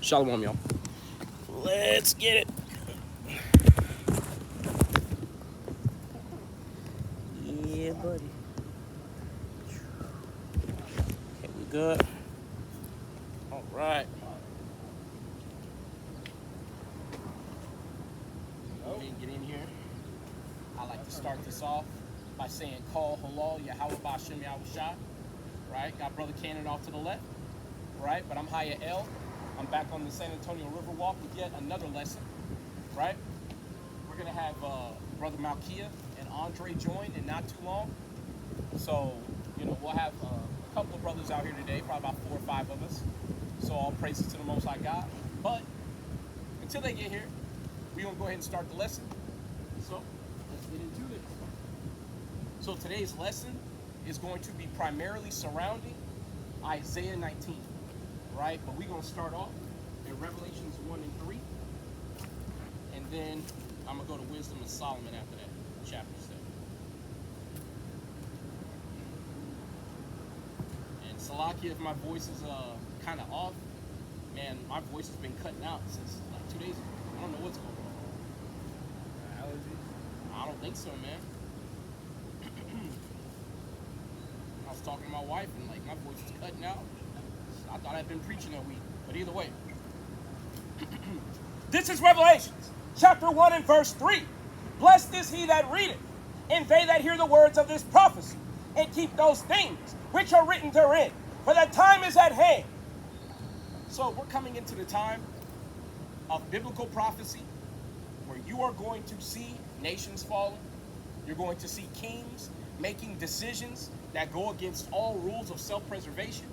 Shalom, y'all. Let's get it. Yeah, buddy. Okay, we good. All right. Go ahead and get in here. I like to start this off by saying, Call Halal Yahweh Ba'Shem Yahushua. Right? Got Brother Cannon off to the left. Right? But I'm Haya El. I'm back on the San Antonio Riverwalk with yet another lesson. Right? We're going to have Brother Malkia and Andre join in not too long. So, we'll have a couple of brothers out here today, probably about 4 or 5 of us. So all praises to the Most High God. But until they get here, we're going to go ahead and start the lesson. So let's get into this. So today's lesson is going to be primarily surrounding Isaiah 19, right? But we're going to start off in Revelations 1 and 3. And then I'm going to go to Wisdom of Solomon after that, chapter 7. And Salakia, if my voice is kind of off, man, my voice has been cutting out since like 2 days ago. I don't know what's going on. Allergies? I don't think so, man. I was talking to my wife and like my voice is cutting out. I thought I'd been preaching all week, but either way. This is Revelations, chapter 1 and verse 3. Blessed is he that readeth, and they that hear the words of this prophecy, and keep those things which are written therein, for the time is at hand. So we're coming into the time of biblical prophecy, where you are going to see nations falling. You're going to see kings making decisions that go against all rules of self-preservation,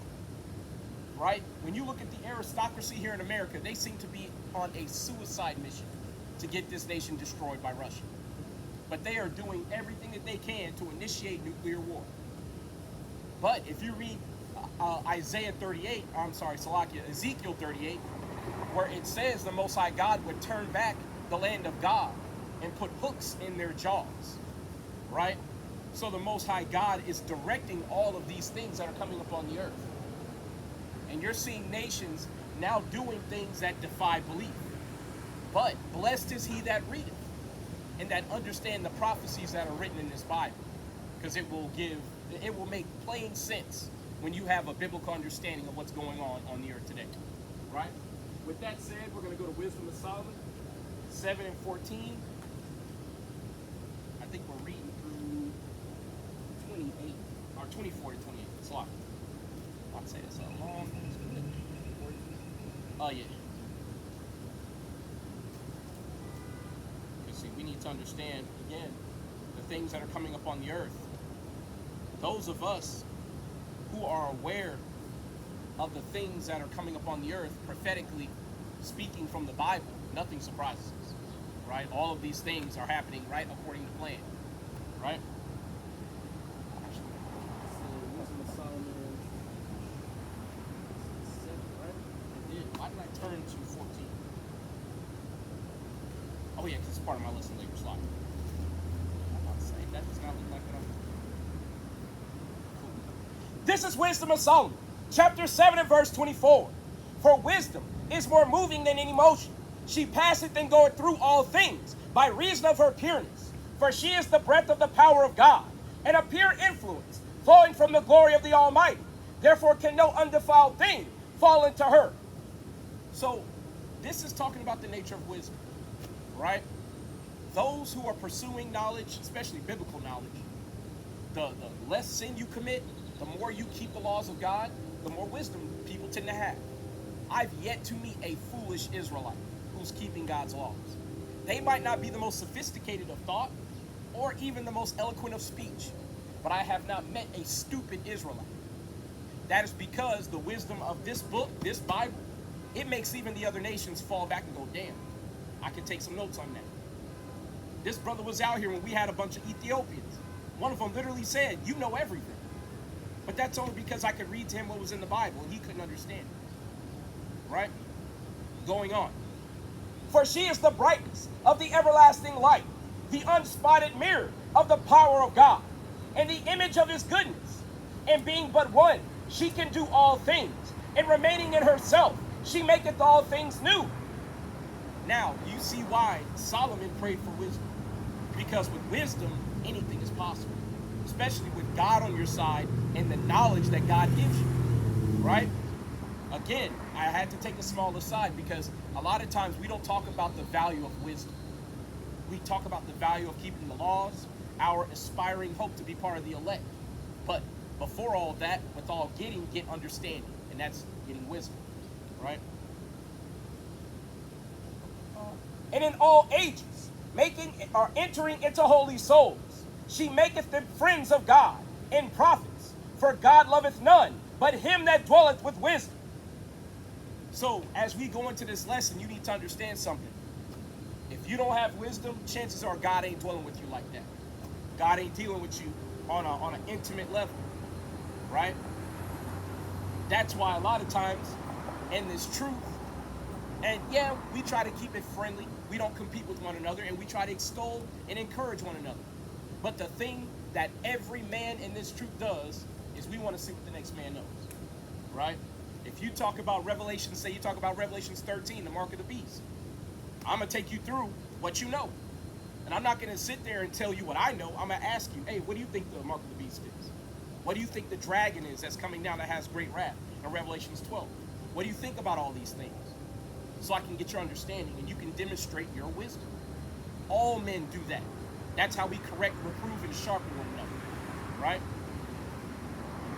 right? When you look at the aristocracy here in America, they seem to be on a suicide mission to get this nation destroyed by Russia. But they are doing everything that they can to initiate nuclear war. But if you read Ezekiel 38, where it says the Most High God would turn back the land of God and put hooks in their jaws, right? So the Most High God is directing all of these things that are coming upon the earth. And you're seeing nations now doing things that defy belief. But blessed is he that readeth, and that understand the prophecies that are written in this Bible, because it will make plain sense when you have a biblical understanding of what's going on the earth today, right? With that said, we're going to go to Wisdom of Solomon 7 and 14. I think we're reading through 28 or 24 to 28. It's a lot. I'd say that's a long. Oh yeah. See, we need to understand, again, the things that are coming up on the earth. Those of us who are aware of the things that are coming up on the earth, prophetically speaking from the Bible, nothing surprises us, right? All of these things are happening right according to plan, right? Why did I turn to 14? Oh yeah, because it's part of my lesson later slide. I'm not saying that does not look like that. Cool. This is Wisdom of Solomon, chapter 7 and verse 24. For wisdom is more moving than any motion. She passeth and goeth through all things by reason of her pureness. For she is the breath of the power of God, and a pure influence flowing from the glory of the Almighty. Therefore can no undefiled thing fall into her. So this is talking about the nature of wisdom, right? Those who are pursuing knowledge, especially biblical knowledge, the less sin you commit, the more you keep the laws of God, the more wisdom people tend to have. I've yet to meet a foolish Israelite who's keeping God's laws. They might not be the most sophisticated of thought or even the most eloquent of speech, but I have not met a stupid Israelite. That is because the wisdom of this book, this Bible, it makes even the other nations fall back and go, damn, I can take some notes on that. This brother was out here when we had a bunch of Ethiopians. One of them literally said, you know everything. But that's only because I could read to him what was in the Bible and he couldn't understand it. Right? Going on. For she is the brightness of the everlasting light, the unspotted mirror of the power of God, and the image of his goodness. And being but one, she can do all things, and remaining in herself, She maketh all things new. Now, you see why Solomon prayed for wisdom. Because with wisdom, anything is possible. Especially with God on your side and the knowledge that God gives you. Right? Again, I had to take a small aside because a lot of times we don't talk about the value of wisdom. We talk about the value of keeping the laws, our aspiring hope to be part of the elect. But before all that, with all getting, get understanding. And that's getting wisdom. Right? And in all ages, making or entering into holy souls, she maketh them friends of God and prophets. For God loveth none but him that dwelleth with wisdom. So as we go into this lesson, you need to understand something. If you don't have wisdom, chances are God ain't dwelling with you like that. God ain't dealing with you on an intimate level, right? That's why a lot of times in this truth, and yeah, we try to keep it friendly. We don't compete with one another, and we try to extol and encourage one another. But the thing that every man in this truth does is we want to see what the next man knows, right? If you talk about Revelation, say you talk about Revelations 13, the mark of the beast, I'm going to take you through what you know. And I'm not going to sit there and tell you what I know. I'm going to ask you, hey, what do you think the mark of the beast is? What do you think the dragon is that's coming down that has great wrath in Revelations 12? What do you think about all these things? So I can get your understanding and you can demonstrate your wisdom. All men do that. That's how we correct, reprove, and sharpen one another, right?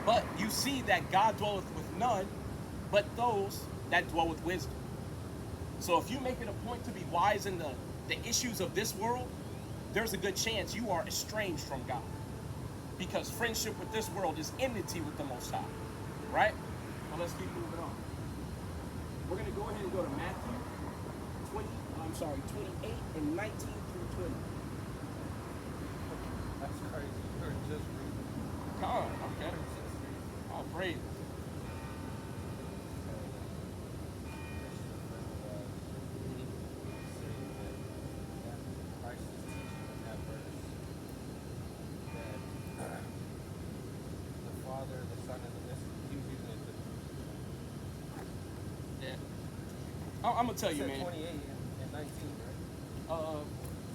But you see that God dwelleth with none but those that dwell with wisdom. So if you make it a point to be wise in the issues of this world, there's a good chance you are estranged from God. Because friendship with this world is enmity with the Most High, right? Well, let's keep moving on. We're going to go ahead and go to Matthew 28 and 19 through 20. That's crazy. You heard just reading. Come on, okay. All praise. I'm gonna tell you, man. 28 and 19, right?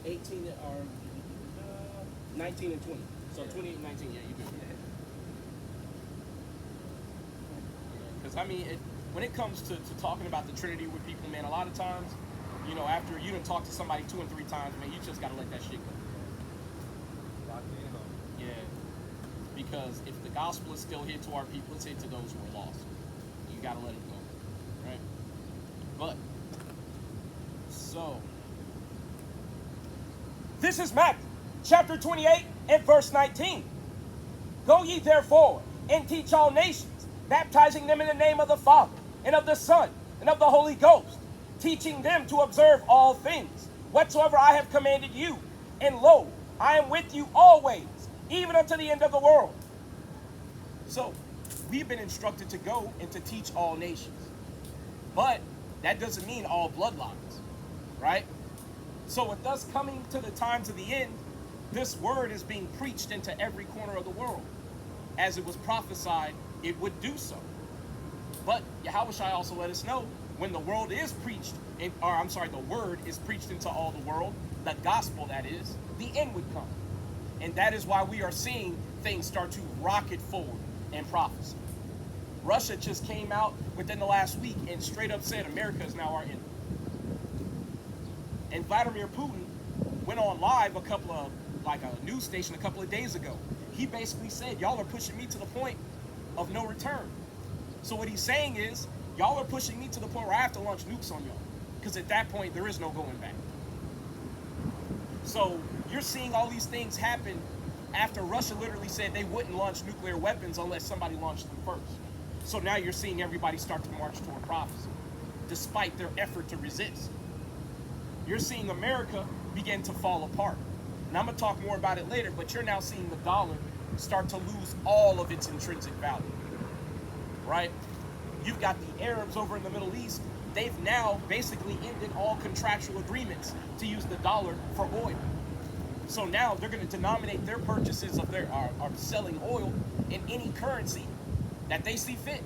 18 or 19 and 20. So Yeah. 28 and 19, yeah, you do. Because I mean, when it comes to talking about the Trinity with people, man, a lot of times, you know, after you done talk to somebody 2 and 3 times, man, you just gotta let that shit go. Lock it in on. Yeah. Because if the gospel is still here to our people, it's here to those who are lost. You gotta let it go, right? But so this is Matthew chapter 28 and verse 19. Go ye therefore and teach all nations, baptizing them in the name of the Father and of the Son and of the Holy Ghost, teaching them to observe all things whatsoever I have commanded you. And lo, I am with you always, even unto the end of the world. So we've been instructed to go and to teach all nations. But that doesn't mean all bloodlines, right? So with us coming to the times of the end, this word is being preached into every corner of the world. As it was prophesied, it would do so. But Yahushua also let us know when the world is preached, the word is preached into all the world, the gospel that is, the end would come. And that is why we are seeing things start to rocket forward in prophecy. Russia just came out within the last week and straight up said America is now our enemy. And Vladimir Putin went on live a news station a couple of days ago. He basically said, y'all are pushing me to the point of no return. So what he's saying is, y'all are pushing me to the point where I have to launch nukes on y'all. Because at that point, there is no going back. So you're seeing all these things happen after Russia literally said they wouldn't launch nuclear weapons unless somebody launched them first. So now you're seeing everybody start to march toward prophecy, despite their effort to resist. You're seeing America begin to fall apart. And I'm going to talk more about it later, but you're now seeing the dollar start to lose all of its intrinsic value, right? You've got the Arabs over in the Middle East. They've now basically ended all contractual agreements to use the dollar for oil. So now they're going to denominate their purchases of selling oil in any currency that they see fit.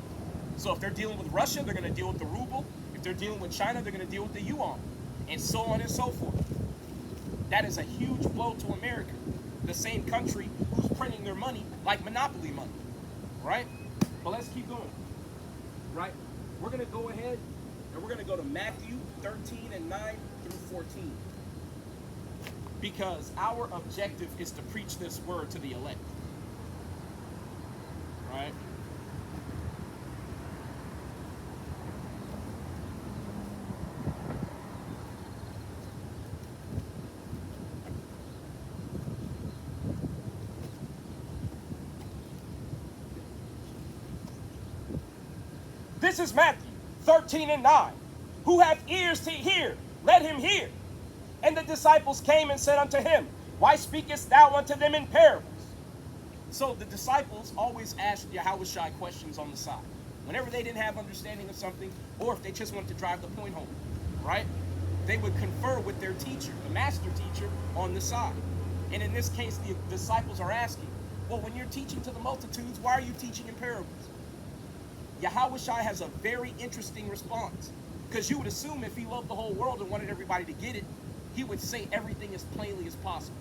So if they're dealing with Russia, they're going to deal with the ruble. If they're dealing with China, they're going to deal with the yuan, and so on and so forth. That is a huge blow to America, the same country who's printing their money like monopoly money, right? But let's keep going, right? We're going to go ahead and we're going to go to Matthew 13 and 9 through 14. Because our objective is to preach this word to the elect, right? This is Matthew 13 and 9. Who hath ears to hear, let him hear. And the disciples came and said unto him, Why speakest thou unto them in parables? So the disciples always asked Yahushua questions on the side. Whenever they didn't have understanding of something, or if they just wanted to drive the point home, right? They would confer with their teacher, the master teacher, on the side. And in this case, the disciples are asking, well, when you're teaching to the multitudes, why are you teaching in parables? Yahushua has a very interesting response. Because you would assume if he loved the whole world and wanted everybody to get it, he would say everything as plainly as possible.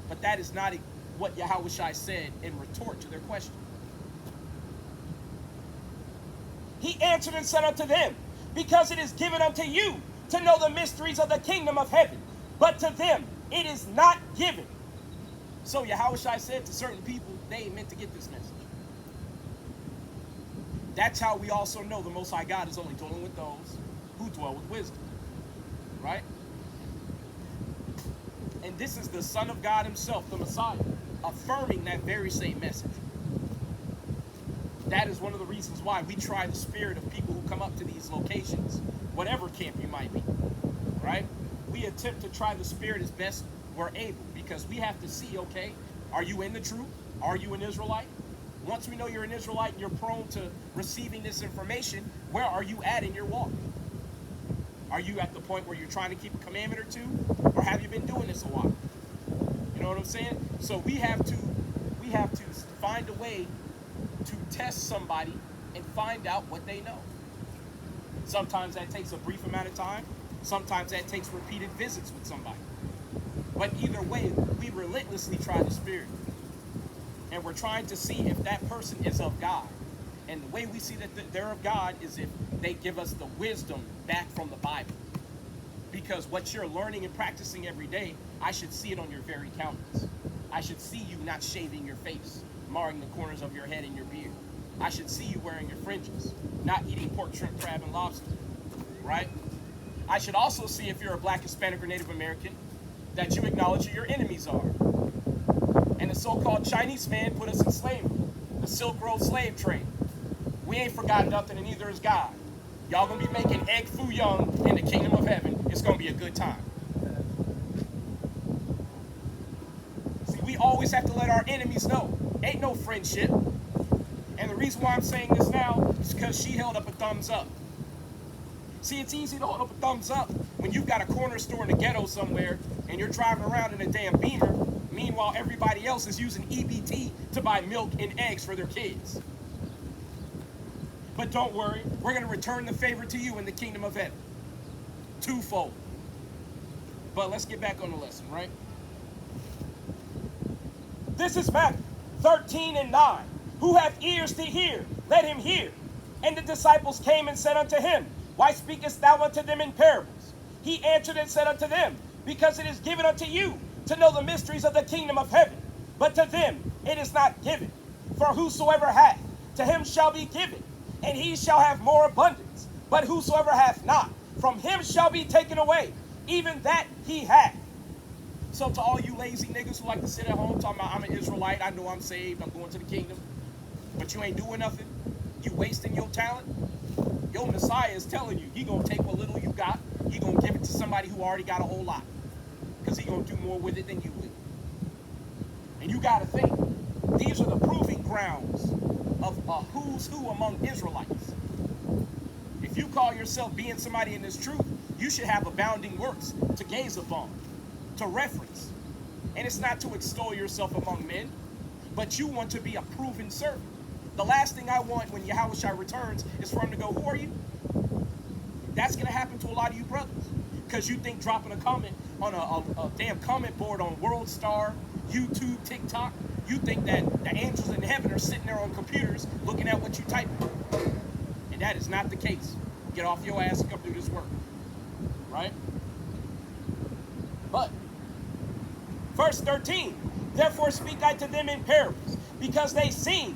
But that is not what Yahushua said in retort to their question. He answered and said unto them, Because it is given unto you to know the mysteries of the kingdom of heaven, but to them it is not given. So Yahushua said to certain people, they ain't meant to get this message. That's how we also know the Most High God is only dwelling with those who dwell with wisdom. Right? And this is the Son of God himself, the Messiah, affirming that very same message. That is one of the reasons why we try the spirit of people who come up to these locations, whatever camp you might be. Right? We attempt to try the spirit as best we're able, because we have to see, okay, are you in the truth? Are you an Israelite? Once we know you're an Israelite and you're prone to receiving this information, where are you at in your walk? Are you at the point where you're trying to keep a commandment or two? Or have you been doing this a while? You know what I'm saying? So we have to find a way to test somebody and find out what they know. Sometimes that takes a brief amount of time. Sometimes that takes repeated visits with somebody. But either way, we relentlessly try the spirit. And we're trying to see if that person is of God. And the way we see that they're of God is if they give us the wisdom back from the Bible. Because what you're learning and practicing every day, I should see it on your very countenance. I should see you not shaving your face, marring the corners of your head and your beard. I should see you wearing your fringes, not eating pork, shrimp, crab, and lobster. Right? I should also see if you're a Black, Hispanic, or Native American, that you acknowledge who your enemies are. And the so-called Chinese man put us in slavery, the Silk Road slave trade. We ain't forgotten nothing, and neither is God. Y'all gonna be making egg foo young in the kingdom of heaven. It's gonna be a good time. See, we always have to let our enemies know. Ain't no friendship. And the reason why I'm saying this now is because she held up a thumbs up. See, it's easy to hold up a thumbs up when you've got a corner store in the ghetto somewhere and you're driving around in a damn Beamer. Meanwhile, everybody else is using EBT to buy milk and eggs for their kids. But don't worry, we're going to return the favor to you in the kingdom of heaven. Twofold. But let's get back on the lesson, right? This is Matthew 13 and 9. Who hath ears to hear, let him hear. And the disciples came and said unto him, Why speakest thou unto them in parables? He answered and said unto them, Because it is given unto you to know the mysteries of the kingdom of heaven, but to them it is not given. For whosoever hath, to him shall be given, and he shall have more abundance. But whosoever hath not, from him shall be taken away, even that he hath. So to all you lazy niggas who like to sit at home talking about, I'm an Israelite, I know I'm saved, I'm going to the kingdom, but you ain't doing nothing, you wasting your talent, your Messiah is telling you, he gonna take what little you got, he gonna give it to somebody who already got a whole lot, because he gonna do more with it than you will. And you gotta think, these are the proving grounds of a who's who among Israelites. If you call yourself being somebody in this truth, you should have abounding works to gaze upon, to reference. And it's not to extol yourself among men, but you want to be a proven servant. The last thing I want when Yahushua returns is for him to go, who are you? That's going to happen to a lot of you brothers. Because you think dropping a comment on a damn comment board on World Star, YouTube, TikTok, you think that the angels in heaven are sitting there on computers looking at what you type. And that is not the case. Get off your ass and come do this work. Right? But, verse 13, therefore speak I to them in parables, because they see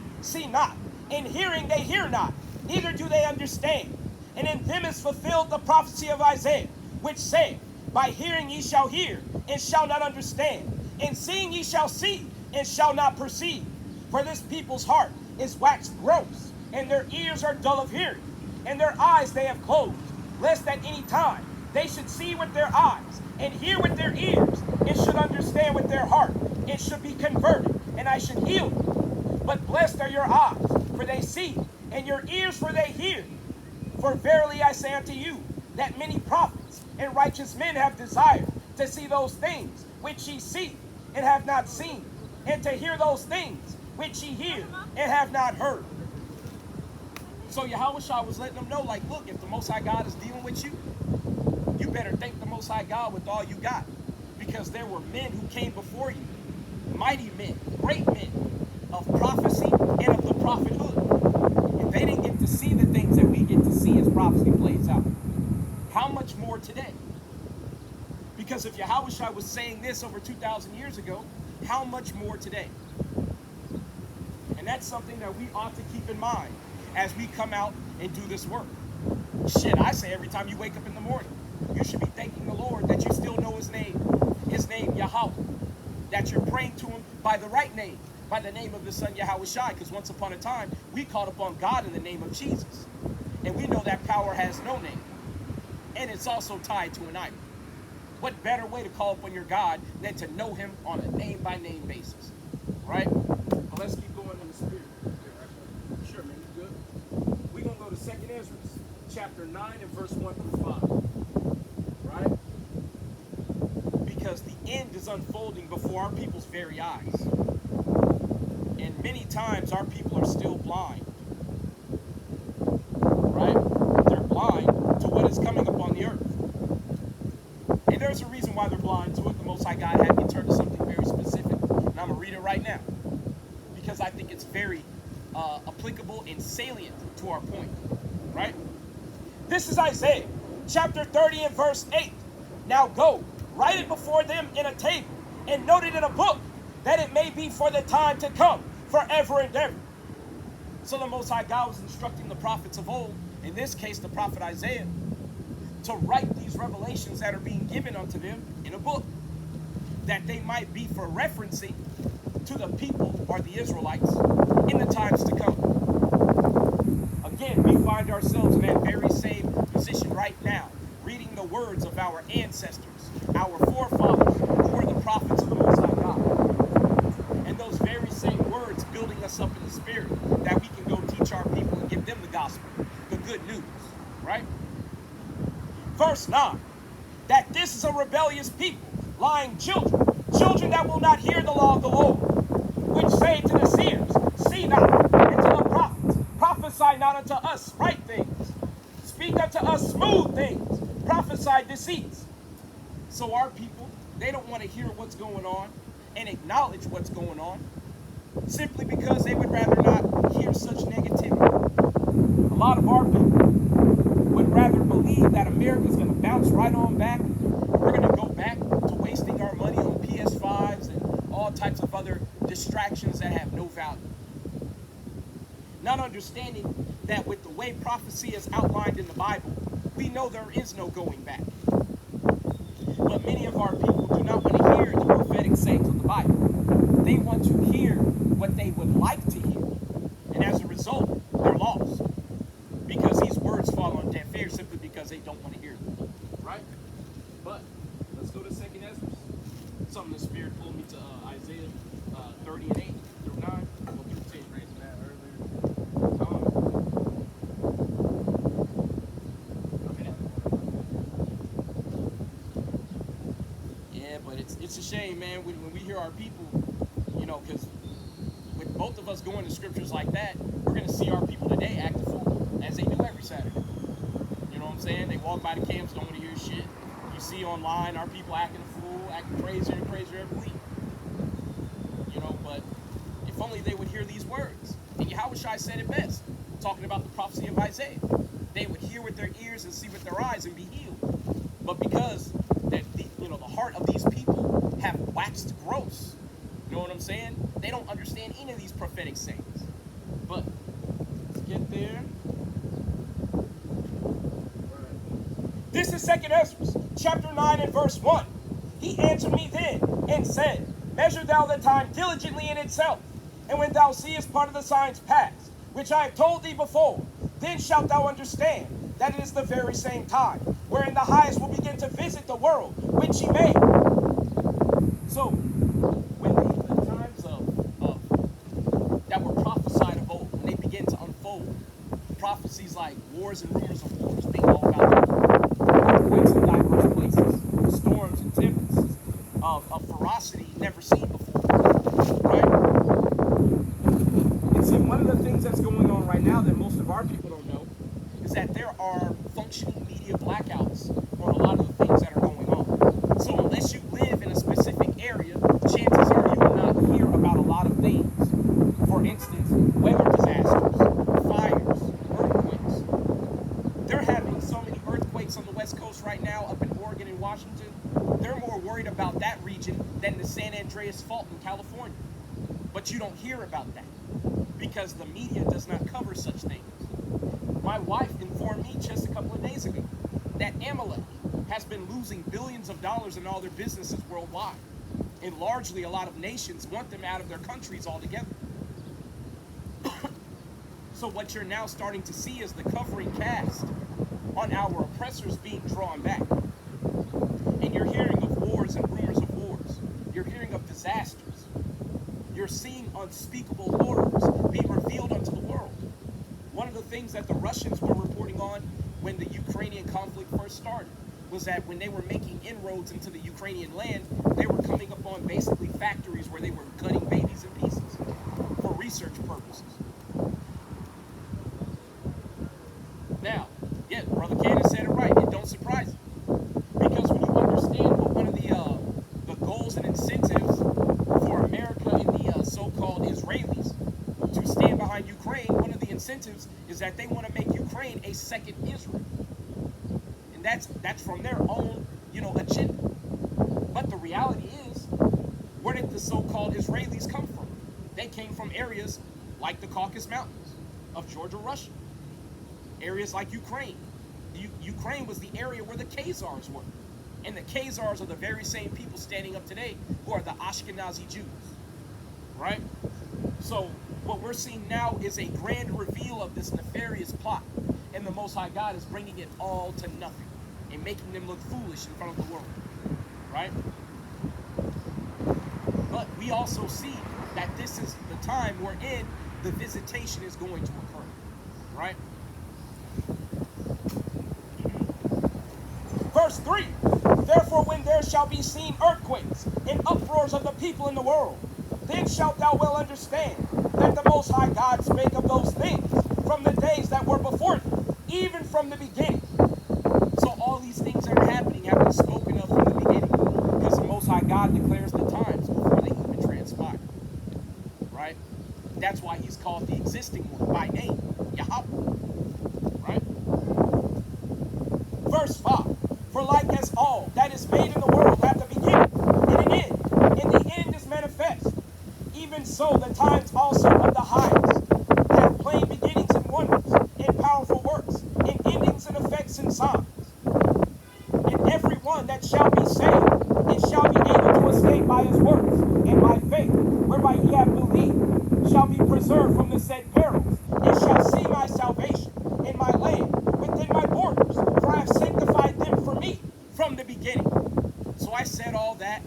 not, in hearing they hear not, neither do they understand. And in them is fulfilled the prophecy of Isaiah, which saith, by hearing ye shall hear, and shall not understand, and seeing ye shall see, and shall not perceive. For this people's heart is waxed gross, and their ears are dull of hearing, and their eyes they have closed, lest at any time they should see with their eyes, and hear with their ears, and should understand with their heart, and should be converted, and I should heal you. But blessed are your eyes, for they see, and your ears, for they hear. For verily I say unto you, that many prophets and righteous men have desired to see those things which ye see, and have not seen, and to hear those things which ye hear, and have not heard. So Yahushua was letting them know, like, look, if the Most High God is dealing with you, you better thank the Most High God with all you got. Because there were men who came before you, mighty men, great men of prophecy and of the prophethood. And they didn't get to see the things that we get to see as prophecy plays out. How much more today? Because if Yahushua was saying this over 2,000 years ago, how much more today? And that's something that we ought to keep in mind as we come out and do this work. Shit, I say every time you wake up in the morning, you should be thanking the Lord that you still know his name Yahweh, that you're praying to him by the right name, by the name of his son Yahushua, because once upon a time, we called upon God in the name of Jesus. And we know that power has no name. And it's also tied to an idol. What better way to call upon your God than to know him on a name-by-name basis? Right? Well, let's keep going in the spirit. Sure, man, you good? We're going to go to 2nd Ezra, chapter 9 and verse 1 through 5. Right? Because the end is unfolding before our people's very eyes. And many times our people are still blind. Right? They're blind to what is coming upon the earth. And there's a reason why they're blind to it. The Most High God had me turn to something very specific. And I'm going to read it right now. Because I think it's very applicable and salient to our point. Right? This is Isaiah, chapter 30 and verse 8. Now go, write it before them in a table, and note it in a book, that it may be for the time to come, forever and ever. So the Most High God was instructing the prophets of old, in this case the prophet Isaiah, to write these revelations that are being given unto them in a book, that they might be for referencing to the people or the Israelites in the times to come. Again, we find ourselves in that very same position right now, reading the words of our ancestors, our forefathers, who were the prophets of the Most High God. And those very same words building us up in the spirit, that we can go teach our people and give them the gospel, the good news, right? Verse 9, that this is a rebellious people, lying children, children that will not hear the law of the Lord, which say to the seers, see not, and to the prophets, prophesy not unto us right things, speak unto us smooth things, prophesy deceits. So our people, they don't want to hear what's going on and acknowledge what's going on, simply because they would rather not hear such negativity. A lot of our people would rather believe that America's going to bounce right on back. We're going to go back to wasting our money on PS5s and all types of other distractions that have no value. Not understanding that with the way prophecy is outlined in the Bible, we know there is no going back. But many of our people do not want to hear the prophetic sayings of the Bible. They want to hear what they would like to hear. And as a result, they're lost. Because these words fall on deaf ears simply because they don't want to hear them. Right? But let's go to 2nd Ezra. Something the Spirit pulled me to Isaiah 30 and 8 through 9. We'll do 10. Raising that earlier. Yeah, but it's a shame, man, when we hear our people, you know, because with both of us going to scriptures like that, we're going to see our people today act a fool, as they do every Saturday. You know what I'm saying? They walk by the camps, don't want to hear shit. You see online our people acting a fool, acting crazier and crazier every week. You know, but if only they would hear these words. And Yahushua said it best, talking about the prophecy of Isaiah. They would hear with their ears and see with their eyes and be healed. But because that the heart of these people have waxed gross, you know what I'm saying? They don't understand any of these prophetic sayings. But let's get there. This is 2nd Ezra, chapter 9 and verse 1. He answered me then and said, Measure thou the time diligently in itself, and when thou seest part of the signs past, which I have told thee before, then shalt thou understand that it is the very same time, wherein the highest will begin to visit the world, which he made. So, when the times of that were prophesied of old, when they begin to unfold, prophecies like wars and rumors of wars being all about earthquakes in diverse places, storms and tempests of ferocity never seen before, right? And see, one of the things that's going on right now that most of our people don't know is that there are functioning media blackouts on a lot of the things that are going on. So unless you live in a specific area, chances are you will not hear about a lot of things. For instance, weather disasters, fires, earthquakes. They're having so many earthquakes on the West Coast right now, up in Oregon and Washington. They're more worried about that region than the San Andreas Fault in California. But you don't hear about that because the media does not cover such things. My wife informed me just a couple of days ago that Amalek has been losing billions of dollars in all their businesses worldwide. And largely a lot of nations want them out of their countries altogether. So what you're now starting to see is the covering cast on our oppressors being drawn back. And you're hearing of wars and rumors of wars. You're hearing of disasters. You're seeing unspeakable horrors being revealed unto the world. One of the things that the Russians were reporting on when the Ukrainian conflict first started was that when they were making inroads into the Ukrainian land, they were coming upon basically factories where they were cutting babies in pieces for research purposes. Now, yeah, Brother Cannon said it right. It don't surprise you. Because when you understand what one of the goals and incentives for America and the so-called Israelis to stand behind Ukraine, one of the incentives is that they want to make Ukraine a second Israel. And that's from their own, agenda. But the reality is, where did the so-called Israelis come from? They came from areas like the Caucasus Mountains of Georgia, Russia. Areas like Ukraine. Ukraine was the area where the Khazars were. And the Khazars are the very same people standing up today who are the Ashkenazi Jews. Right? So what we're seeing now is a grand reveal of this nefarious plot. And the Most High God is bringing it all to nothing and making them look foolish in front of the world. Right? But we also see that this is the time wherein the visitation is going to occur. Right? Verse 3, Therefore when there shall be seen earthquakes and uproars of the people in the world, then shalt thou well understand that the Most High God spake of those things from the days that were before thee, even from the beginning. So all these things that are happening have been spoken of from the beginning, because the Most High God declares the times before they even transpire. Right? That's why he's called the existing one by name, Yahweh. Right? Verse 5, For like as all that is made in the world hath a beginning and an end, and the end is manifest, even so the times also of the highest have plain beginnings and wonders, and powerful works, and endings and effects and signs. And every one that shall be saved, and shall be able to escape by his works, and by faith, whereby ye have believed, shall be preserved from the said perils, and shall see my salvation in my land, within my borders, for I have sanctified them for me from the beginning. So I said all that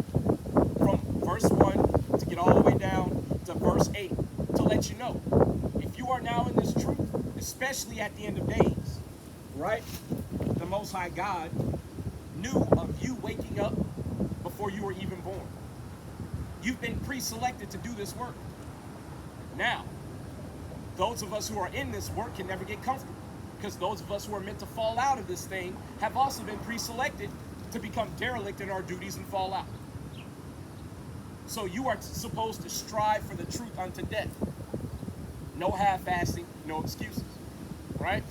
from verse 1 to get all the way down to verse 8 to let you know, if you are now in this truth, especially at the end of days, right? The Most High God knew of you waking up before you were even born. You've been pre-selected to do this work. Now, those of us who are in this work can never get comfortable, because those of us who are meant to fall out of this thing have also been pre-selected to become derelict in our duties and fall out. So you are supposed to strive for the truth unto death. No half-assing, no excuses, right?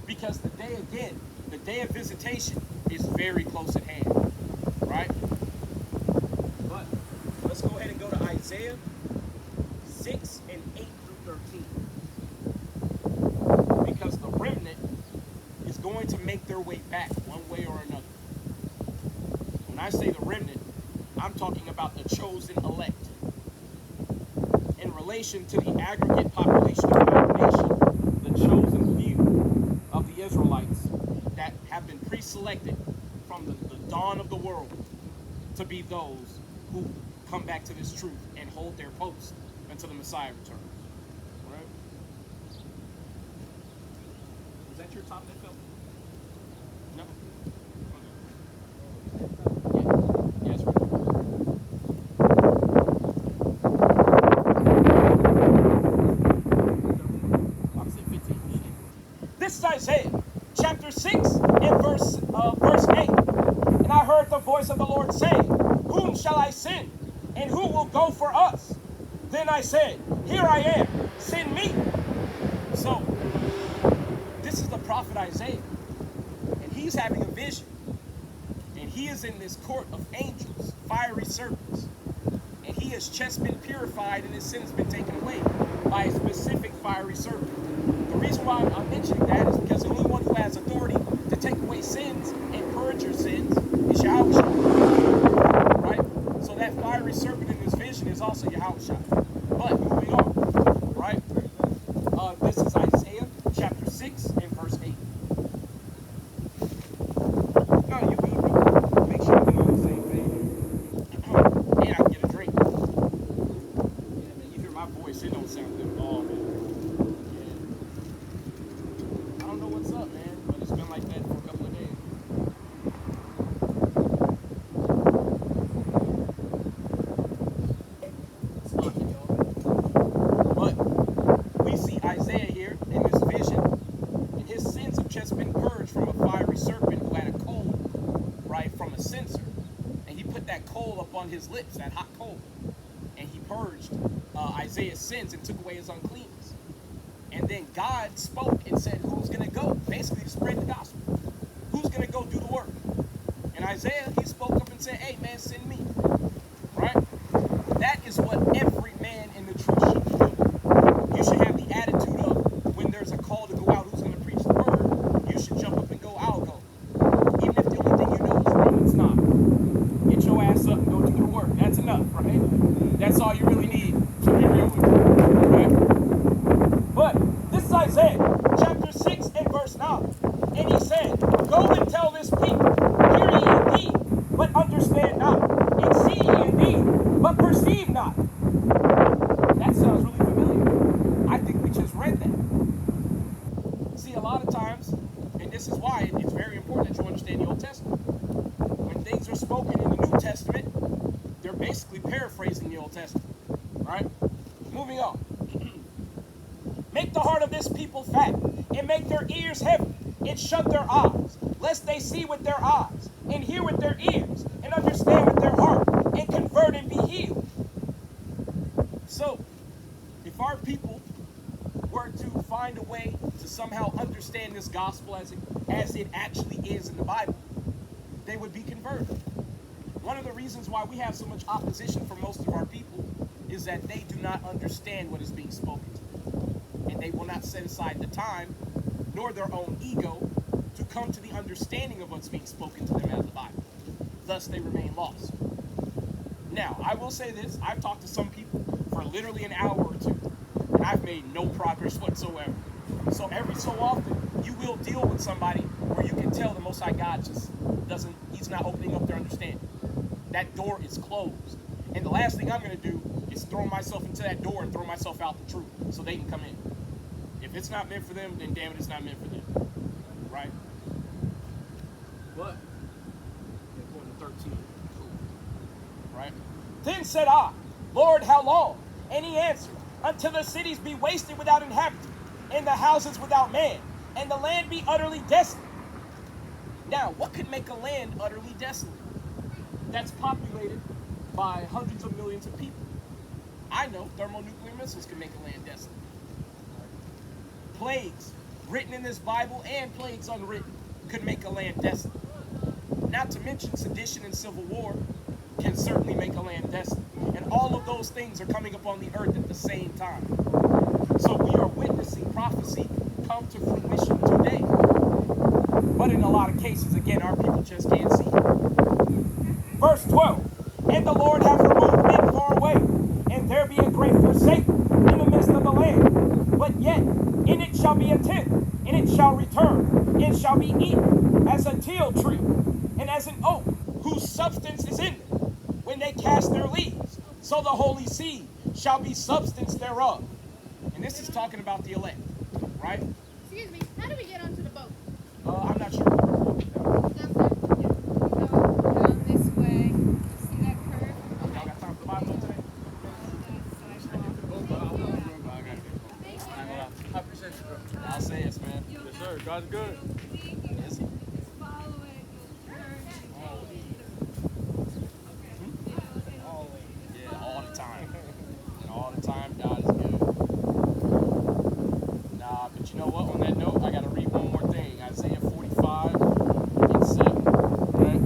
Because the day of visitation is very close at hand, right? But let's go ahead and go to Isaiah 6 and 8 through 13. Because the remnant is going to make their way back one way or another. When I say the remnant, I'm talking about the chosen elect. In relation to the aggregate population of our nation, the chosen few of the Israelites that have been pre-selected from the dawn of the world to be those who come back to this truth and hold their post until the Messiah returns. All right? Was that your top that fell? No? Okay. Yeah, it's right. This is Isaiah chapter 6 and verse 8. And I heard the voice of the Lord saying, whom shall I send? And who will go for us? Then I said, here I am, send me. So, this is the prophet Isaiah. And he's having a vision. And he is in this court of angels, fiery serpents. And he has just been purified and his sin has been taken away by a specific fiery serpent. The reason why I'm mentioning that is because the only one who has authority to take away sins and purge your sins is Yahushua. Right? So that fiery serpent in this vision is also Yahushua. But moving on, right? This is Isaiah chapter 6 and verse 8. No, you good, bro. Make sure we get on the same page. And I can get a drink. Yeah, man, you hear my voice, it don't sound good at all, man. I don't know what's up, man, but it's been like that for a couple of days. It's fine, y'all. But we see Isaiah here in this vision, and his sins have just been purged from a fiery serpent who had a coal, right, from a censer. And he put that coal up on his lips, that hot coal. And he purged Isaiah's sins and took away his uncleanness. And then God spoke and said, who's going to go? Basically to spread the gospel. Who's going to go do the work? And Isaiah, he spoke up and said, hey, man, send me. Right? That is what every man in the truth should be doing. You should have the attitude of, when there's a call to go out, who's going to preach the word? You should jump up and go, I'll go. Even if the only thing you know is Romans 9. Get your ass up and go do the work. That's enough, right? That's all you really need to be real with you. Right? But this is Isaiah chapter 6 and verse 9. And he said, go and tell this people, hear ye indeed, but understand not, and see ye indeed, but perceive not. That sounds really familiar. I think we just read that. See, a lot of times, and this is why it's very important that you understand the Old Testament. When things are spoken in the New Testament, they're basically paraphrasing the Old Testament. Right? Moving on. Make the heart of this people fat, and make their ears heavy, and shut their eyes, lest they see with their eyes, and hear with their ears, and understand with their heart, and convert and be healed. So, if our people were to find a way to somehow understand this gospel as it actually is in the Bible, they would be converted. One of the reasons why we have so much opposition from most of our people is that they do not understand what is being spoken to them. And they will not set aside the time, nor their own ego, to come to the understanding of what's being spoken to them as the Bible. Thus, they remain lost. Now, I will say this. I've talked to some people for literally an hour or two, and I've made no progress whatsoever. So every so often, you will deal with somebody where you can tell the Most High God just doesn't, he's not opening up their understanding. That door is closed. And the last thing I'm going to do is throw myself into that door and throw myself out the truth so they can come in. If it's not meant for them, then damn it, it's not meant for them. Right? But, according to 13, cool. Right? Then said I, Lord, how long? And he answered, until the cities be wasted without inhabitant, and the houses without man, and the land be utterly desolate. Now, what could make a land utterly desolate? That's populated by hundreds of millions of people. I know thermonuclear missiles can make a land desolate. Plagues written in this Bible and plagues unwritten could make a land desolate. Not to mention sedition and civil war can certainly make a land desolate. And all of those things are coming upon the earth at the same time. So we are witnessing prophecy come to fruition today. But in a lot of cases, again, our people just can't see it. Verse 12, and the Lord hath removed men far away, and there be a great forsaking in the midst of the land. But yet in it shall be a tent, and it shall return, and shall be eaten as a teil tree, and as an oak, whose substance is in them, when they cast their leaves. So the holy seed shall be substance thereof. And this is talking about the elect, right? Excuse me, how do we get onto the boat? I'm not sure. Down there? Yeah. Go down this way. See that curve? Y'all got time for the Bible today? Thank you. I appreciate you, bro. I'll say it, man. Yes, sir. God's good. Is he? Yeah, all the time. And all the time, God is good. Nah, but you know what? On that note, I got to read one more thing. Isaiah 45 and 7. Right?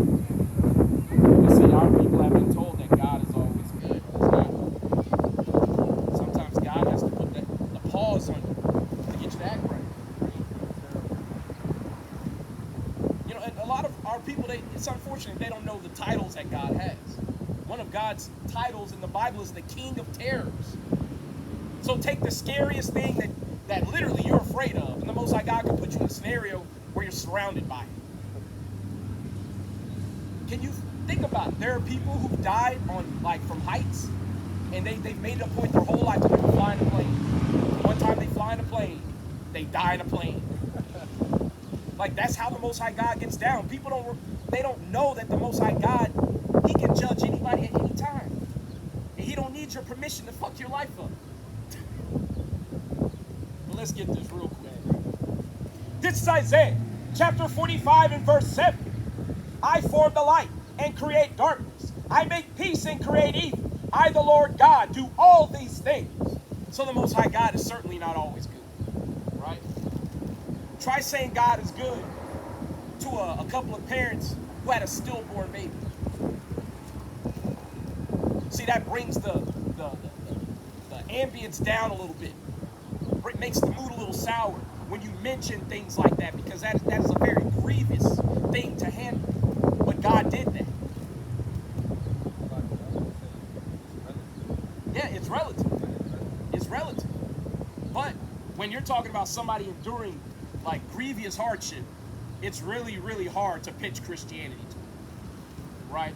You see, our people have been told that God is always good. It's not. Sometimes God has to put the pause on you to get you to act right. You know, and a lot of our people, it's unfortunate they don't know the titles that God has. One of God's titles in the Bible is the King of Terrors. So take the scariest thing that literally you're afraid of, and the Most High God can put you in a scenario where you're surrounded by it. Can you think about it? There are people who've died from heights, and they've made it a point their whole life to never fly in a plane. One time they fly in a plane, they die in a plane. Like, that's how the Most High God gets down. People don't know that the Most High God, he can judge anybody at any time. And he don't need your permission to fuck your life up. But let's get this real quick. This is Isaiah chapter 45 and verse 7. I form the light and create darkness. I make peace and create evil. I, the Lord God, do all these things. So the Most High God is certainly not always good, right? Try saying God is good to a couple of parents who had a stillborn baby. See, that brings the ambience down a little bit. It makes the mood a little sour when you mention things like that, because that is a very grievous thing to handle. But God did that. Yeah, it's relative. It's relative. But when you're talking about somebody enduring like grievous hardship, it's really, really hard to pitch Christianity to them, right?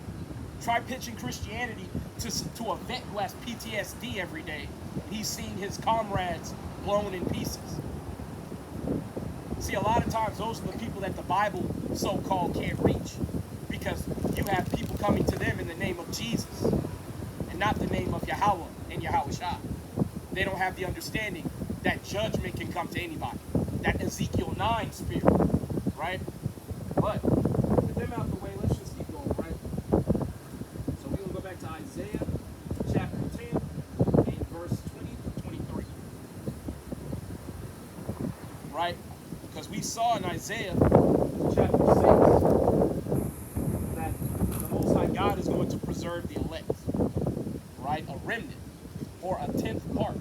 Try pitching Christianity to a vet who has PTSD every day. He's seeing his comrades blown in pieces. See, a lot of times those are the people that the Bible so-called can't reach, because you have people coming to them in the name of Jesus and not the name of Yahweh and Yahushua. They don't have the understanding that judgment can come to anybody. That Ezekiel 9 spirit, right? But with them out the way, let's just keep going, right? So we're going to go back to Isaiah chapter 10 and verse 20 to 23. Right? Because we saw in Isaiah chapter 6 that the Most High God is going to preserve the elect, right? A remnant, or a 10th part,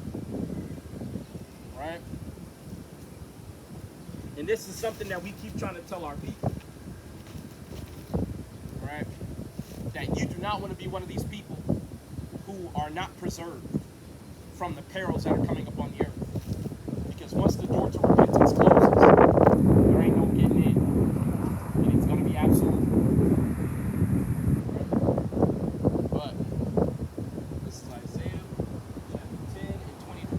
right? And this is something that we keep trying to tell our people, right? That you do not want to be one of these people who are not preserved from the perils that are coming upon the earth. Because once the door to repentance closes, there ain't no getting in. And it's going to be absolute. But this is Isaiah chapter 10 and 20 to 23.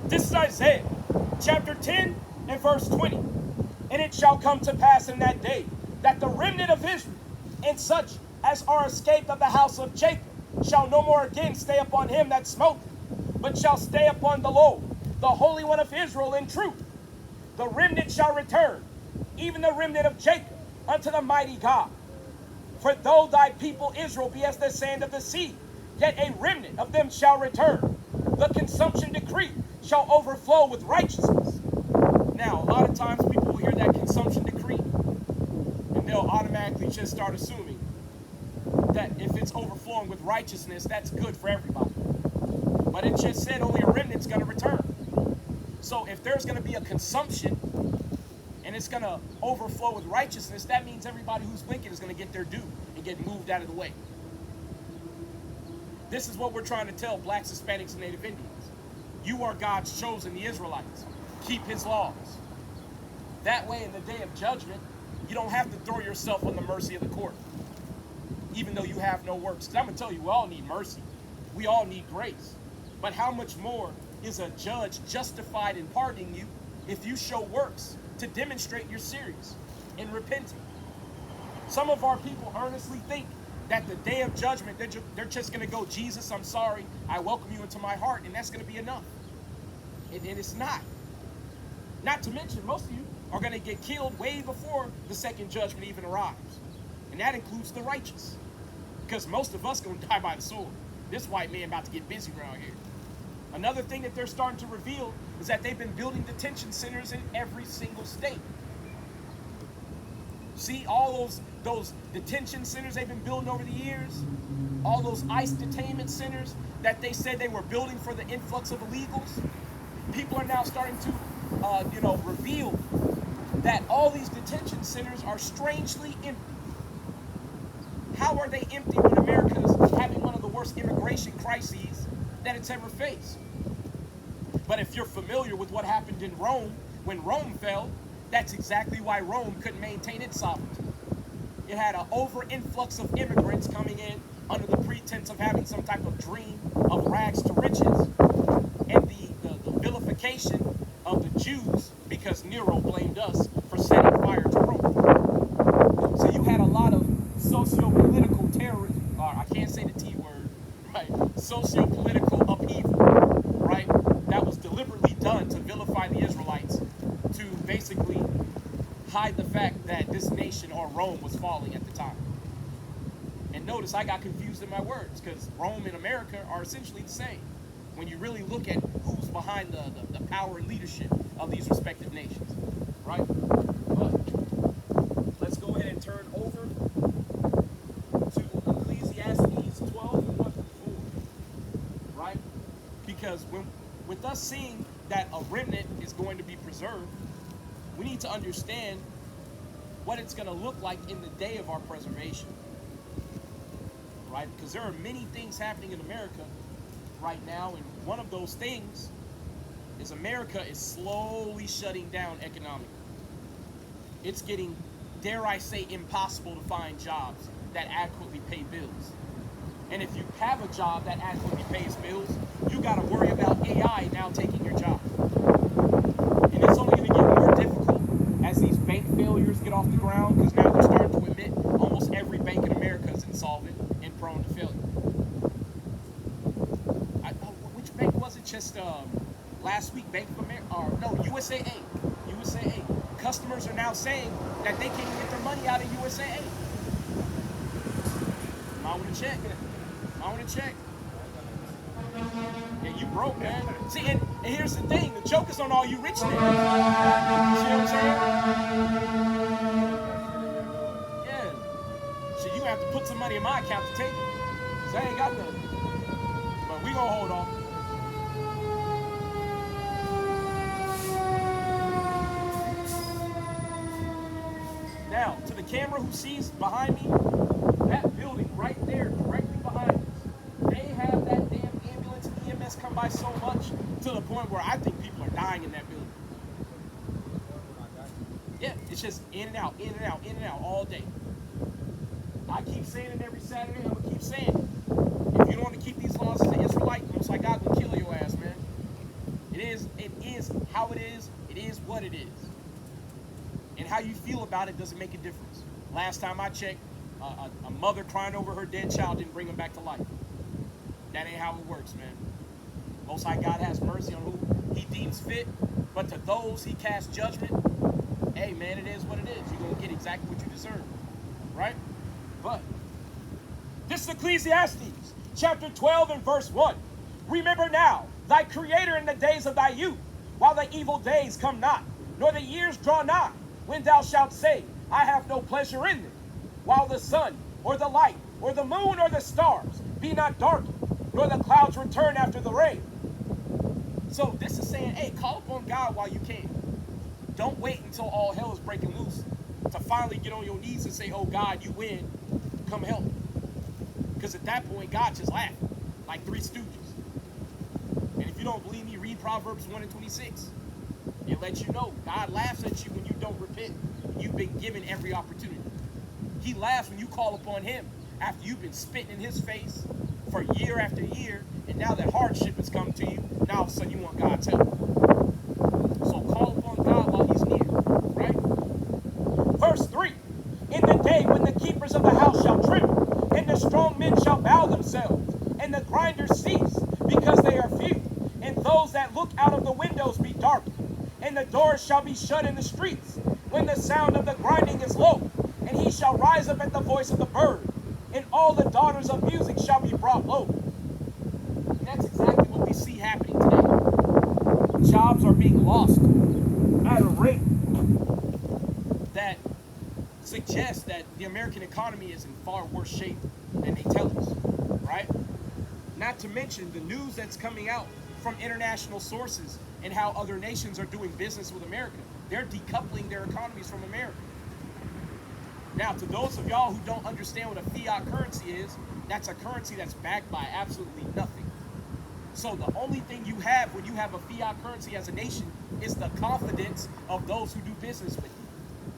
This is Isaiah chapter 10 and verse 20. And it shall come to pass in that day that the remnant of Israel, and such as are escaped of the house of Jacob, shall no more again stay upon him that smote, but shall stay upon the Lord, the Holy One of Israel in truth. The remnant shall return, even the remnant of Jacob, unto the mighty God. For though thy people Israel be as the sand of the sea, yet a remnant of them shall return. The consumption decree shall overflow with righteousness. Now, a lot of times people will hear that consumption decree, and they'll automatically just start assuming that if it's overflowing with righteousness, that's good for everybody. But it just said only a remnant's going to return. So if there's going to be a consumption and it's going to overflow with righteousness, that means everybody who's wicked is going to get their due and get moved out of the way. This is what we're trying to tell blacks, Hispanics, and Native Indians. You are God's chosen, the Israelites. Keep his laws. That way, in the day of judgment, you don't have to throw yourself on the mercy of the court, even though you have no works. Because I'm going to tell you, we all need mercy. We all need grace. But how much more is a judge justified in pardoning you if you show works to demonstrate you're serious and repenting? Some of our people earnestly think that the day of judgment, they're just going to go, Jesus, I'm sorry, I welcome you into my heart, and that's going to be enough. And it's not. Not to mention, most of you are going to get killed way before the second judgment even arrives. And that includes the righteous. Because most of us going to die by the sword. This white man about to get busy around here. Another thing that they're starting to reveal is that they've been building detention centers in every single state. See all those detention centers they've been building over the years? All those ICE detainment centers that they said they were building for the influx of illegals? People are now starting to reveal that all these detention centers are strangely empty. How are they empty when America is having one of the worst immigration crises that it's ever faced? But if you're familiar with what happened in Rome, when Rome fell, that's exactly why Rome couldn't maintain its sovereignty. It had an over-influx of immigrants coming in under the pretense of having some type of dream of rags to riches, and the vilification of the Jews, because Nero blamed us for setting fire to Rome. So you had a lot of socio-political terrorism, or I can't say the T word, right? Socio-political upheaval, right? That was deliberately done to vilify the Israelites, to basically hide the fact that this nation, or Rome, was falling at the time. And notice I got confused in my words, because Rome and America are essentially the same when you really look at who's behind the power and leadership of these respective nations, right? But let's go ahead and turn over to Ecclesiastes 12 and 1 through 4, right? Because with us seeing that a remnant is going to be preserved, we need to understand what it's going to look like in the day of our preservation, right? Because there are many things happening in America right now, and one of those things is America is slowly shutting down economically. It's getting, dare I say, impossible to find jobs that adequately pay bills. And if you have a job that adequately pays bills, you got to worry about AI now taking your job. And it's only going to get more difficult as these bank failures get off the ground, because now they're starting to admit almost every bank in America is insolvent and prone to failure. Which bank was it? Just last week, Bank of America, or no, USAA. USAA. Customers are now saying that they can't even get their money out of USAA. I want to check. Yeah, you broke, man. See, and here's the thing. The joke is on all you rich niggas. See what I'm saying? Yeah. So you have to put some money in my account to take it. So I ain't got nothing. But we gonna hold on. Now, to the camera who sees behind me, that building right there, directly behind us, they have that damn ambulance and EMS come by so much to the point where I think people are dying in that building. Yeah, it's just in and out, in and out, in and out all day. I keep saying it every Saturday, I'm gonna keep saying it. If you don't want to keep these laws as an Israelite, most like God will kill your ass, man. It is how it is what it is. And how you feel about it doesn't make a difference. Last time I checked, a mother crying over her dead child didn't bring him back to life. That ain't how it works, man. Most High God has mercy on who he deems fit, but to those he casts judgment, hey, man, it is what it is. You're going to get exactly what you deserve, right? But this is Ecclesiastes, chapter 12 and verse 1. Remember now thy Creator in the days of thy youth, while the evil days come not, nor the years draw nigh, when thou shalt say, I have no pleasure in them, while the sun, or the light, or the moon, or the stars be not darkened, nor the clouds return after the rain. So this is saying, hey, call upon God while you can. Don't wait until all hell is breaking loose to finally get on your knees and say, oh God, you win, come help me. Because at that point, God just laughed, like Three Stooges. And if you don't believe me, read Proverbs 1 and 26. It lets you know God laughs at you when you don't repent. You've been given every opportunity. He laughs when you call upon him after you've been spitting in his face for year after year, and now that hardship has come to you, now all of a sudden you want God's help. So call upon God while he's near, right? Verse 3, in the day when the keepers of the house shall tremble, and the strong men shall bow themselves, and the grinders cease, because they are few, and those that look out of the windows be darkened, and the doors shall be shut in the streets, when the sound of the grinding is low, and he shall rise up at the voice of the bird, and all the daughters of music shall be brought low. And that's exactly what we see happening today. Jobs are being lost at a rate that suggests that the American economy is in far worse shape than they tell us, right? Not to mention the news that's coming out from international sources and how other nations are doing business with America. They're decoupling their economies from America. Now, to those of y'all who don't understand what a fiat currency is, that's a currency that's backed by absolutely nothing. So the only thing you have when you have a fiat currency as a nation is the confidence of those who do business with you.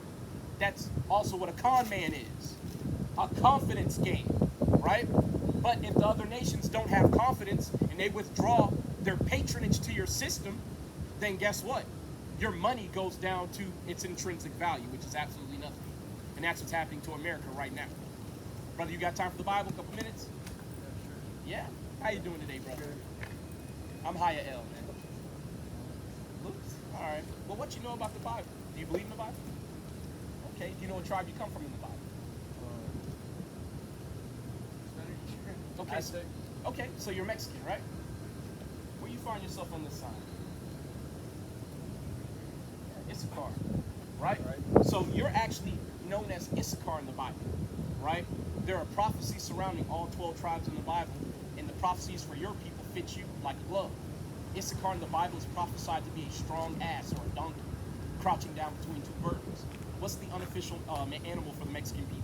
That's also what a con man is, a confidence game, right? But if the other nations don't have confidence and they withdraw their patronage to your system, then guess what? Your money goes down to its intrinsic value, which is absolutely nothing. And that's what's happening to America right now. Brother, you got time for the Bible? A couple minutes? Yeah? How you doing today, brother? I'm Haya L, man. Oops. All right. Well, what you know about the Bible? Do you believe in the Bible? Okay. Do you know what tribe you come from in the Bible? Okay. Okay. So you're Mexican, right? Where you find yourself on this side? Issachar, right? So you're actually known as Issachar in the Bible, right? There are prophecies surrounding all 12 tribes in the Bible, and the prophecies for your people fit you like a glove. Issachar in the Bible is prophesied to be a strong ass or a donkey, crouching down between two burdens. What's the unofficial animal for the Mexican people?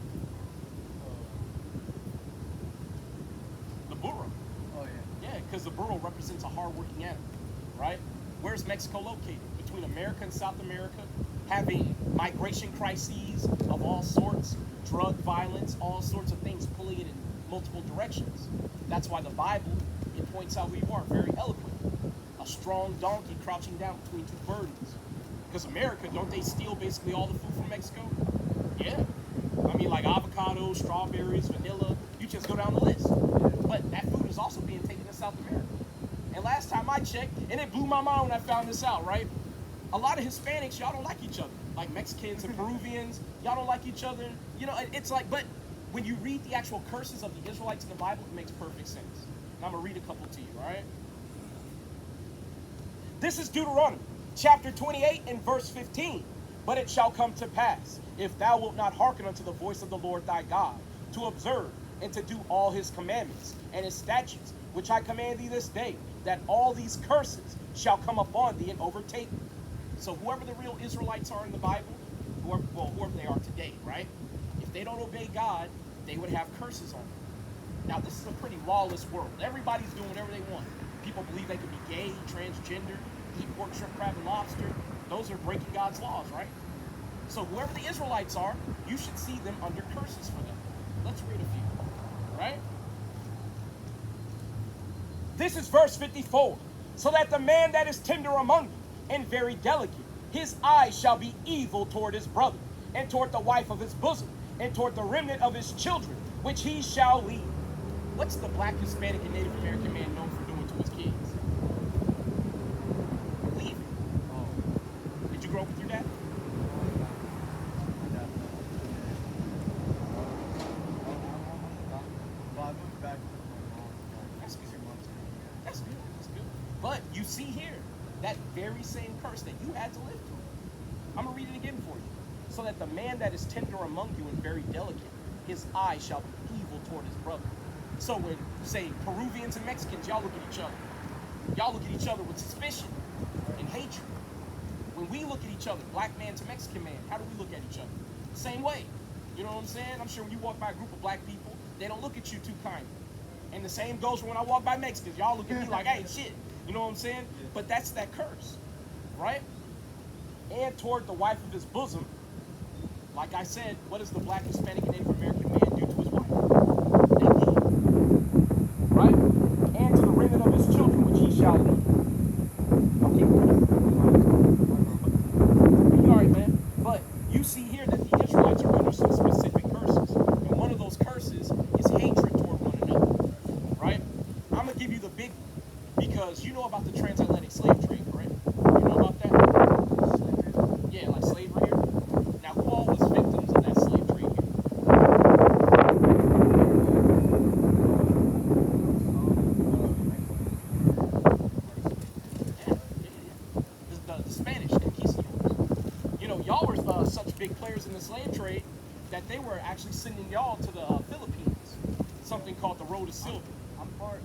The burro. Oh, yeah. Yeah, because the burro represents a hard-working animal, right? Where's Mexico located? Between America and South America, having migration crises of all sorts, drug violence, all sorts of things pulling it in multiple directions. That's why the Bible, it points out who you are very eloquently. A strong donkey crouching down between two burdens. Because America, don't they steal basically all the food from Mexico? Yeah. I mean, like avocados, strawberries, vanilla, you just go down the list. But that food is also being taken to South America. And last time I checked, and it blew my mind when I found this out, right? A lot of Hispanics, y'all don't like each other. Like Mexicans and Peruvians, y'all don't like each other. You know, it's like, but when you read the actual curses of the Israelites in the Bible, it makes perfect sense. And I'm going to read a couple to you, all right? This is Deuteronomy, chapter 28 and verse 15. But it shall come to pass, if thou wilt not hearken unto the voice of the Lord thy God, to observe and to do all his commandments and his statutes, which I command thee this day, that all these curses shall come upon thee and overtake thee. So whoever the real Israelites are in the Bible, whoever they are today, right? If they don't obey God, they would have curses on them. Now, this is a pretty lawless world. Everybody's doing whatever they want. People believe they can be gay, transgender, eat pork, shrimp, crab, and lobster. Those are breaking God's laws, right? So whoever the Israelites are, you should see them under curses for them. Let's read a few, right? This is verse 54. So that the man that is tender among you and very delicate, his eyes shall be evil toward his brother, and toward the wife of his bosom, and toward the remnant of his children, which he shall lead. What's the black, Hispanic, and Native American man known for doing to his kids? Leaving. Did you grow up with your dad? That's good. That's good. That's good. But you see here, that very same curse that you had to live through. I'm going to read it again for you. So that the man that is tender among you and very delicate, his eye shall be evil toward his brother. So when, say, Peruvians and Mexicans, y'all look at each other. Y'all look at each other with suspicion and hatred. When we look at each other, black man to Mexican man, how do we look at each other? Same way. You know what I'm saying? I'm sure when you walk by a group of black people, they don't look at you too kindly. And the same goes for when I walk by Mexicans. Y'all look at me like, hey, shit. You know what I'm saying? But that's that curse, right? And toward the wife of his bosom, like I said, what does the black, Hispanic, and Native American man do to his wife? They leave. Right? And to the remnant of his children, which he shall leave. Okay, you all right, man? But you see here that the Israelites are under some specific curses. And one of those curses is hatred toward one another. Right? I'm going to give you the big one. Because you know about the transatlantic slave trade, correct? You know about that? Yeah, like slavery here. Now, who all was victims of that slave trade here? Yeah. The Spanish conquistadors. You know, y'all were such big players in the slave trade that they were actually sending y'all to the Philippines. Something called the Road to Silver. I'm part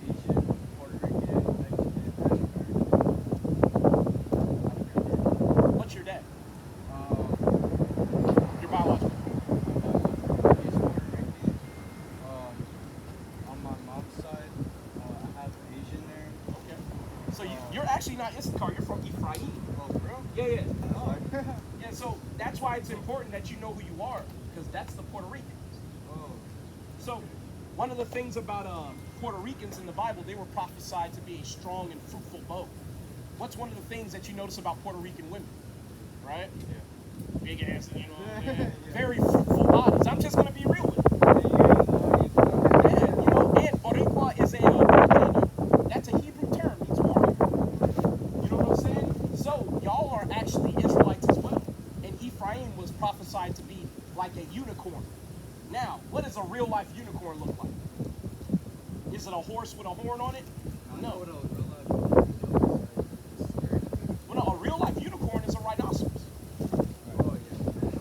Asian, Puerto Rican, Mexican, What's your dad? Your biological. he's Puerto Rican. On my mom's side, I have Asian there. Okay. So you're actually not Issachar, you're from Ephraim. Oh, for real? Yeah, yeah. Oh, Yeah, so that's why it's important that you know who you are, because that's the Puerto Ricans. oh. So one of the things about Puerto Ricans in the Bible, they were prophesied to be a strong and fruitful bow. What's one of the things that you notice about Puerto Rican women? Right? Yeah. Big ass, you know what I'm saying? Yeah. Very fruitful bodies. I'm just going to be real with you. Yeah, you know, and Boricua is that's a Hebrew term, means warrior. You know what I'm saying? So y'all are actually Israelites as well. And Ephraim was prophesied to be like a unicorn. Now, what does a real life unicorn look like? Is it a horse with a horn on it? No. Well, no, a real life unicorn is a rhinoceros.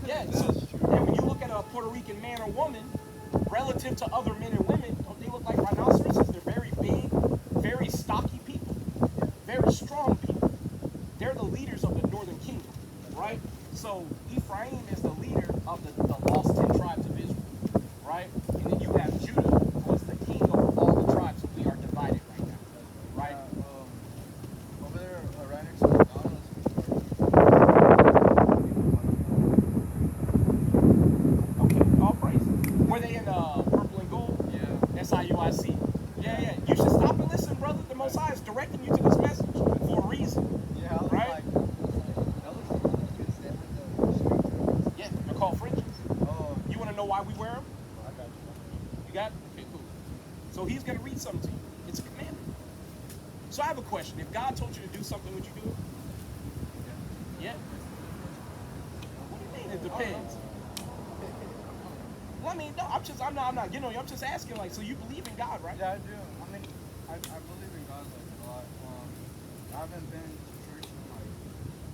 Yeah, so, and when you look at a Puerto Rican man or woman, relative to other men and women, don't they look like rhinoceroses? They're very big, very stocky people, very strong people. They're the leaders of the northern kingdom, right? So Ephraim is the leader of the lost 10 tribes of Israel, right? And then you have Judah, who is the king over all the tribes, and we are divided right now, right? Over there, right next to McDonald's. Okay, all praise. Were they in purple and gold? Yeah. SIUIC. Yeah, yeah. You should stop and listen, brother. The Most High is directing you to this message for a reason. Yeah, I was Right? like, that looks like a good step with the street. Yeah, they're called fringes. Oh, You want to know why we wear them? I got you. You got it? Okay, cool. So he's going to read something to you. It's a commandment. So I have a question. If God told you to do something, would you do it? Yeah. What do you mean it depends? Well, I mean, no, I'm not getting on you. I'm just asking, like, so you believe in God, right? Yeah, I do. I mean, I believe in God like a lot. I haven't been to church in like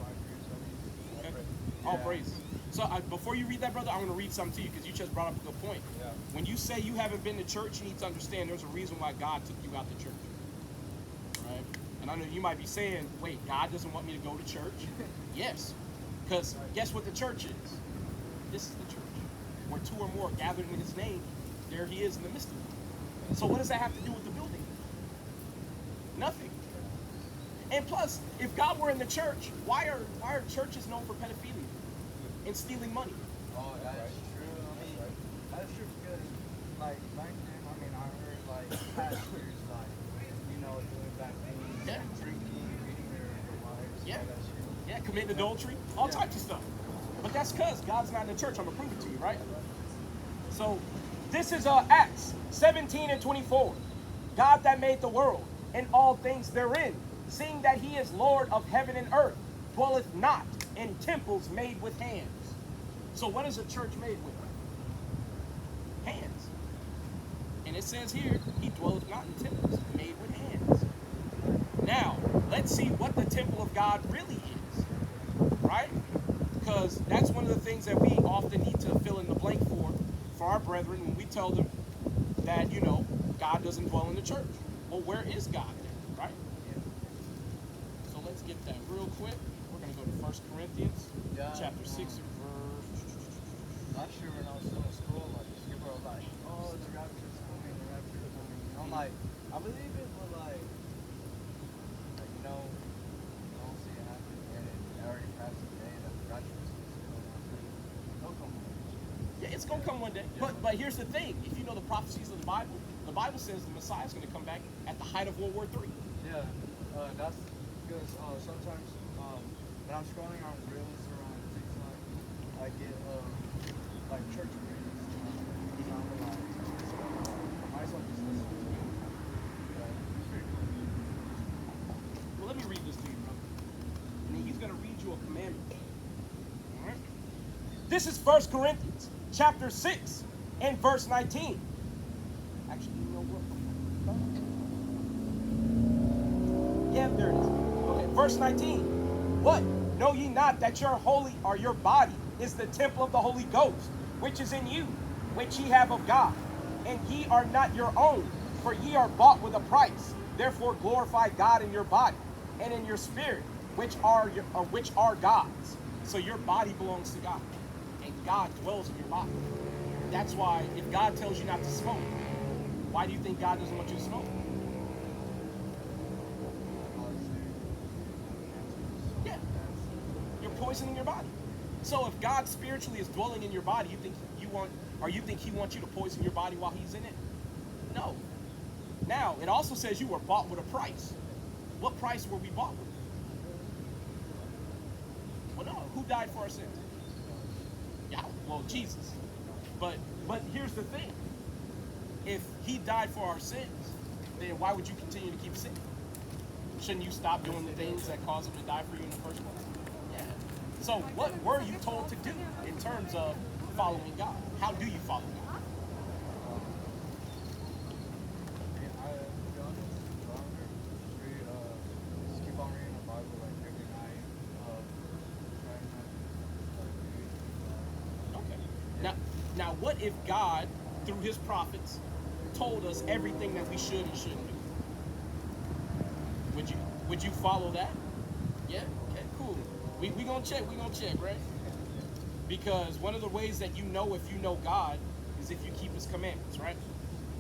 5 years at least. Okay. All Yeah. praise. So before you read that, brother, I'm going to read something to you because you just brought up a good point. Yeah. When you say you haven't been to church, you need to understand there's a reason why God took you out to church. Right? And I know you might be saying, wait, God doesn't want me to go to church? Yes. Because guess what the church is? This is the church. Where 2 or more are gathered in his name, there he is in the midst of them. So what does that have to do with the building? Nothing. And plus, if God were in the church, why are churches known for pedophilia and stealing money? Oh, that's true. I mean, that's true because, like, back then, I mean, I heard, like, pastors, like, you know, doing bad things, Yeah. drinking, beating their wives, Yeah. all that shit. Yeah, committing adultery, all Yeah. types of stuff. But that's because God's not in the church. I'm going to prove it to you, right? So This is Acts 17 and 24. God that made the world and all things therein, seeing that he is Lord of heaven and earth, dwelleth not in temples made with hands. So what is a church made with? Hands. And it says here, he dwelleth not in temples made with hands. Now, let's see what the temple of God really is, right? Because that's one of the things that we often need to fill in the blank for our brethren when we tell them that, you know, God doesn't dwell in the church. Well, where is God then, right? So let's get that real quick. We're going to go to 1 Corinthians chapter 6 and verse. Last year when I was still in school, like people were like, "Oh, the rapture's coming, the rapture's coming." And I'm like, I believe it, but like you know, I don't see it happening, and it already passed the day that the rapture's going on. It'll come. Yeah, it's going to come one day. But here's the thing. If you know the prophecies of the Bible says the Messiah is going to come back at the height of World War III. Yeah, that's because sometimes when I'm scrolling on reels or on TikTok, I get like church reels. Sound like I might as well just listen to it. It's pretty cool. Well, let me read this to you, brother. And then he's going to read you a commandment. All right? This is 1 Corinthians chapter 6 and verse 19. Actually, you know what? Yeah, there it is. Okay, verse 19. What? Know ye not that your holy or your body is the temple of the Holy Ghost, which is in you, which ye have of God, and ye are not your own, for ye are bought with a price. Therefore glorify God in your body and in your spirit, which are God's. So your body belongs to God, and God dwells in your body. That's why if God tells you not to smoke, why do you think God doesn't want you to smoke? Yeah, you're poisoning your body. So if God spiritually is dwelling in your body, you think He wants you to poison your body while He's in it? No. Now it also says you were bought with a price. What price were we bought with? Well, no. Who died for our sins? Yeah. Well, Jesus. But here's the thing. If He died for our sins, then why would you continue to keep sinning? Shouldn't you stop doing the things that caused Him to die for you in the first place? Yeah. So what were you told to do in terms of following God? How do you follow God? Just keep on reading the Bible like every night. Okay. Now what if God, through His prophets, told us everything that we should and shouldn't do? Would you follow that? Yeah? Okay, cool. We gonna check, right? Because one of the ways that you know if you know God is if you keep His commandments, right?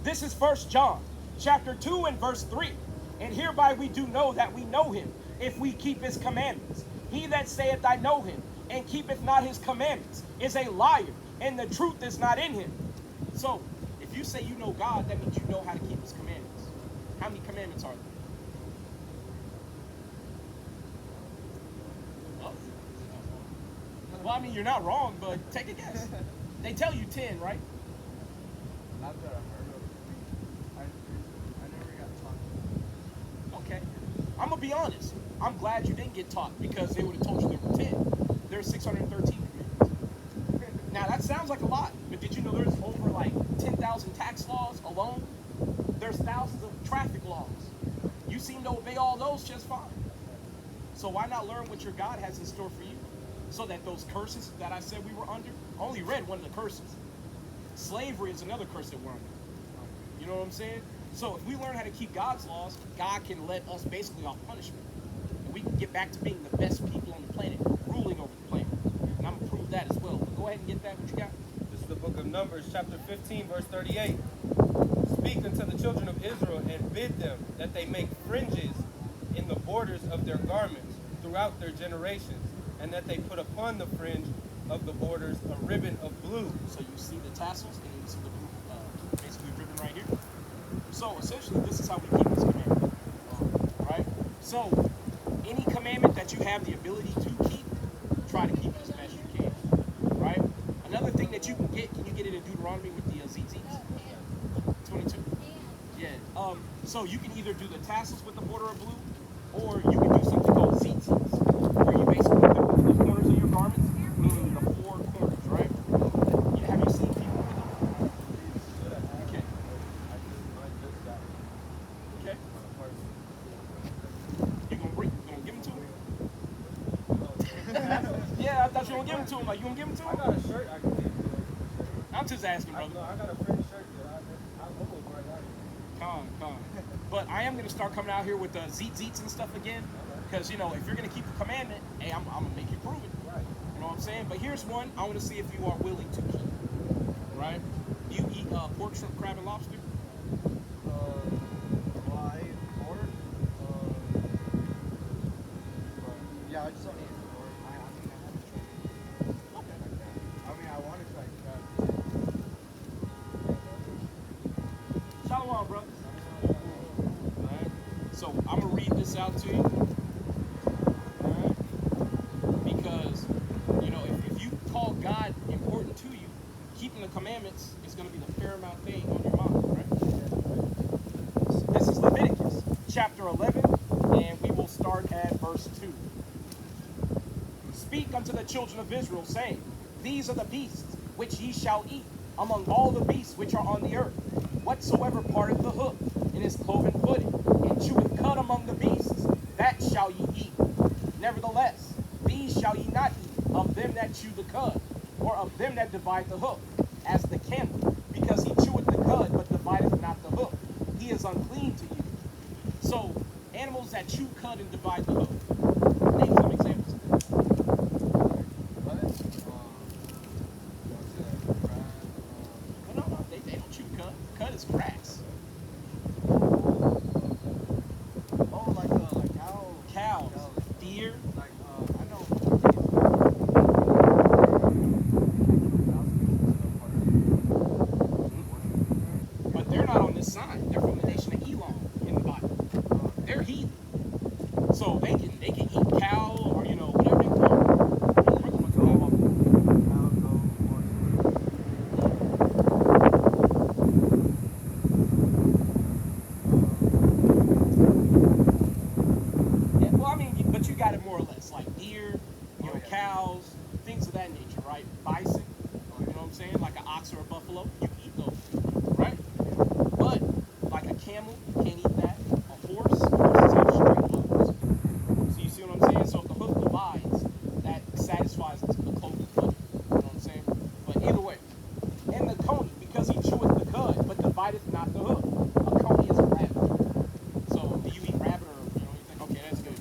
This is 1 John chapter 2 and verse 3. And hereby we do know that we know Him, if we keep His commandments. He that saith, I know Him, and keepeth not His commandments, is a liar, and the truth is not in him. So, if you say you know God, that means you know how to keep His commandments. How many commandments are there? Oh. Well, I mean, you're not wrong, but take a guess. They tell you 10, right? Not that I heard of. I never got taught. Okay. I'm going to be honest. I'm glad you didn't get taught, because they would have told you there were 10. There's 613 commandments. Now, that sounds like a lot, but did you know there's over like 10,000 tax laws alone? There's thousands of traffic laws. You seem to obey all those just fine. So why not learn what your God has in store for you? So that those curses that I said we were under, I only read one of the curses. Slavery is another curse that we're under. You know what I'm saying? So if we learn how to keep God's laws, God can let us basically off punishment. And we can get back to being the best people on the planet, ruling over the planet. And I'm going to prove that as well. But go ahead and get that, what you got? This is the book of Numbers, chapter 15, verse 38. Speak unto the children of Israel and bid them that they make fringes in the borders of their garments throughout their generations, and that they put upon the fringe of the borders a ribbon of blue. So you see the tassels, and you see the blue, basically ribbon right here. So essentially, this is how we keep this commandment, right? So any commandment that you have the ability to keep, try to keep it as best you can, right? Another thing thing that you can get it in Deuteronomy with the ZZs? 22. Yeah. So you can either do the tassels with the border of blue, or you can do something called ZZs, where you basically put the corners of your garments, meaning the four corners, right? Have you seen people with them? Okay. Okay. You gonna give them to him? Yeah, I thought you were gonna give them to him. Like, you gonna give them to I him? got a shirt I can give you. I'm just asking, I brother. got a friend shirt that I almost right now. Con. But I am going to start coming out here with the zeets and stuff again. Because, you know, if you're going to keep the commandment, hey, I'm going to make you prove it. Right. You know what I'm saying? But here's one I want to see if you are willing to keep. Right? Do you eat pork, shrimp, crab, and lobster? Well, I eat pork. Yeah, I just don't eat pork. I mean, I haven't tried Okay. like that. I mean, I want to try crab. Shalom, brothers. Alright. So I'm gonna read this out to you. Alright. Because, you know, if you call God important to you, keeping the commandments is gonna be the paramount thing on your mind, right? This is Leviticus chapter 11, and we will start at verse 2. Speak unto the children of Israel, saying, These are the beasts which ye shall eat among all the beasts which are on the earth. Whatsoever parteth the hoof, and is cloven footed, and cheweth cud among the beasts, that shall ye eat. Nevertheless, these shall ye not eat of them that chew the cud, or of them that divide the hoof, as the camel, because he cheweth the cud, but divideth not the hoof. He is unclean to you. So, animals that chew cud and divide the hoof. Name some examples. No, they don't chew cud. Cud is grass. Oh, like cow. Cows, deer. Like I know. But they're not on this side. They're from the nation of Elam in the Bible. They're heathen. So they can eat cow or, you know, whatever they call Yeah, well, I mean, but you got it more or less. Like deer, you know, cows, things of that nature, right? Bison, you know what I'm saying? Like an ox or a buffalo, you can eat those, right? But like a camel, you can't eat that. A horse, horses have straight hooves. So you see what I'm saying? So if the hoof divides, that satisfies the cloven foot. You know what I'm saying? But either way, and the coney, because he cheweth the cud, but divideth not the hoof. A coney is a rabbit. So do you eat rabbit or, you know, you think, okay, that's good.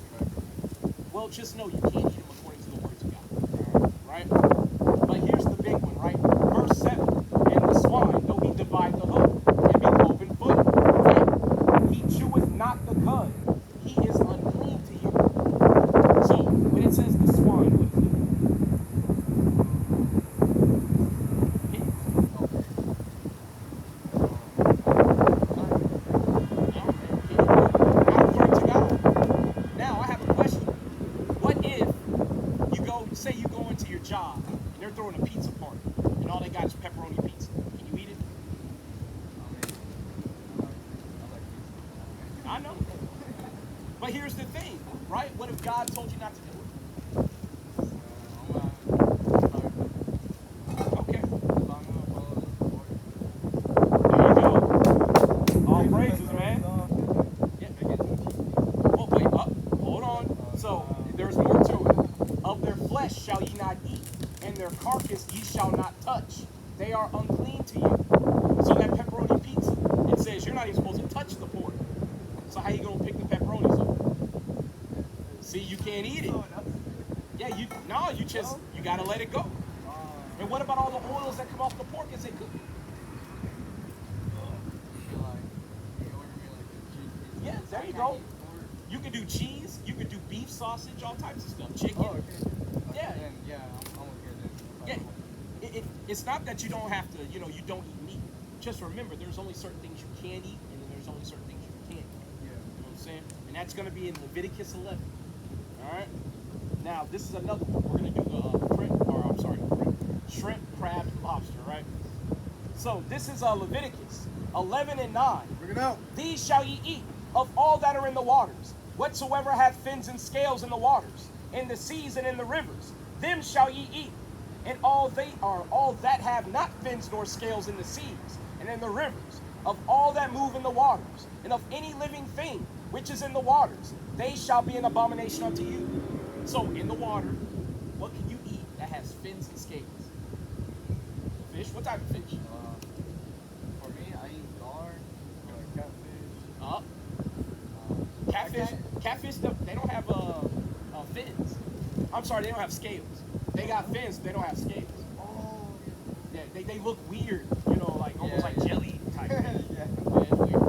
Well, just know you can't eat them according to the words of God. Right? But here's the big one, right? Verse 7. And the swine, though he divide the hoof, and be cloven footed, right? He cheweth not the cud. He is unclean to you. So when it says the swine, what is it? According to God. Now I have a question. What if say you go into your job and they're throwing a pizza party and all they got is pepperoni pizza? Can you eat it? I know. But here's the thing, right? What if God told you not to do it? Okay. There you go. All praises, man. Yeah. Oh, wait, hold on. So, there's more to it. Of their flesh shall ye not eat, and their carcass ye shall not touch. They are unclean to you. So that pepperoni pizza, it says you're not even supposed to touch the pork. So how you gonna pick the pepperonis up? See, you can't eat it. Yeah, you gotta let it go. And what about all the oils that come off the pork as they cook it? Yeah, there you go. You can do cheese, you can do beef sausage, all types of stuff. Chicken. Oh, okay. Yeah. Then, yeah, I'm okay then. Yeah. It's not that you don't have to, you know, you don't eat meat. Just remember, there's only certain things you can eat, and then there's only certain things you can't eat. Yeah. You know what I'm saying? And that's going to be in Leviticus 11. All right? Now, this is another one. We're going to do the shrimp, crab, and lobster, right? So this is Leviticus 11 and 9. Bring it out. These shall ye eat of all that are in the waters, whatsoever hath fins and scales in the waters, in the seas and in the rivers, them shall ye eat. And all that have not fins nor scales in the seas and in the rivers, of all that move in the waters, and of any living thing which is in the waters, they shall be an abomination unto you. So in the water, what can you eat that has fins and scales? Fish? What type of fish? For me, I eat gar, or catfish. Catfish, they don't have fins. I'm sorry, they don't have scales. They got fins, but they don't have scales. Oh, Yeah, they look weird, you know, like almost like jelly type. yeah. Yeah, it's weird.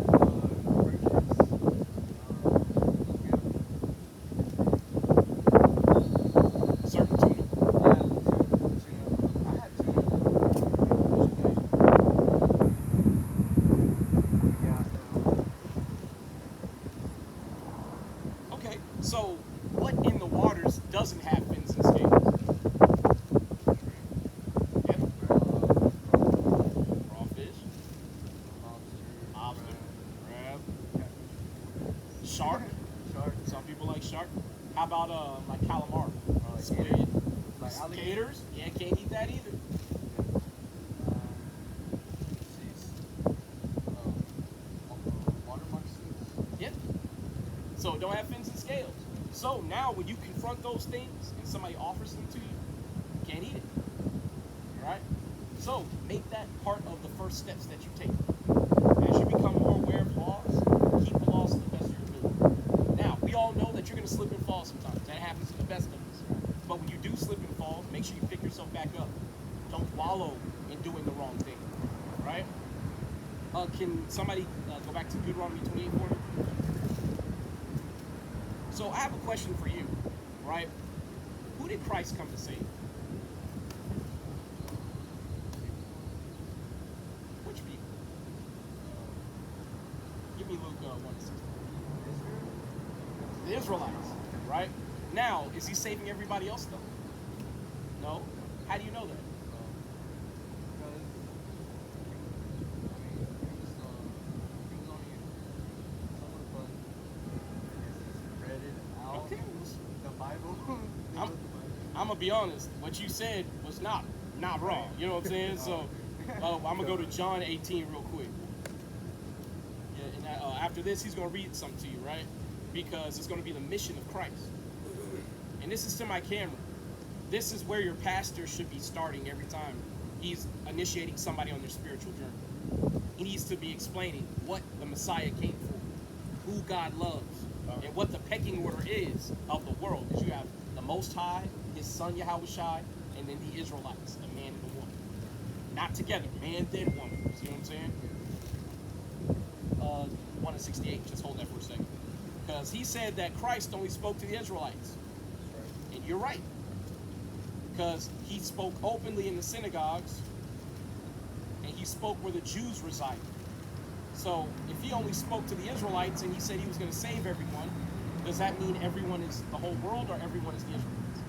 Certain tuna. Okay, so what in the waters doesn't have fins and scales? Yep. Crawfish, lobster, crab, shark. Some people like shark. How about like calamari? Squid. Like Gators? Yeah, can't eat that either. Water monkeys. Yep. So don't have fins and scales. So now when you confront those things and somebody offers them to you, you can't eat it. Right? So make that part of the first steps that you take. As you become more aware of laws, keep the laws to the best of your ability. Now, we all know that you're going to slip and fall sometimes. That happens to the best of us. But when you do slip and fall, make sure you pick yourself back up. Don't wallow in doing the wrong thing. Right? Can somebody go back to Deuteronomy 28 for me? So I have a question for you, right? Who did Christ come to save? Which people? Give me Luke 1:16. The Israelites, right? Now, is he saving everybody else though? No? How do you know that? Okay. The Bible. I'm gonna be honest. What you said was not wrong. You know what I'm saying? So I'm gonna go to John 18 real quick. Yeah, and after this, he's gonna read something to you, right? Because it's gonna be the mission of Christ. And this is to my camera. This is where your pastor should be starting every time he's initiating somebody on their spiritual journey. He needs to be explaining what the Messiah came for, who God loves, and what the pecking order is of the world. Because you have the Most High, his son Yahushua, and then the Israelites, a man and a woman. Not together, man, then woman. You see what I'm saying? 1:68, just hold that for a second. Because he said that Christ only spoke to the Israelites. And you're right. Because he spoke openly in the synagogues, and he spoke where the Jews resided. So if he only spoke to the Israelites and he said he was going to save everyone, does that mean everyone is the whole world or everyone is the Israelites?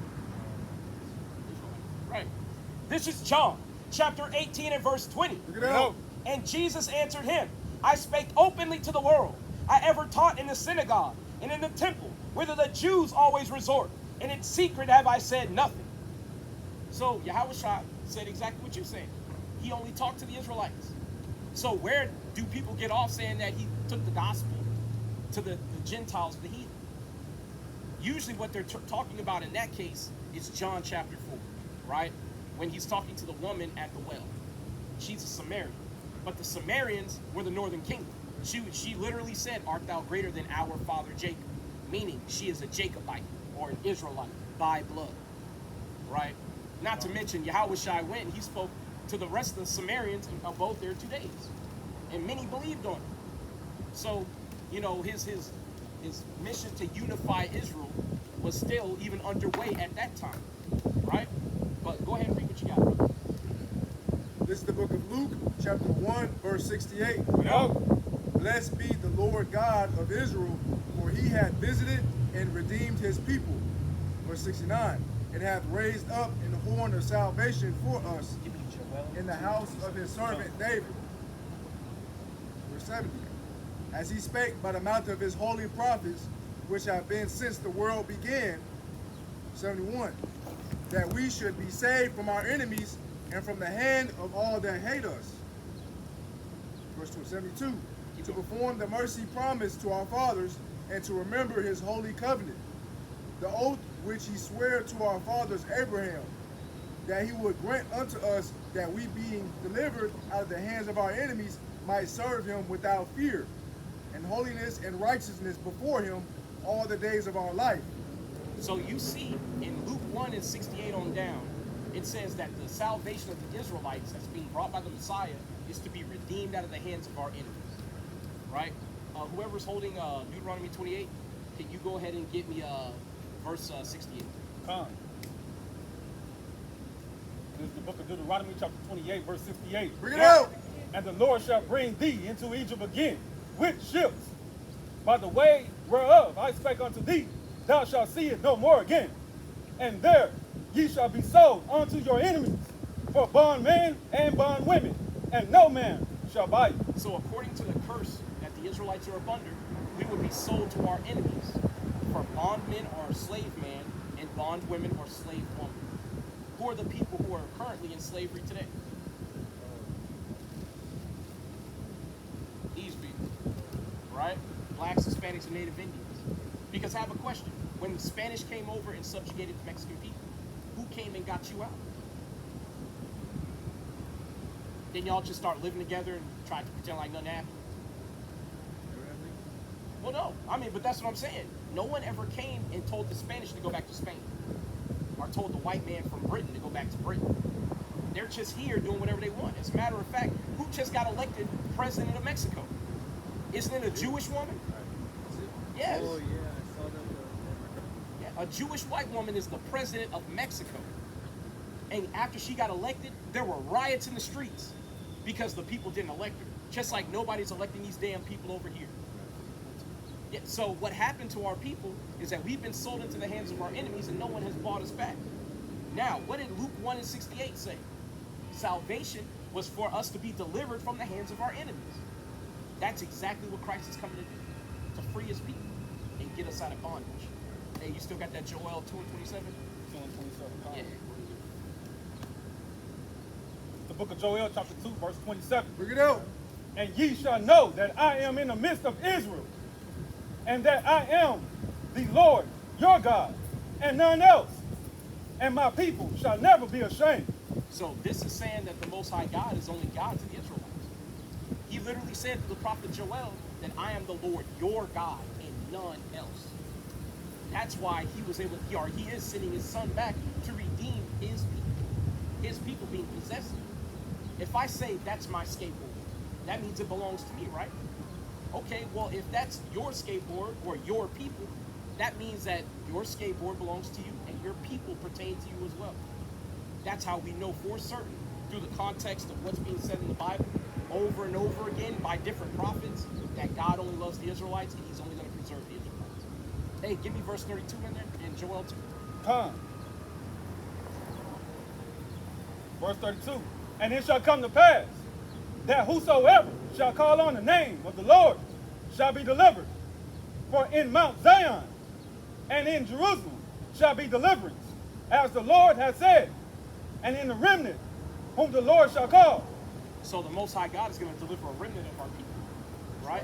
Right. This is John chapter 18 and verse 20. Bring it out. And Jesus answered him, I spake openly to the world. I ever taught in the synagogue and in the temple, whither the Jews always resort, and in secret have I said nothing. So Yahushua said exactly what you're saying. He only talked to the Israelites. So where do people get off saying that he took the gospel to the Gentiles, the heathen? Usually what they're talking about in that case is John chapter 4, right? When he's talking to the woman at the well. She's a Samaritan. But the Samaritans were the northern kingdom. She literally said, art thou greater than our father Jacob? Meaning she is a Jacobite or an Israelite by blood, right? Not to mention Yahushua went and he spoke to the rest of the Samaritans and abode there 2 days. And many believed on him. So, you know, his mission to unify Israel was still even underway at that time, right? But go ahead and read what you got, brother. This is the book of Luke, chapter 1, verse 68. No. Blessed be the Lord God of Israel, for he hath visited and redeemed his people. Verse 69. And hath raised up an horn of salvation for us Give me in the house of his servant David. Verse 70. As he spake by the mouth of his holy prophets, which have been since the world began. 71. That we should be saved from our enemies and from the hand of all that hate us. Verse 72. To perform the mercy promised to our fathers and to remember his holy covenant, the oath which he sware to our fathers Abraham, that he would grant unto us that we, being delivered out of the hands of our enemies, might serve him without fear, and holiness and righteousness before him all the days of our life. So you see, in Luke 1 and 68 on down, it says that the salvation of the Israelites that's being brought by the Messiah is to be redeemed out of the hands of our enemies. Right? Whoever's holding Deuteronomy 28, can you go ahead and get me verse 68? Come. This is the book of Deuteronomy, chapter 28, verse 68. Bring it out. And the Lord shall bring thee into Egypt again with ships. By the way whereof I spake unto thee, thou shalt see it no more again. And there ye shall be sold unto your enemies for bondmen and bondwomen, and no man shall buy you. So according to the curse that the Israelites are up under, we would be sold to our enemies for bondmen or slave man and bondwomen or slave woman. Who are the people who are currently in slavery today? These people, right? Blacks, Hispanics, and Native Indians. Because I have a question. When the Spanish came over and subjugated the Mexican people, who came and got you out? Then y'all just start living together and try to pretend like nothing happened? Well, no. I mean, but that's what I'm saying. No one ever came and told the Spanish to go back to Spain, or told the white man from Britain to go back to Britain. They're just here doing whatever they want. As a matter of fact, who just got elected president of Mexico? Isn't it a Jewish woman? Yes. Oh, yeah, I saw that. Yeah, a Jewish white woman is the president of Mexico. And after she got elected, there were riots in the streets because the people didn't elect her. Just like nobody's electing these damn people over here. Yeah, so what happened to our people is that we've been sold into the hands of our enemies and no one has bought us back. Now, what did Luke 1 and 68 say? Salvation was for us to be delivered from the hands of our enemies. That's exactly what Christ is coming to do, to free his people and get us out of bondage. Hey, you still got that Joel 2 and 27? 2 and 27. Come. Yeah. The book of Joel, chapter 2, verse 27. Bring it out. And ye shall know that I am in the midst of Israel, and that I am the Lord your God, and none else. And my people shall never be ashamed. So this is saying that the Most High God is only God to the Israelites. He literally said to the prophet Joel that I am the Lord your God and none else. That's why he was able, he is sending his son back to redeem his people being possessed. If I say that's my skateboard, that means it belongs to me, right? Okay, well, if that's your skateboard or your people, that means that your skateboard belongs to you and your people pertain to you as well. That's how we know for certain, through the context of what's being said in the Bible, over and over again by different prophets, that God only loves the Israelites and he's only going to preserve the Israelites. Hey, give me verse 32 in there in Joel 2. Come. Verse 32. And it shall come to pass that whosoever shall call on the name of the Lord shall be delivered. For in Mount Zion and in Jerusalem shall be deliverance, as the Lord has said, and in the remnant whom the Lord shall call. So the Most High God is going to deliver a remnant of our people, right?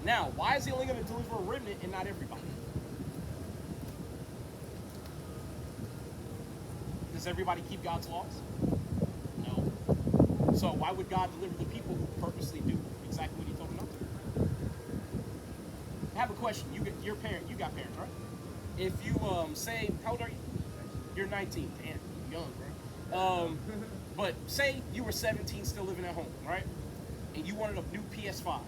Now, why is he only going to deliver a remnant and not everybody? Does everybody keep God's laws? No. So why would God deliver the people who purposely do exactly what he told them not to? I have a question. You got parents, right? If you say, how old are you? You're 19. Damn, you're young, bro. But say you were 17, still living at home, right? And you wanted a new PS5.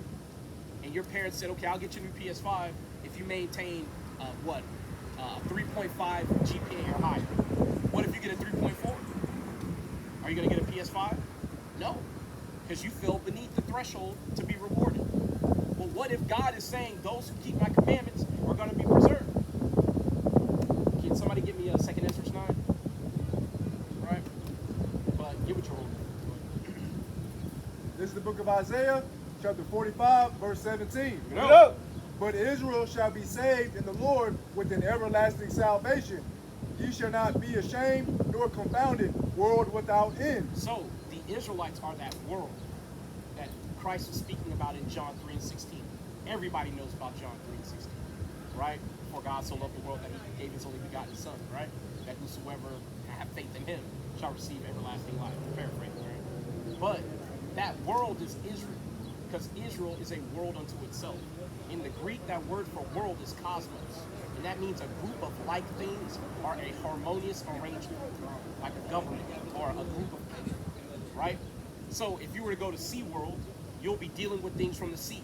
And your parents said, okay, I'll get you a new PS5 if you maintain, 3.5 GPA or higher. What if you get a 3.4? Are you going to get a PS5? No, because you fell beneath the threshold to be rewarded. Well, what if God is saying those who keep my commandments are going to be preserved? Can somebody give me a 2 Ezra 9? Right? But get what you're holding. This is the book of Isaiah, chapter 45, verse 17. Look it up. But Israel shall be saved in the Lord with an everlasting salvation. Ye shall not be ashamed nor confounded, world without end. So the Israelites are that world that Christ is speaking about in John 3 and 16. Everybody knows about John 3 and 16, right? For God so loved the world that he gave his only begotten son, right? That whosoever have faith in him shall receive everlasting life. Paraphrase, right? But that world is Israel, because Israel is a world unto itself. In the Greek, that word for world is cosmos, and that means a group of like things or a harmonious arrangement, like a government or a group of people, right? So if you were to go to SeaWorld, you'll be dealing with things from the sea,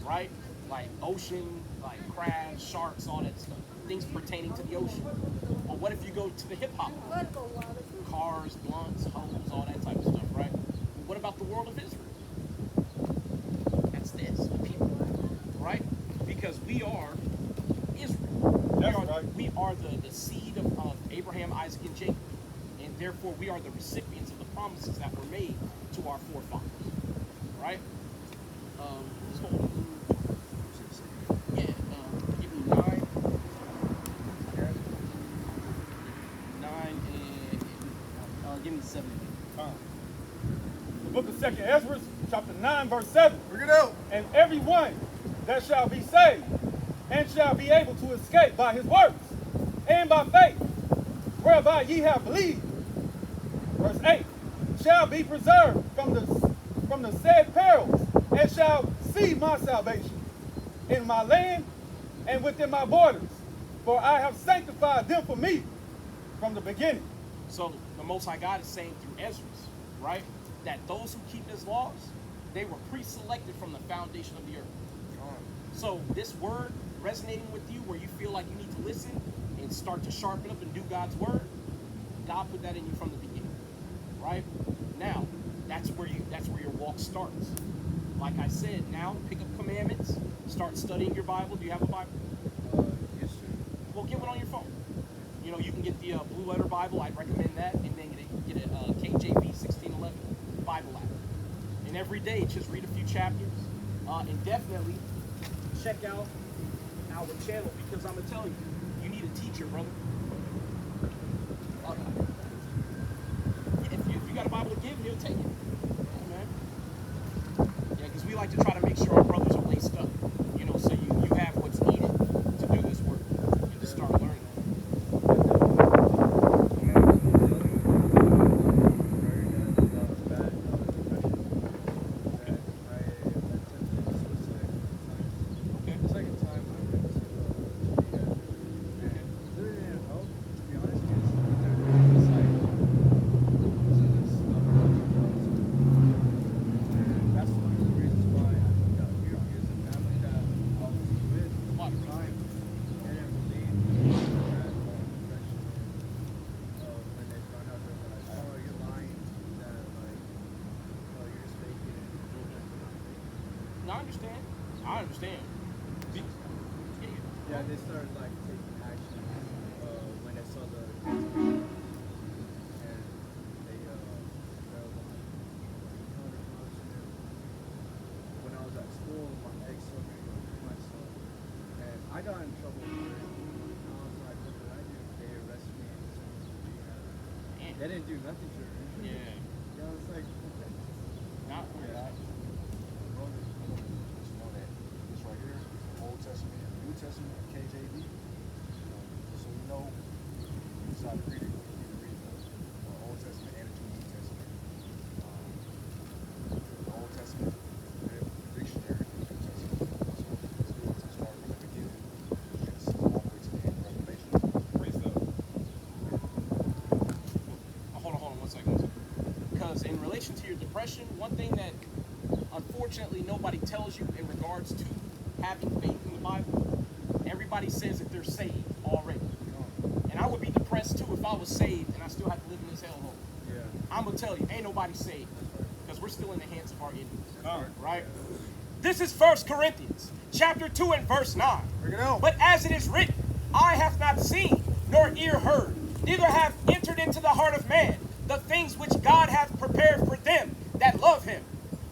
right? Like ocean, like crabs, sharks, all that stuff. Things pertaining to the ocean. But what if you go to the hip hop? Cars, blunts, hoes, all that type of stuff, right? What about the world of Israel? That's this, the people, right? Because we are Israel. That's right. We are the seed of Abraham, Isaac, and Jacob. And therefore, we are the recipients of the promises that were made to our forefathers, right? Let's hold on. Yeah, give me 9. 9 and give me 7. The book of 2nd Ezra, chapter 9, verse 7. Bring it out. And everyone that shall be saved and shall be able to escape by his works and by faith, whereby ye have believed. Verse 8, shall be preserved from the said perils, and shall see my salvation in my land and within my borders, for I have sanctified them for me from the beginning. So the Most High God is saying through Ezra, right, that those who keep his laws, they were pre-selected from the foundation of the earth. So this word resonating with you, where you feel like you need to listen and start to sharpen up and do God's word, God put that in you from the beginning, right? Now, that's where your walk starts. Like I said, now pick up commandments, start studying your Bible. Do you have a Bible? Yes, sir. Well, get one on your phone. You know, you can get the Blue Letter Bible. I'd recommend that, and then get a KJV 1611 Bible app. And every day, just read a few chapters, and definitely check out our channel, because I'm gonna tell you, you need a teacher, brother. If you got a Bible to give, he'll take it. Amen. Yeah, because we like to try to make sure our brothers are laced up, you know, so you have what's needed to do this work and to start learning. No, I understand. Yeah, they started like taking action when they saw the and they felt like when I was at school, my ex told me to kill myself, and I got in trouble for it. And I was like, what did I do? They arrested me and sent me to rehab. They didn't do nothing to her. Yeah. Yeah, I was like, okay. Not Yeah. Brother, I want to just know that this right here is the Old Testament and the New Testament, KJV. So you know, you decide to read it, you can read the Old Testament and the New Testament. The Old Testament, the dictionary, the New Testament. So it's good to start from the beginning, Genesis all the way to the end of Revelation. Praise God. Hold on 1 second. Because in relation to your depression, one thing that unfortunately nobody tells you in regards to having faith in the Bible, everybody says that they're saved already. And I would be depressed too if I was saved and I still had to live in this hellhole. Yeah. I'm going to tell you, ain't nobody saved, because we're still in the hands of our enemies, Oh. right? This is 1 Corinthians chapter 2 and verse 9. Bring it out. But as it is written, eye hath not seen, nor ear heard, neither hath entered into the heart of man the things which God hath prepared for them that love him.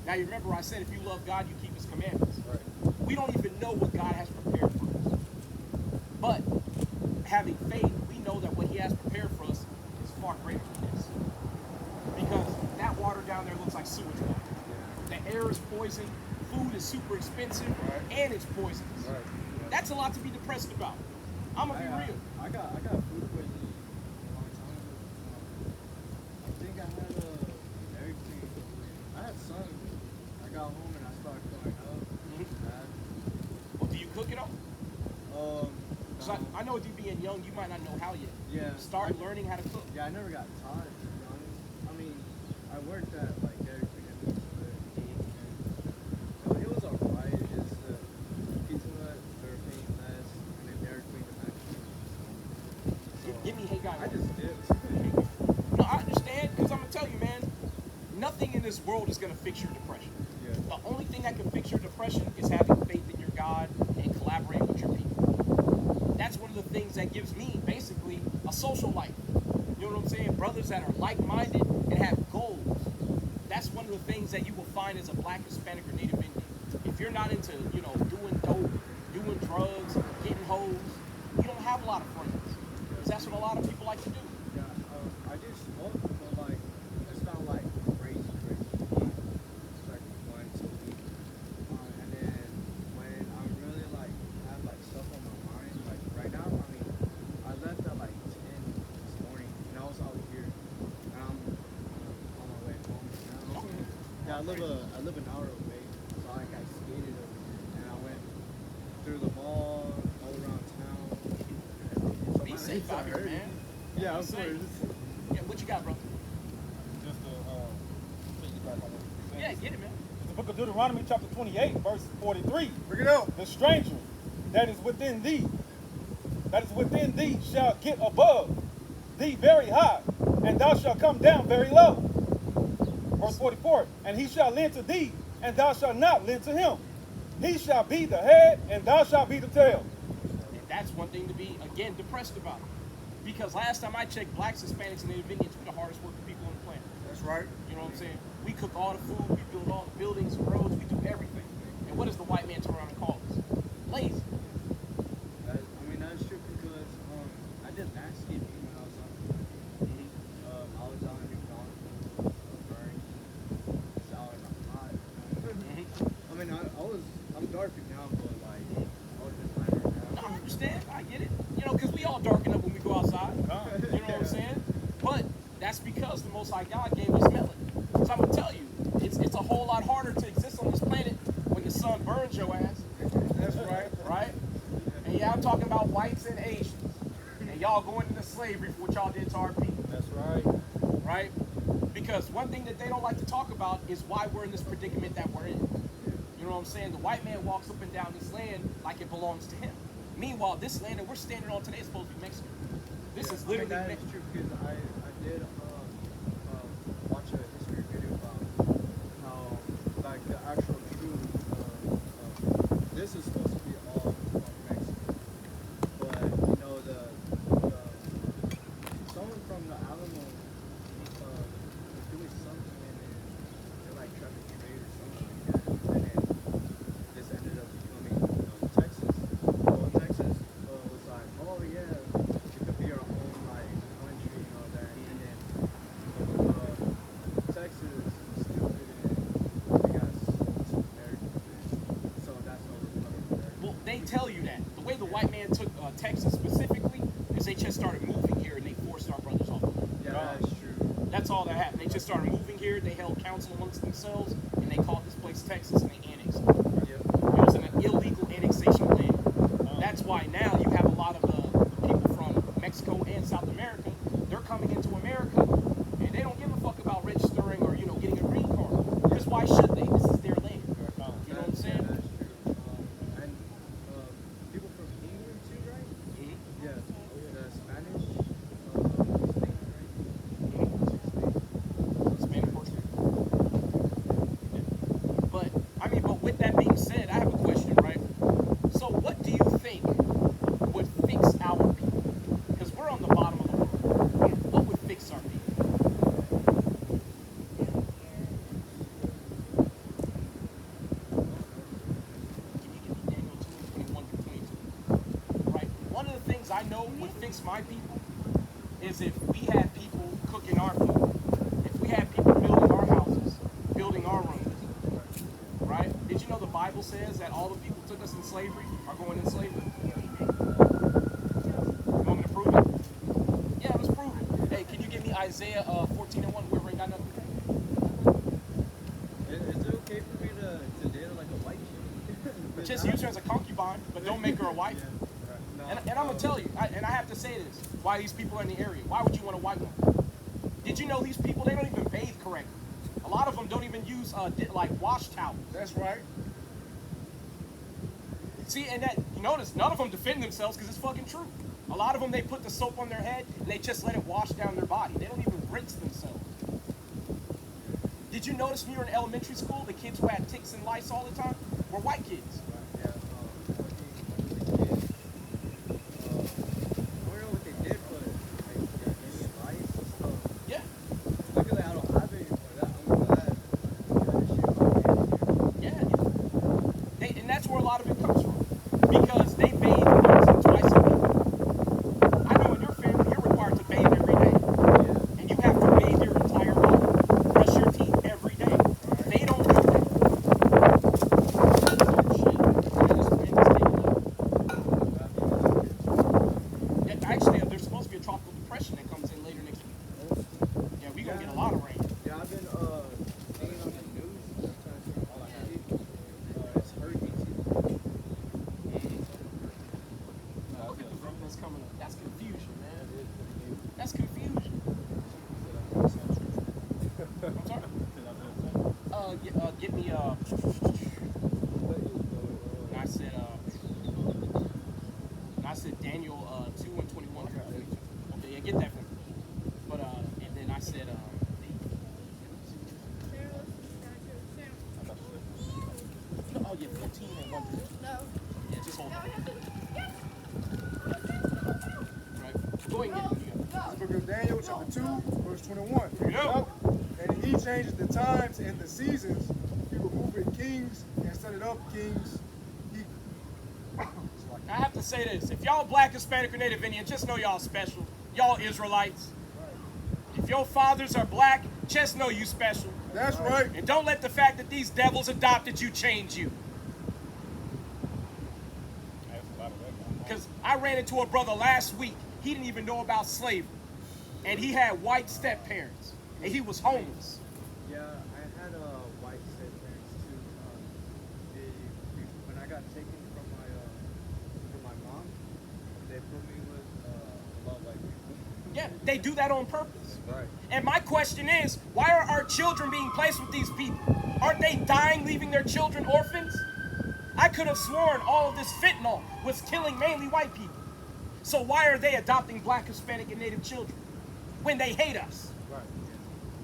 Now you remember I said if you love God, you keep his commandments. Right. We don't even know what God has prepared for us. But having faith, we know that what he has prepared for us is far greater than this. Because that water down there looks like sewage water. The air is poison, food is super expensive, and it's poisonous. Right. That's a lot to be depressed about. I'm gonna be real. I got food poisoning a long time ago. I think I had Dairy Queen. I had some. I got home and I started throwing up. Bad. Well, do you cook it all? 'Cause No. I know with you being young, you might not know how yet. Yeah. Start learning how to cook. Yeah, I never got taught, to be honest. I mean, I worked at like Dairy Queen and Pizza Hut. It was alright. It's just Pizza Hut, they were paying less, and then Dairy Queen was actually. Give me hey guy. I just dipped. No, I understand, because I'm gonna tell you, man, nothing in this world is gonna fix your depression. Yeah. The only thing that can fix your depression is having faith in your God and collaborating with your people. That's one of the things that gives me basically a social life. You know what I'm saying? Brothers that are like-minded and have goals. That's one of the things that you will find as a black, Hispanic, or Native Indian. If you're not into, doing dope, doing drugs, getting hoes, you don't have a lot of friends. Because that's what a lot of people like to do. Yeah, I do smoke, but like, it's not like crazy. It's like once a week. And then when I'm really like, have like stuff on my mind, like right now, I mean, I left at like 10 this morning, and I was out here, and I'm on my way home now. Yeah, I live an hour away, so like I skated over here, and I went through the mall, all around town. So Be my safe legs out are here, hurting. man. Yeah, of Be course. safe. Yeah, what you got, bro? Just to piggyback on what you Yeah, said. get it, man. The book of Deuteronomy, chapter 28, verse 43. Bring it out. The stranger that is within thee, shall get above thee very high, and thou shalt come down very low. Verse 44, and he shall lend to thee, and thou shalt not lend to him. He shall be the head, and thou shalt be the tail. And that's one thing to be, again, depressed about. Because last time I checked, blacks, Hispanics, and Native Indians, we're the hardest working people on the planet. That's right. You know what I'm saying? We cook all the food, we build all the buildings, the roads, we do everything. And what does the white man turn around and call us? Lazy. I mean, that's true because I did landscaping when I was on. I was on McDonald's, Burning, salad, I'm hot. I mean, I'm darker now, but like, I was just lighter No, now. I understand. I get it. Because we all darken up when we go outside. You know what I'm saying? But that's because the Most High God gave us melanin. So I'm going to tell you, it's a whole lot harder to exist on this planet when the sun burns your ass. That's right. Right? And yeah, I'm talking about whites and Asians. And y'all going into slavery for what y'all did to our people. That's right. Right? Because one thing that they don't like to talk about is why we're in this predicament that we're in. You know what I'm saying? The white man walks up and down this land like it belongs to him. Meanwhile, this land that we're standing on today is supposed to be Mexico. This is literally that is Mexico. true because I did watch a history video about how like the actual true this is supposed to be all Mexico, but the someone from the Alamo was doing something and they're like trying to trade or something like that, and then this ended up becoming Texas. Well, Texas was like, oh yeah, it could be our own like country and all that, and then Texas is stupid and they got sold to Americans, so that's how we're becoming American. Well, they tell you that. The way the white man took Texas specifically is they just started moving here and they forced our brothers off the land. Yeah, that's true. That's all that happened. They just started moving here, they held council amongst themselves, and they called this place Texas and they annexed it. Yep. It was an illegal annexation of land. That's why now you have a lot of the people from Mexico and South America. They're coming into America, and they don't give a fuck about registering or getting a green card. Because why should they? This is their land. You know what I'm saying? Yeah, that's true. And people from England too, right? Mhm. Yeah. The Spanish thing, right? Spanish Portuguese. But with that being said, I have a question, right? So what do you think would fix our people? Because we're on the bottom of the world. What would fix our people? I know would fix my people is if we had people cooking our food, if we had people building our houses, building our rooms, right? Did you know the Bible says that all the people who took us in slavery are going in slavery? You want me to prove it? Yeah, let's prove it. Hey, can you give me Isaiah 14:1? Whoever ain't got nothing. Is it okay for me to date like a white chick? Just use her as a concubine, but don't make her a wife. No, And I'm gonna tell you, and I have to say this: why these people are in the area? Why would you want a white one? Did you know these people? They don't even bathe correctly. A lot of them don't even use like wash towels. That's right. See, and that you notice none of them defend themselves because it's fucking true. A lot of them they put the soap on their head and they just let it wash down their body. They don't even rinse themselves. Did you notice when you were in elementary school, the kids who had ticks and lice all the time were white kids? Yeah, I don't know what they did, but like, they lice and stuff. Yeah. Luckily, I don't have it anymore. I'm glad. Yeah, and that's where a lot of it comes from. Because they bathe once and twice a week. I know in your family, you're required to bathe every day. And you have to bathe your entire body. Brush your teeth every day. They don't do that. Shit. This wind is taking up. Yeah, actually, there's supposed to be a tropical depression that comes in later next week. Yeah, we're going to get a lot of rain. Yeah, I've been seeing on the news. It's hurricane season. Look at the group that's coming up. That's confusion, man. That's confusion. I'm sorry. Get me I said Daniel 2:21. Okay, yeah, get that for me. But and then I said oh yeah, 14 and 1. Yeah, just hold on. Right. Go ahead and get it. The book of Daniel, chapter 2, verse 21. Here we go. And he changes the times and the seasons. He removed kings and set it up kings. I have to say this. If y'all black, Hispanic, or Native Indian, just know y'all special. Y'all Israelites. If your fathers are black, just know you special. That's right. And don't let the fact that these devils adopted you change you. Because I ran into a brother last week. He didn't even know about slavery. And he had white step parents. And he was homeless. Yeah, I had white step parents too. When I got taken from my mom, they put me with a lot of white people. Yeah, they do that on purpose. Right. And my question is, why are our children being placed with these people? Aren't they dying, leaving their children orphans? I could have sworn all of this fentanyl was killing mainly white people. So why are they adopting black, Hispanic, and Native children when they hate us? Right.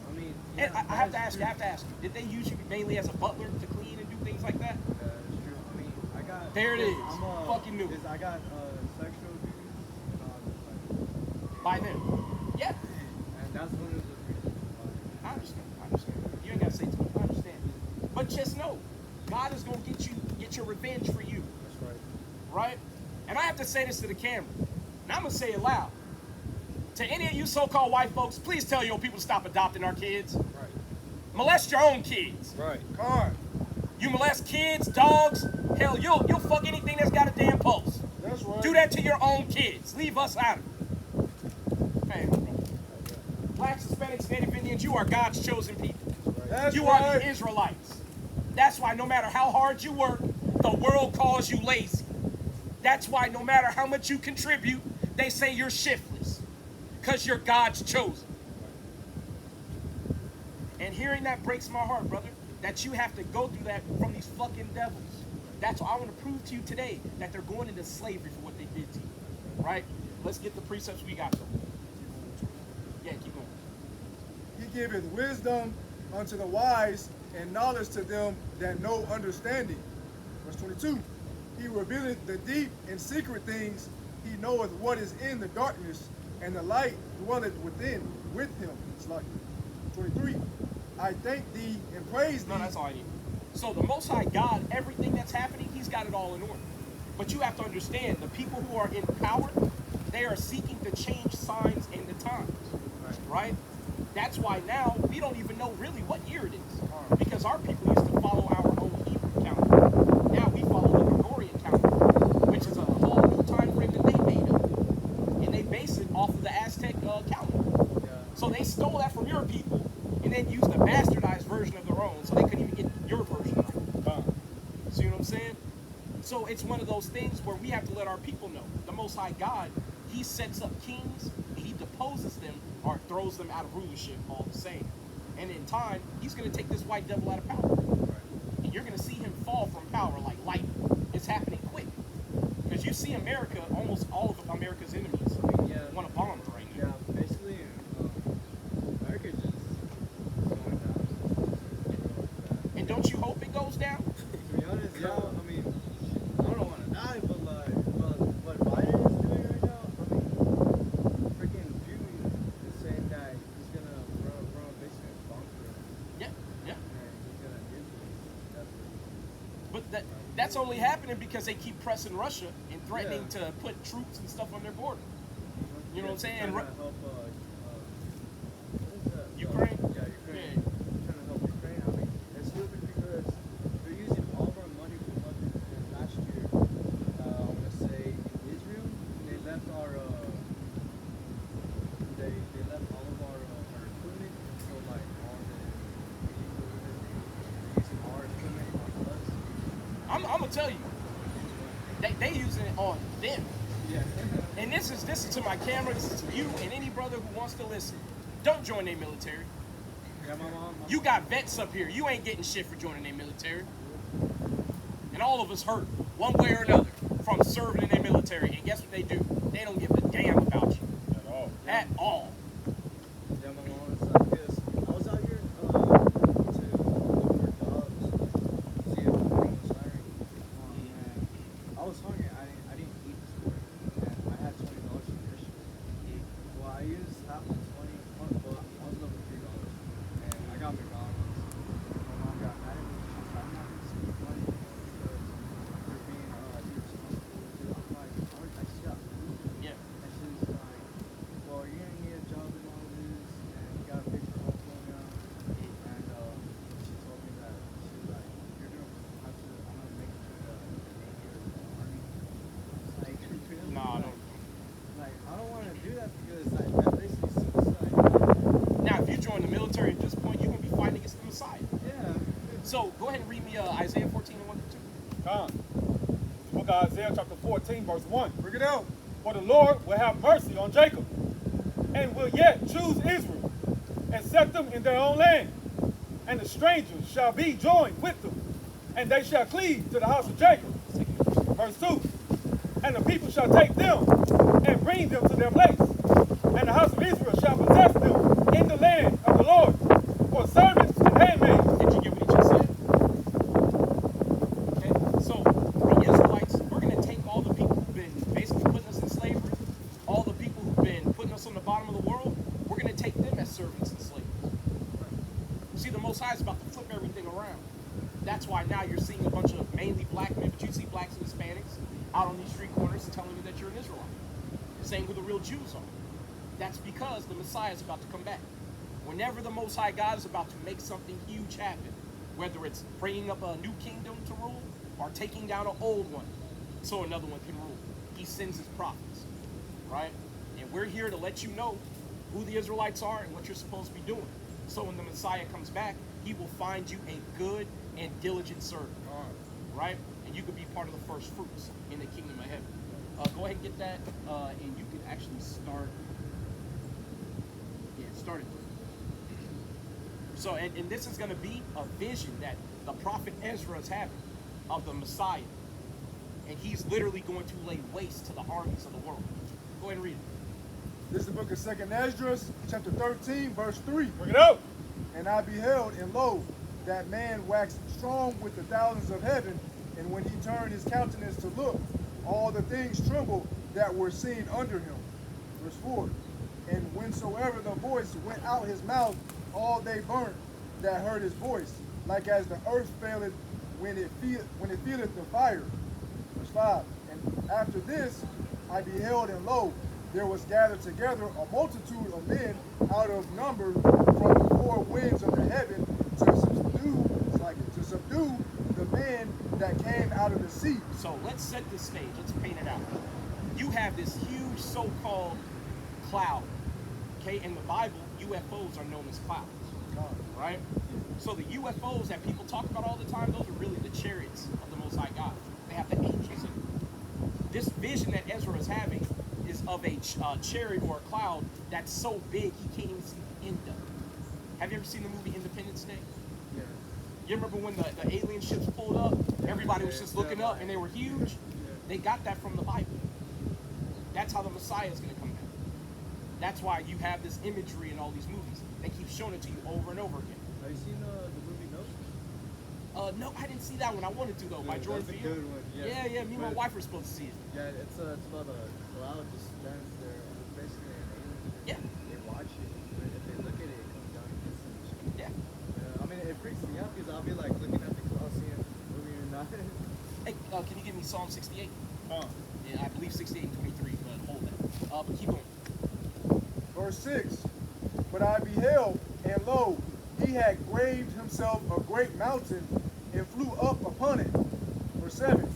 I mean, And I have to ask you, did they use you mainly as a butler to clean and do things like that? it's true. I mean, I got. There it is. I'm Fucking knew. I got sexual abuse By them. Yeah, and that's one of the reasons why. I understand. You ain't got to say too much. I understand. But just know, God is going to get your revenge for you. That's right. Right? And I have to say this to the camera. And I'm going to say it loud. To any of you so-called white folks, please tell your people to stop adopting our kids. Right. Molest your own kids. Right. Con. You molest kids, dogs, hell, you'll fuck anything that's got a damn pulse. That's right. Do that to your own kids. Leave us out of it. Man, bro. Blacks, Hispanics, Native Indians, you are God's chosen people. That's You are right. the Israelites. That's why no matter how hard you work, the world calls you lazy. That's why no matter how much you contribute, they say you're shiftless. Because you're God's chosen. And hearing that breaks my heart, brother, that you have to go through that from these fucking devils. That's why I want to prove to you today that they're going into slavery for what they did to you. Right? Let's get the precepts we got, though. Yeah, keep going. He giveth wisdom unto the wise and knowledge to them that know understanding. Verse 22. He revealeth the deep and secret things. He knoweth what is in the darkness, and the light dwelleth within with him. It's like 23. I thank thee and praise thee. No, that's all I need. So the Most High God, everything that's happening, He's got it all in order. But you have to understand, the people who are in power, They are seeking to change signs in the times, right? That's why now we don't even know really what year it is, because our people used to follow our own Hebrew calendar. Now we follow the Gregorian calendar, which is a whole new time frame that they made up, and they base it off of the Aztec calendar. So they stole that from your people, and then used a bastardized version of their own, so they couldn't even get your version right. See what I'm saying? So it's one of those things where we have to let our people know. The Most High God, he sets up kings, he deposes them, or throws them out of rulership all the same. And in time, he's going to take this white devil out of power. And you're going to see him fall from power like lightning. It's happening quick. Because you see America, almost all of America's enemies want to bomb it right now. Yeah, basically, America just going down. And don't you hope it goes down? To be honest, yeah, I mean, I don't want to die, but like, what Biden is doing right now, I mean, freaking Putin is saying that he's gonna run basically a bunker, Yeah, yeah. and he's gonna do this. But that's only happening because they keep pressing Russia and threatening to put troops and stuff on their border. You know what I'm saying? Trying to help, what is that? Ukraine? Yeah, Ukraine. Trying to help Ukraine. I mean, it's stupid because they're using all of our money from last year. I want to say in Israel, and they left our, they left all of our equipment. So like all the they're using our equipment on us. I'm gonna tell you, they using it on them. Yeah. And this is to my camera. This is to you and any brother who wants to listen. Don't join their military. Yeah, my mom. You got vets up here. You ain't getting shit for joining their military. And all of us hurt one way or another from serving in their military. And guess what they do? They don't give a damn about you At all. at all. Yeah, my mom was like this. I was out here to look for jobs. See if anyone was hiring. And I was hungry. I didn't eat this morning. And I had $20 for fish. Well, I used half of 20. Well, I was looking for $3. And I got McDonald's. My mom got mad at me. She was like, I'm not going to spend money because you're being irresponsible. I'm like, I just got food. Yeah. And she was like, well, you're going to need a job and all this, and you got to pay for home phone now. And she told me that, she was like, you're going to have to, I'm going to make sure that the Navy or the Army. Like, really? Nah, I don't. Like, I don't want to do that because, like, that basically suicide. Now, if you join the military at this point, you're gonna be fighting against the Messiah. Yeah. So go ahead and read me Isaiah 14 and 1 through 2. Come. The book of Isaiah chapter 14, verse 1. Bring it out. For the Lord will have mercy on Jacob, and will yet choose Israel, and set them in their own land. And the strangers shall be joined with them, and they shall cleave to the house of Jacob. Verse 2. And the people shall take them, and bring them to their place. And the house of Israel shall possess them in the land of the Lord, for servants and handmaids. Did you get what he just said? Okay, so the Israelites, we're going to take all the people who've been basically putting us in slavery, all the people who've been putting us on the bottom of the world, we're going to take them as servants and slaves. See, the Most High is about to flip everything around. That's why now you're seeing a bunch of mainly black men, but you see blacks and Hispanics out on these street corners telling you that you're an Israelite, saying who the real Jews are. That's because the Messiah is about to come back. Whenever the Most High God is about to make something huge happen, whether it's bringing up a new kingdom to rule or taking down an old one so another one can rule, he sends his prophets, right? And we're here to let you know who the Israelites are and what you're supposed to be doing. So when the Messiah comes back, he will find you a good and diligent servant, right? And you could be part of the first fruits in the kingdom of heaven. Go ahead and get that, and you can actually start. Yeah, start it. So, and this is going to be a vision that the prophet Ezra is having of the Messiah. And he's literally going to lay waste to the armies of the world. Go ahead and read it. This is the book of 2nd Esdras, chapter 13, verse 3. Bring it out. And I beheld, and lo, that man waxed strong with the thousands of heaven, and when he turned his countenance to look, all the things trembled that were seen under him. Verse 4. And whensoever the voice went out his mouth, all they burnt that heard his voice, like as the earth faileth when it feeleth the fire. Verse 5. And after this I beheld, and lo, there was gathered together a multitude of men out of number from the four winds of the heaven to subdue the men that came out of the sea. So let's set the stage. Let's paint it out. You have this huge so-called cloud. Okay, in the Bible, UFOs are known as clouds. Right? So the UFOs that people talk about all the time, those are really the chariots of the Most High God. They have the angels in them. This vision that Ezra is having is of a chariot or a cloud that's so big he can't even see the end of it. Have you ever seen the movie Independence Day? Yeah. You remember when the alien ships pulled up? Everybody was just looking up and they were huge. They got that from the Bible. That's how the Messiah is going to come down. That's why you have this imagery in all these movies. They keep showing it to you over and over again. Have you seen the movie Nope? No, I didn't see that one. I wanted to though. By Jordan That's a Peele. good one. Yeah. Me and my But- wife were supposed to see it. Yeah, it's about a cloud just stands there. It's basically an alien. Yeah. They watch it, but if they look at it, it comes down and hits them. Yeah. I mean, it freaks me out because I'll be like looking at the cloud, seeing if it's moving or not. Hey, can you give me Psalm 68? Huh. Yeah, I believe 68 and 23, but hold that. But keep going. Verse 6, but I beheld, and lo, he had graved himself a great mountain, and flew up upon it. Verse 7,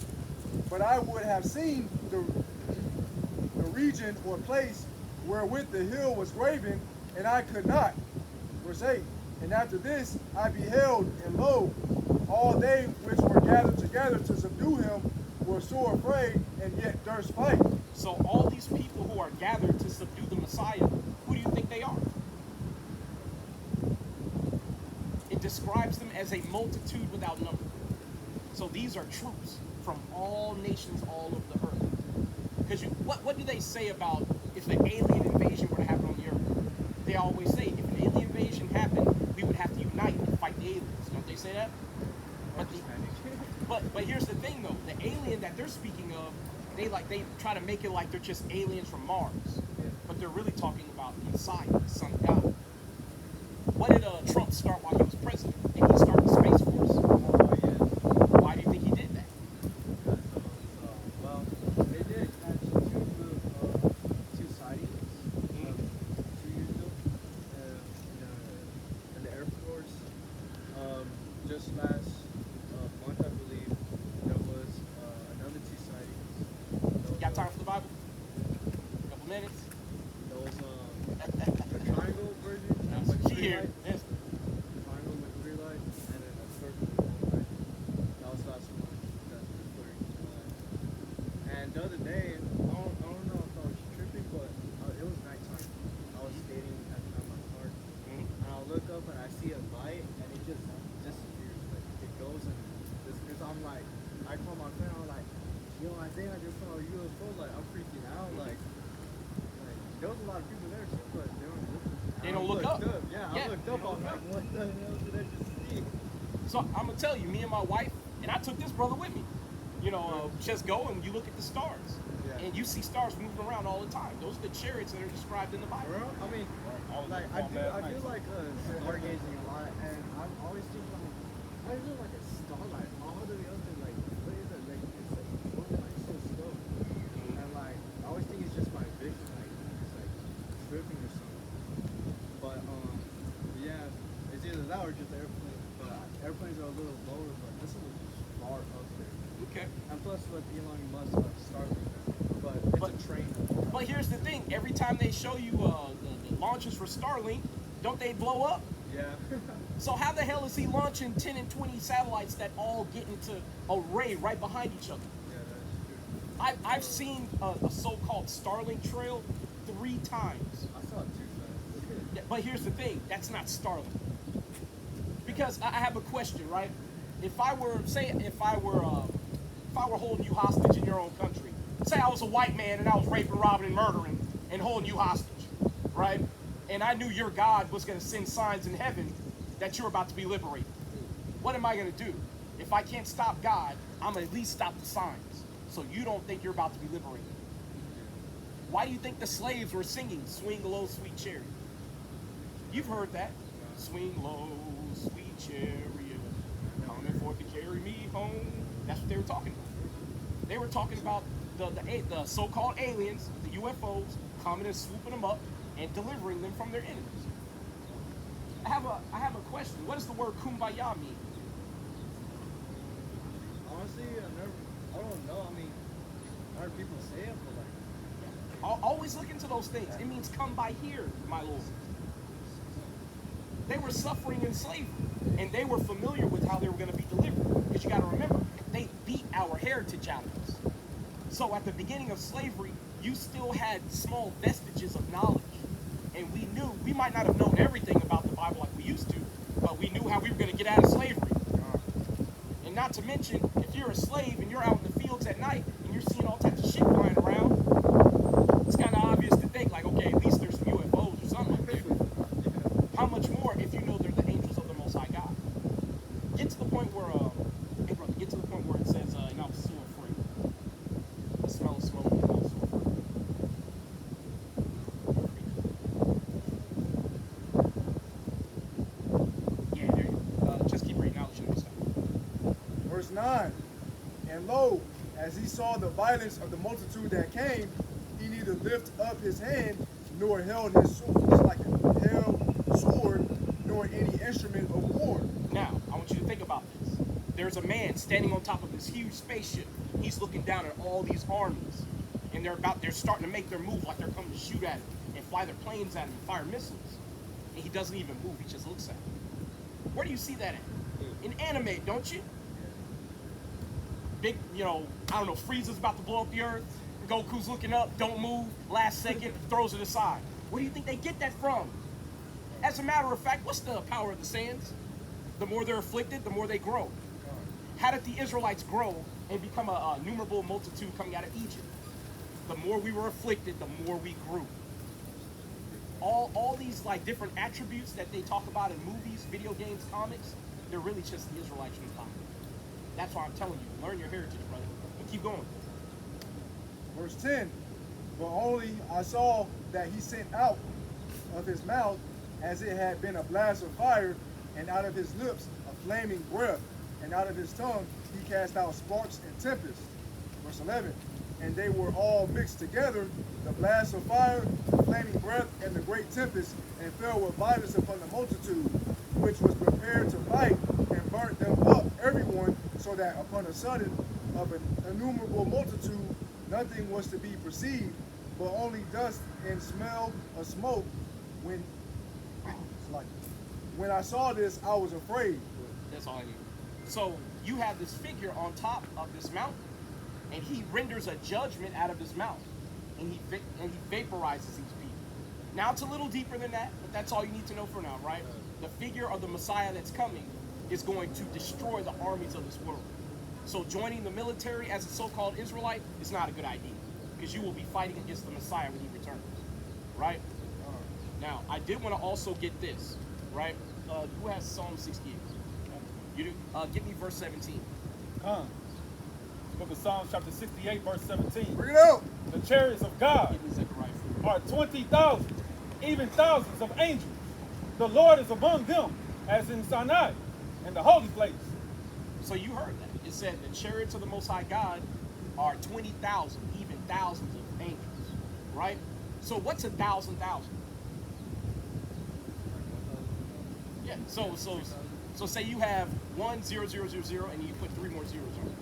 but I would have seen the region or place wherewith the hill was graven, and I could not. Verse 8, and after this I beheld, and lo, all they which were gathered together to subdue him were sore afraid, and yet durst fight. So all these people who are gathered to subdue the Messiah, who do you think they are? It describes them as a multitude without number. So these are troops from all nations all over the earth. Because what do they say about if an alien invasion were to happen on the earth? They always say if an alien invasion happened, we would have to unite and fight the aliens. Don't they say that? But here's the thing though, the alien that they're speaking of, they try to make it like they're just aliens from Mars. But they're really talking about Messiah, the Son of God. What did Trump start while he was president? Did he start the Space Force? Why do you think he did that? Well, they did catch two sightings 2 years ago in the Air Force. Just last month, I believe, there was another 2 sightings. You got time for the Bible? A couple minutes? There was a triangle version with She 3 here. lights. Yes. Triangle with 3 lights, and then a circle with 1 light. That was last month. That's recording July. And the other day, I don't know if I was tripping, but it was nighttime. I was skating at my park, and I'll look up and I see a light, and it just disappears. Like it goes and disappears. I'm like, I call my friend. I'm like, yo, Isaiah, I just saw a UFO. Like I'm freaking out. Like there was a lot of people there too, but they don't look. They don't look up. Yeah, Yeah, I looked up. I'm like, what the hell did I just see? So I'm gonna tell you, me and my wife, and I took this brother with me. You know, just go and you look at the stars, and you see stars moving around all the time. Those are the chariots that are described in the Bible. Bro, I mean, like I do like stargazing a lot, and I'm always thinking like, why is there like a starlight all the way up and like, what is it? Like it's like moving like so slow, and like I always think it's just my vision, like it's like tripping or something. But yeah, it's either that or just airplane. But airplanes are a little lower, but this is far up there. Okay. And plus with Elon Musk, like Starlink, but it's a train. But here's the thing: every time they show you the launches for Starlink, don't they blow up? Yeah. So how the hell is he launching 10 and 20 satellites that all get into array right behind each other? Yeah, that's true. I've seen a so-called Starlink trail 3 times. I saw it 2 times. Yeah, but here's the thing: that's not Starlink. Because I have a question, right? If I were holding you hostage in your own country, say I was a white man and I was raping, robbing, and murdering and holding you hostage, right? And I knew your God was going to send signs in heaven that you're about to be liberated. What am I going to do? If I can't stop God, I'm going to at least stop the signs so you don't think you're about to be liberated. Why do you think the slaves were singing, "Swing low, sweet chariot"? You've heard that. Swing low, sweet chariot, coming forth to carry me home. That's what they were talking about. They were talking about the so-called aliens, the UFOs, coming and swooping them up and delivering them from their enemies. I have a question. What does the word kumbaya mean? Honestly, I don't know. I mean, I heard people say it, but like, Always look into those things. It means come by here, my Lord. They were suffering in slavery, and they were familiar with how they were going to be delivered. Because you got to remember, they beat our heritage out of us. So at the beginning of slavery, you still had small vestiges of knowledge. And we might not have known everything about the Bible like we used to, but we knew how we were going to get out of slavery. And not to mention, if you're a slave and you're out in the fields at night and you're seeing all types of shit flying around, it's kind of obvious to think like, okay, at least there's some UFOs or something like that. How much more if you know they're the angels of the Most High God? Get to the point where, hey brother, get to the point where it says, and I'm so afraid. The smell of smoke, and I'm so afraid. Yeah, there you go. Just keep reading out. Verse 9. And lo, as he saw the violence of the multitude that came, he neither lifted up his hand nor held his sword, nor any instrument of war. Now, I want you to think about this. There's a man standing on top of this huge spaceship. He's looking down at all these armies. And they're starting to make their move like they're coming to shoot at him and fly their planes at him and fire missiles. And he doesn't even move, he just looks at him. Where do you see that at? In anime, don't you? Big, I don't know, Frieza's about to blow up the earth. Goku's looking up, don't move, last second, throws it aside. Where do you think they get that from? As a matter of fact, what's the power of the sands? The more they're afflicted, the more they grow. How did the Israelites grow and become a numerable multitude coming out of Egypt? The more we were afflicted, the more we grew. All these like different attributes that they talk about in movies, video games, comics, they're really just the Israelites from the Bible. That's why I'm telling you, learn your heritage, brother. And keep going. Verse 10. But only I saw that he sent out of his mouth as it had been a blast of fire, and out of his lips a flaming breath, and out of his tongue he cast out sparks and tempest. Verse 11. And they were all mixed together, the blast of fire, the flaming breath, and the great tempest, and fell with violence upon the multitude, which was prepared to fight, and burnt them up, everyone, so that upon a sudden of an innumerable multitude, nothing was to be perceived, but only dust and smell of smoke. When I saw this, I was afraid. That's all I need. So you have this figure on top of this mountain, and he renders a judgment out of his mouth, and he vaporizes these people. Now it's a little deeper than that, but that's all you need to know for now, right? The figure of the Messiah that's coming is going to destroy the armies of this world. So joining the military as a so-called Israelite is not a good idea, because you will be fighting against the Messiah when he returns, right? Now, I did want to also get this, right? Who has Psalm 68? You do. Give me verse 17. Book of Psalms, chapter 68, verse 17. Bring it out. The chariots of God Give me Zechariah 4. are 20,000, even thousands of angels. The Lord is among them, as in Sinai, in the holy place. So you heard that. It said the chariots of the Most High God are 20,000, even thousands of angels, right? So what's 1,000? Yeah. So say you have 1 0 0 0 0, and you put 3 more zeros on it.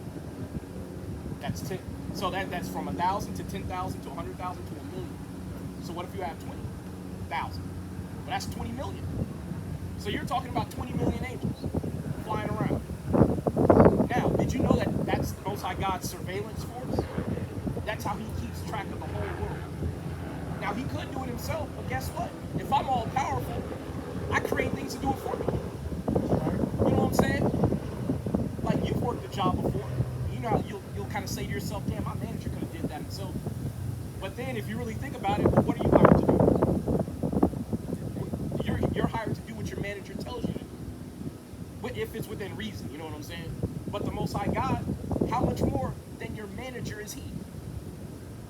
That's 10. So that's from 1,000 to 10,000 to 100,000 to 1,000,000. So what if you have 20,000? Well, that's 20 million. So you're talking about 20 million angels flying around. Now, did you know that that's the Most High God's surveillance force? That's how he keeps track of the whole world. Now, he could do it himself, but guess what? If I'm all powerful, I create things to do it for me. You know what I'm saying? Like, you've worked a job before. You know how you'll kind of say to yourself, damn, my manager could have did that himself. But then, if you really think about it, what are you hired to do? You're hired to do what your manager tells you to do. If it's within reason, you know what I'm saying? But the Most High God, how much more than your manager is he?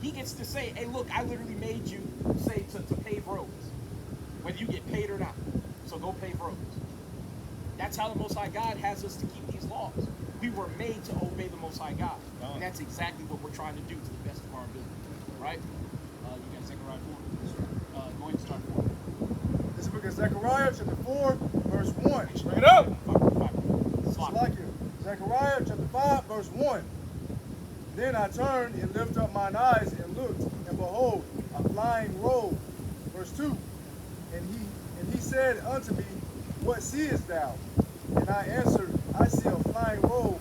He gets to say, hey, look, I literally made you, say, to pave roads, whether you get paid or not. So go pave roads. That's how the Most High God has us to keep these laws. We were made to obey the Most High God. And that's exactly what we're trying to do to the best of our ability, right? You got Zechariah 4. Go ahead and start 4. This is the book of Zechariah, chapter 4, verse 1. Bring it up. Slakia. Zechariah chapter 5, verse 1. Then I turned and lifted up mine eyes and looked, and behold, a flying robe. Verse 2. And he said unto me, What seest thou? And I answered, I see a flying robe.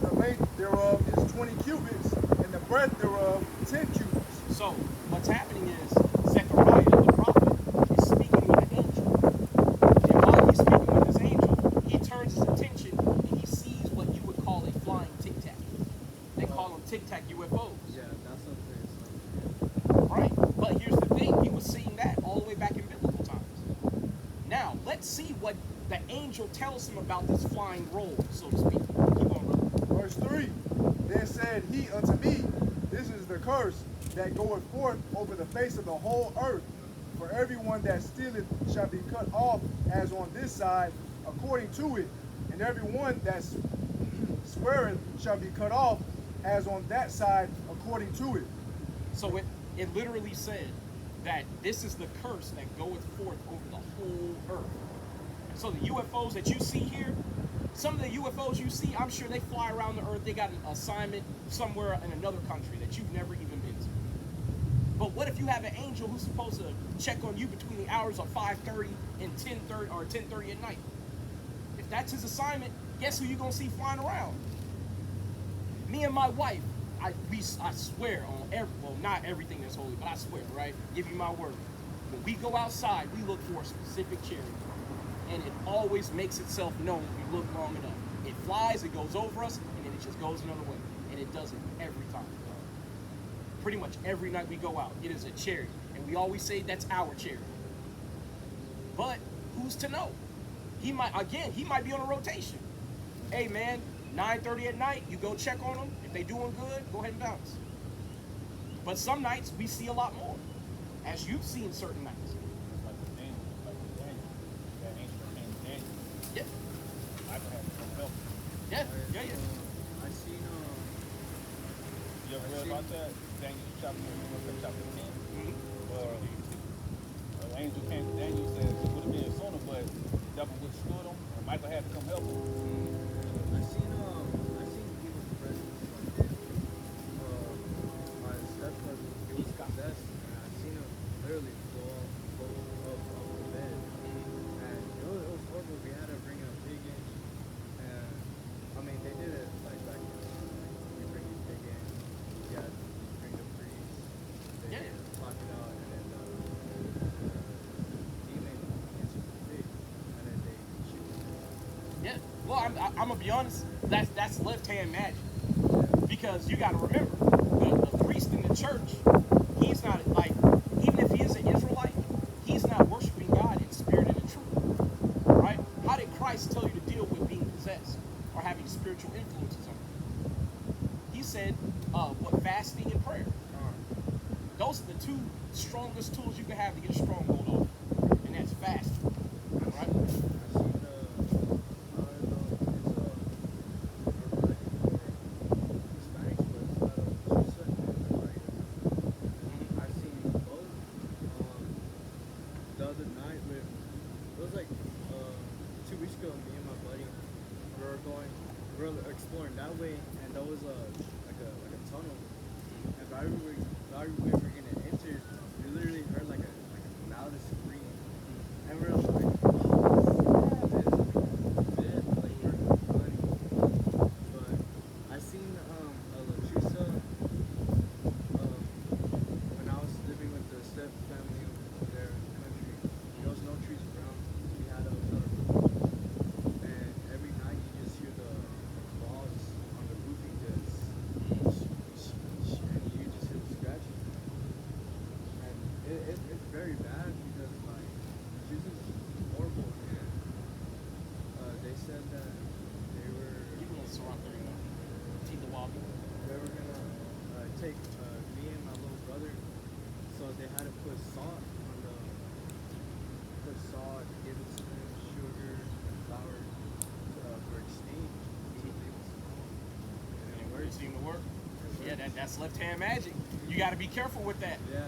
The length thereof is 20 cubits, and the breadth thereof 10 cubits. So, what's happening is Zechariah, the prophet, is speaking with an angel. And while he's speaking with this angel, he turns his attention and he sees what you would call a flying tic-tac. They call them tic-tac UFOs. Yeah, that's what they Right. But here's the thing. He was seeing that all the way back in biblical times. Now, let's see what the angel tells him about this flying robe, so to speak. Keep on, brother. Verse 3. Then said he unto me, This is the curse that goeth forth over the face of the whole earth. For everyone that stealeth shall be cut off as on this side, according to it. And everyone that sweareth shall be cut off as on that side, according to it. So it literally said that this is the curse that goeth forth over the whole earth. So the UFOs that you see here, some of the UFOs you see, I'm sure they fly around the earth. They got an assignment somewhere in another country that you've never even been to. But what if you have an angel who's supposed to check on you between the hours of 5:30 and 10:30 or 10:30 at night? If that's his assignment, guess who you're gonna see flying around? Me and my wife, I swear on well, not everything that's holy, but I swear, right? Give you my word. When we go outside, we look for a specific chariot. And it always makes itself known if we look long enough. It flies, it goes over us, and then it just goes another way. And it does it every time. Pretty much every night we go out, it is a chariot. And we always say that's our chariot. But who's to know? He might be on a rotation. Hey man, 9:30 at night, you go check on them. If they doing good, go ahead and bounce. But some nights we see a lot more, as you've seen certain nights. Like with Daniel, that angel that came to Daniel, Yeah, Michael had to come help him. yeah. I seen You ever read about that? Daniel chapter 10. Or an angel came to Daniel and said it would have been sooner, but the devil withstood him, and Michael had to come help him. I seen people's presence like this. My stepbrother, he was possessed, and I seen him literally go up the bed. And it was horrible. We had to bring a pig in, and I mean they did it like back then. We bring the pig in, yeah, bring the priest, they lock it out, and then the demon answers the pig, and then they shoot him. Yeah. Well, I'm gonna be honest. That's left-hand magic, because you got to remember the priest in the church. He's not like, even if he is an Israelite, he's not worshiping God in spirit and in truth, right? How did Christ tell you to deal with being possessed or having spiritual influences on you? He said, what, fasting and prayer. Those are the two strongest tools you can have to get a stronghold off, and that's fasting, right? I seen I don't know if it's Spanish, but it's not a Chusa and I seen both. The other night it was like 2 weeks ago, me and my buddy we were exploring that way, and there was like a tunnel, and right when we were gonna enter, we literally heard like a loudest scream, and we were like, I seen a Lachusa when I was living with the step family over there in the country. There was no trees around. We had a roof, and every night you just hear the balls on the roofing just and you just hear the scratching. And it's very bad because like Jesus is horrible, and they said that they were People don't surround there, you know. Keep the wall. they were gonna take me and my little brother, so they had to put salt, give it some sugar and flour for exchange. And where it seemed to work. Yeah, that's left-hand magic. You got to be careful with that. Yeah.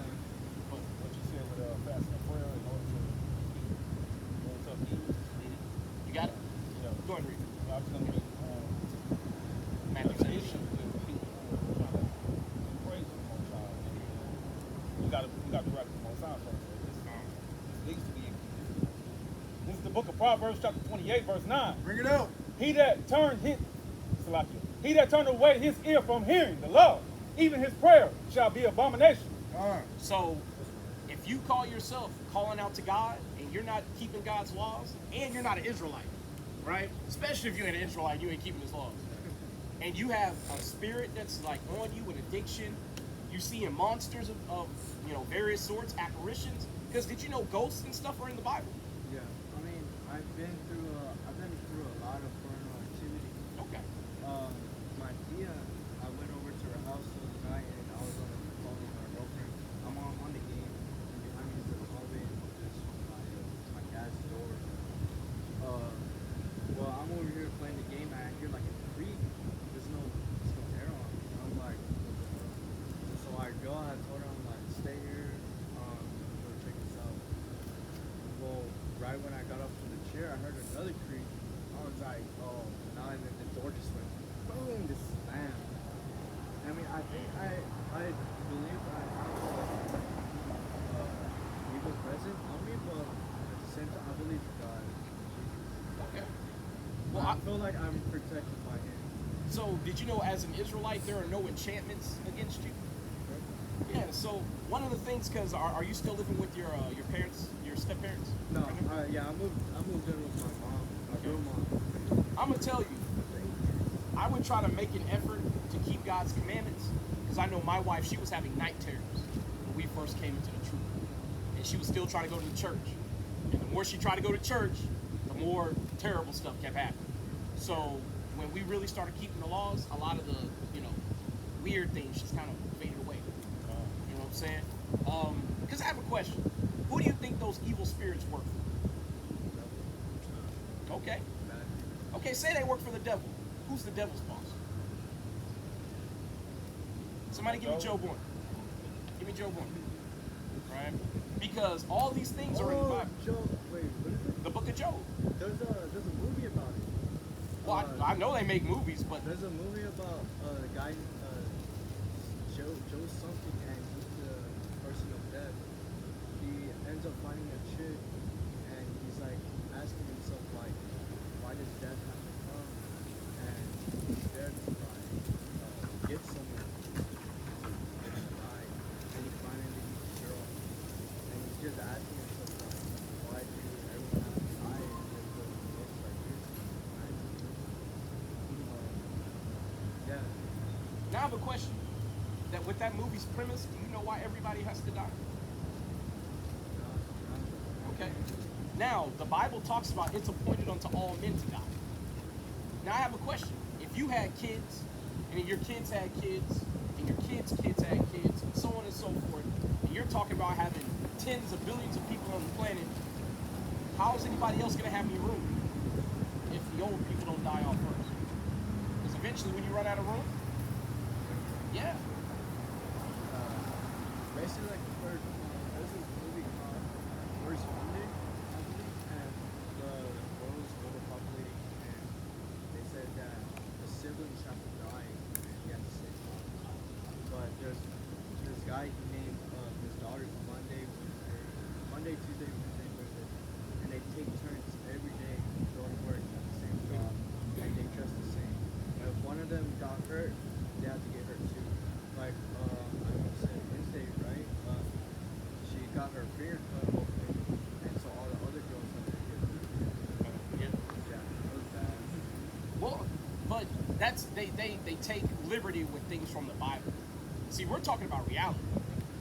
Proverbs chapter 28, verse 9. Bring it out. He that turned away his ear from hearing the law, even his prayer shall be abomination. So, if you call yourself calling out to God and you're not keeping God's laws, and you're not an Israelite, right? Especially if you're an Israelite, you ain't keeping His laws, and you have a spirit that's like on you, an addiction, you seeing monsters of various sorts, apparitions. Because did you know ghosts and stuff are in the Bible? Yeah, I mean, I've been through a lot of paranormal activity. Okay. My tia, I went over to her house the other night and I was on the phone with my girlfriend. I'm on the game, and behind me is the hallway, just my dad's door. Well, I'm over here playing the game and I hear like a creak. There's no air on. And I'm like, so I go. I told her, I'm like, stay here. Go check this out. Well, right when I got up from the chair, I heard another creak. I was like, oh, now and then the door just went boom, just slammed. I mean, I think I believe I have evil present on me, but at the same time, I believe in God. Okay. Well, Well, I feel like I'm protected by Him. So, did you know as an Israelite there are no enchantments against you? Yeah. So one of the things, because are you still living with your parents, your step parents? No, yeah, I moved in with my mom, my real mom. I'm gonna tell you, I would try to make an effort to keep God's commandments, because I know my wife, she was having night terrors when we first came into the truth, and she was still trying to go to the church. And the more she tried to go to church, the more terrible stuff kept happening. So when we really started keeping the laws, a lot of the weird things just kind of faded away. You know what I'm saying? Because I have a question. Who do you think those evil spirits work for? Okay. Okay, say they work for the devil. Who's the devil's boss? Somebody give me Job 1. Give me Job 1. Right? Because all these things are in the Bible. Job, wait, what is it? The book of Job. There's a movie about it. Well, I know they make movies, but There's a movie about a guy, Joe something, and he's the person of death. He ends up finding a chick, and he's like asking himself like, why does death have to come? And he's there to like get someone to die, and he finally meets a girl, and he's just asking himself like, why do everyone have to die? And it looks like this. Yeah. now I have a question. That with that movie's premise, do you know why everybody has to die? Okay. Now, the Bible talks about it's appointed unto all men to die. Now, I have a question. If you had kids, and then your kids had kids, and your kids' kids had kids, and so on and so forth, and you're talking about having tens of billions of people on the planet, how is anybody else going to have any room if the old people don't die off first? Because eventually, when you run out of room, yeah. Basically, like there's this movie called First Monday, I believe, and the world was overpopulating, and they said that the siblings have to die at the same time. But there's this guy, he named his daughters Monday, Tuesday, Wednesday, Thursday, and they take turns every day going to work at the same job, and they dress the same. And if one of them got hurt, they had to get hurt too. Like, I want to say Wednesday, right? She got her finger cut open, and so all the other girls had to get Yeah. yeah, it was bad. Well, but that's they take liberty with things from the Bible. See, we're talking about reality.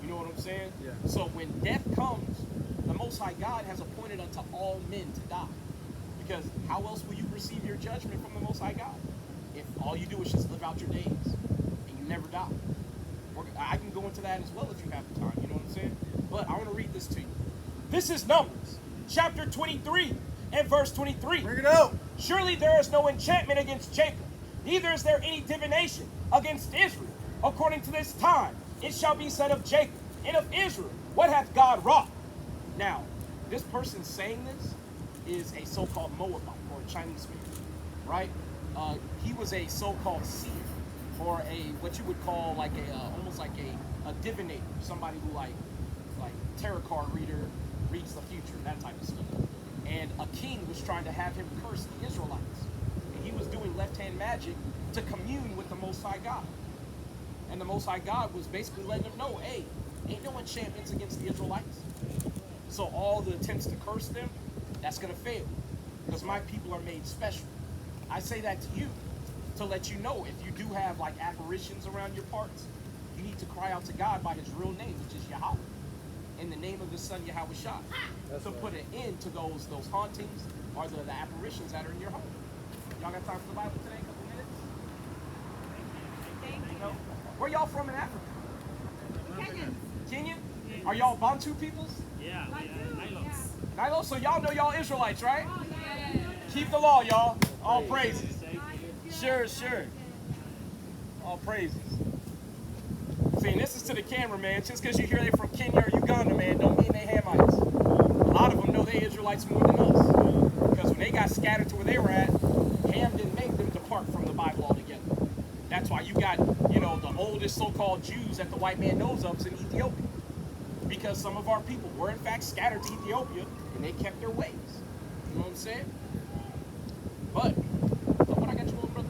You know what I'm saying? Yeah. So when death comes, the Most High God has appointed unto all men to die. Because how else will you receive your judgment from the Most High God? If all you do is just live out your days and you never die. I can go into that as well if you have the time. You know what I'm saying? But I want to read this to you. This is Numbers, chapter 23 and verse 23. Bring it out. Surely there is no enchantment against Jacob, neither is there any divination against Israel. According to this time, it shall be said of Jacob and of Israel, what hath God wrought? Now, this person saying this is a so-called Moabite or a Chinese man, right? He was a so-called seer, or a what you would call like a almost like a divinator, somebody who like tarot card reader, reads the future, that type of stuff. and a king was trying to have him curse the Israelites. And he was doing left-hand magic to commune with the Most High God. And the Most High God was basically letting him know, hey, ain't no enchantments against the Israelites. So all the attempts to curse them, that's going to fail. Because my people are made special. I say that to you to let you know if you do have like apparitions around your parts, you need to cry out to God by his real name, which is Yahweh. In the name of his son Yahweh Shah. To put an end to those hauntings or the apparitions that are in your home. Y'all got time for the Bible today? A couple minutes? Thank you. No? Where y'all from in Africa? Kenyans. Kenyan? Are y'all Bantu peoples? Yeah. Nilo? So y'all know y'all Israelites, right? Oh, yeah. Keep the law, y'all. All praises. Sure. All praises. See, and this is to the camera, man. Just because you hear they're from Kenya or Uganda, man, don't mean they Hamites. A lot of them know they Israelites more than us. Because when they got scattered to where they were at, Ham didn't make them depart from the Bible altogether. That's why you got, the oldest so-called Jews that the white man knows of is in Ethiopia. Because some of our people were in fact scattered to Ethiopia and they kept their ways. You know what I'm saying? But, what I got you on, brother?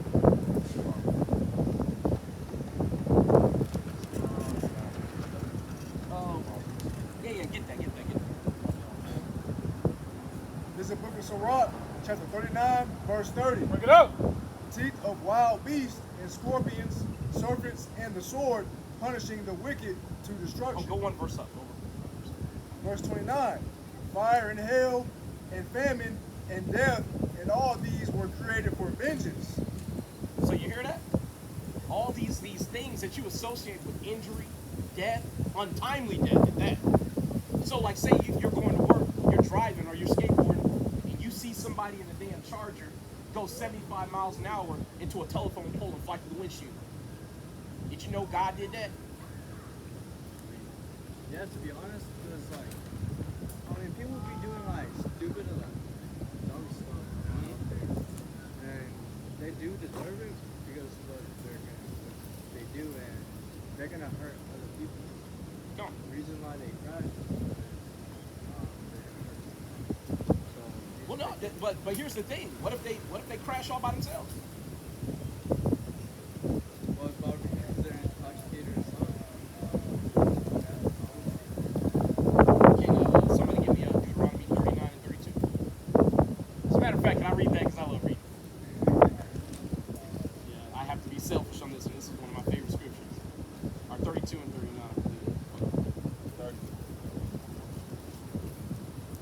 Yeah, get that. This is the book of Sirach, chapter 39, verse 30. Bring it up. Teeth of wild beasts and scorpions, serpents, and the sword, punishing the wicked to Oh, destruction. go one verse up. Verse 29, fire and hail and famine and death, and all these were created for vengeance. So you hear that? All these things that you associate with injury, death, untimely death at that. So like say you're going to work, you're driving or you're skateboarding, and you see somebody in a damn Charger go 75 miles an hour into a telephone pole and fly through the windshield. Did you know God did that? Yeah, to be honest, because people be doing like stupid and like dumb stuff, and they do deserve it because what they do, and they're gonna hurt other people. Go. The reason why they crash, Well, no, but here's the thing. What if they crash all by themselves? Well, it's about because they're intoxicated or something. Can somebody give me Deuteronomy 39 and 32? As a matter of fact, can I read that because I love reading? Yeah, I have to be selfish on this one. This is one of my favorite scriptures. Or 32 and 39, I believe. 30.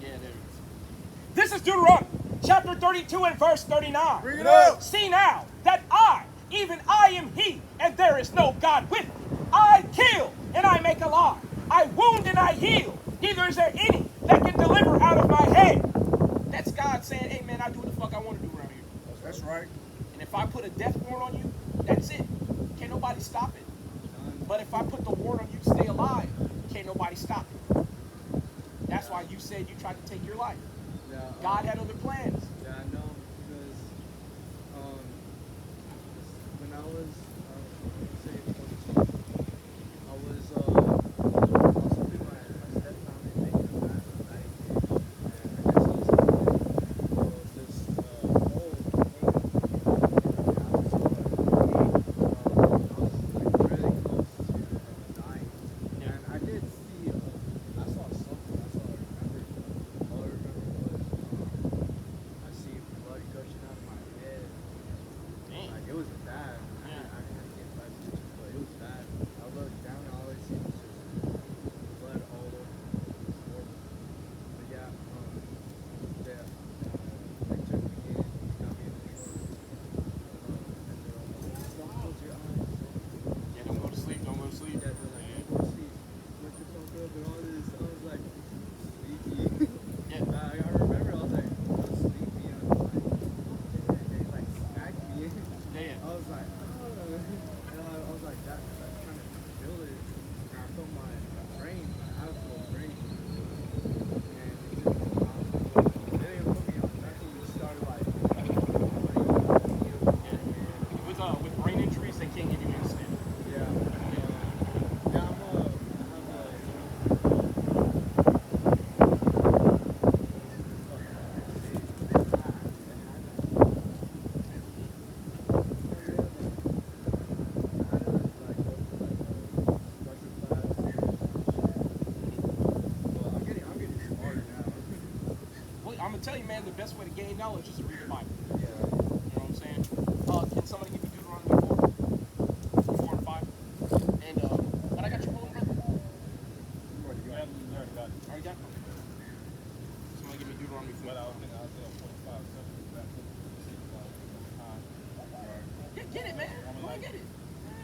Yeah, there it is. This is Deuteronomy, chapter 32 and verse 39. Bring it up. See now that I, even I am he, and there is no God with me. I kill and I make alive. I wound and I heal. Neither is there any that can deliver out of my hand. That's God saying, hey man, I do what the fuck I want to do around here. That's right. And if I put a death warrant on you, that's it. Can't nobody stop it. But if I put the warrant on you to stay alive, can't nobody stop it. That's why you said you tried to take your life. Yeah, God had other plans. Yeah, I know because when I was say 14, I was also doing my stepmom and making a bath night, and I guess it was this whole thing. I was like really close to dying, and I did see I saw something. That's all I remember. All I remember was I see blood gushing out of my head. Damn. Like it was bad. I didn't get back to it, but it was bad. I looked down and all I see was just blood all over. It was horrible. But yeah, they took me in, got me in the truck, and they're all like, don't close your eyes. Yeah, don't go to sleep. Don't go to sleep. Yeah, they're like, go to sleep. Wake the fuck up and all this. I was like, sleepy. Yeah. I remember I was like, sleepy. I was like, they like smacked me. Yeah. I was like, oh. And I was like, that trying to feel it. And I felt my brain, my actual brain. And it just, they didn't put me on nothing. It just started like, With brain injuries, they can't give you anesthesia. yeah. Yeah, tell you, man, the best way to gain knowledge is to read the Bible. Yeah. You know what I'm saying? Can somebody give me Deuteronomy 4 and 5? And but I got your bullet, brother. You already got it. already got it. Already got it? Somebody give me Deuteronomy 4. But I was thinking Isaiah 45, 7, back to Get it, man. Go ahead, get it.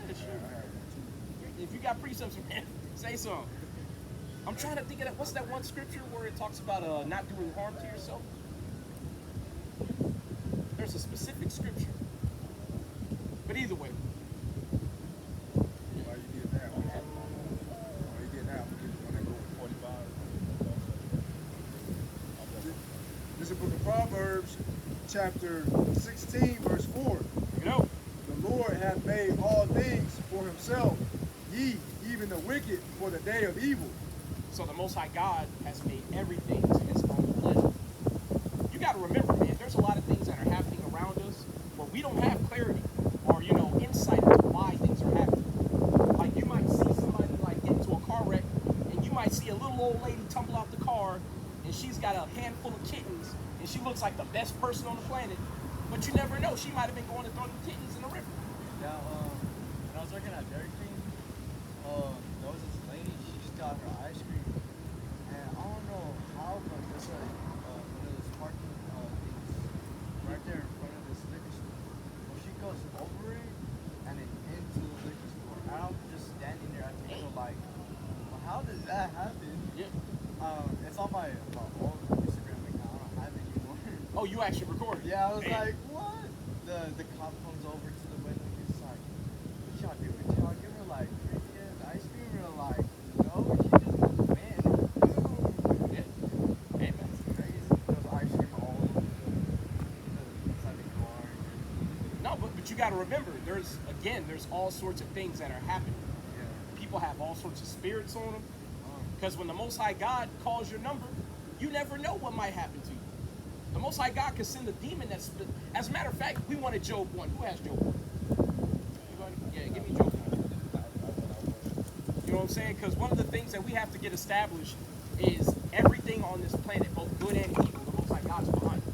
Yeah, sure. If you got precepts, man, say something. I'm trying to think of that. What's that one scripture where it talks about not doing harm to yourself? There's a specific scripture. But either way, While you get that, while you get that, we'll get 45. This is the book of Proverbs, chapter 16, verse 4. you know, The Lord hath made all things for himself, ye, even the wicked, for the day of evil. so the Most High God has made everything to his own pleasure. You got to remember, man, there's a lot of things that are happening around us where we don't have clarity or, insight into why things are happening. Like, you might see somebody, like, get into a car wreck, and you might see a little old lady tumble out the car, and she's got a handful of kittens, and she looks like the best person on the planet, but you never know. She might have been going to throw the kittens in the river. Yeah, when I was working at Dairy Queen, there was this lady, she just got her ice cream. And I don't know how, but there's like one of those parking things right there in front of this liquor store. Well, she goes over it and then into the liquor store. And I'm just standing there at the window like, well, how did that happen? Yeah. It's on my old Instagram account. I don't have it anymore. Oh, you actually recorded it. Yeah, I was Man. like, what? The cop comes over to the window. He's like, what y'all doing? Y'all give her like crazy ass ice cream? And I'm like, no, she just went. Yeah. Hey, man. That's crazy. There's ice cream all over the inside the car. No, but you got to remember, there's all sorts of things that are happening. Yeah. People have all sorts of spirits on them. Because when the Most High God calls your number, you never know what might happen to you. The Most High God could send a demon that's... As a matter of fact, we wanted Job 1. Who has Job 1? Anybody? Yeah, give me Job 1. You know what I'm saying? Because one of the things that we have to get established is everything on this planet, both good and evil, the Most High God's behind it.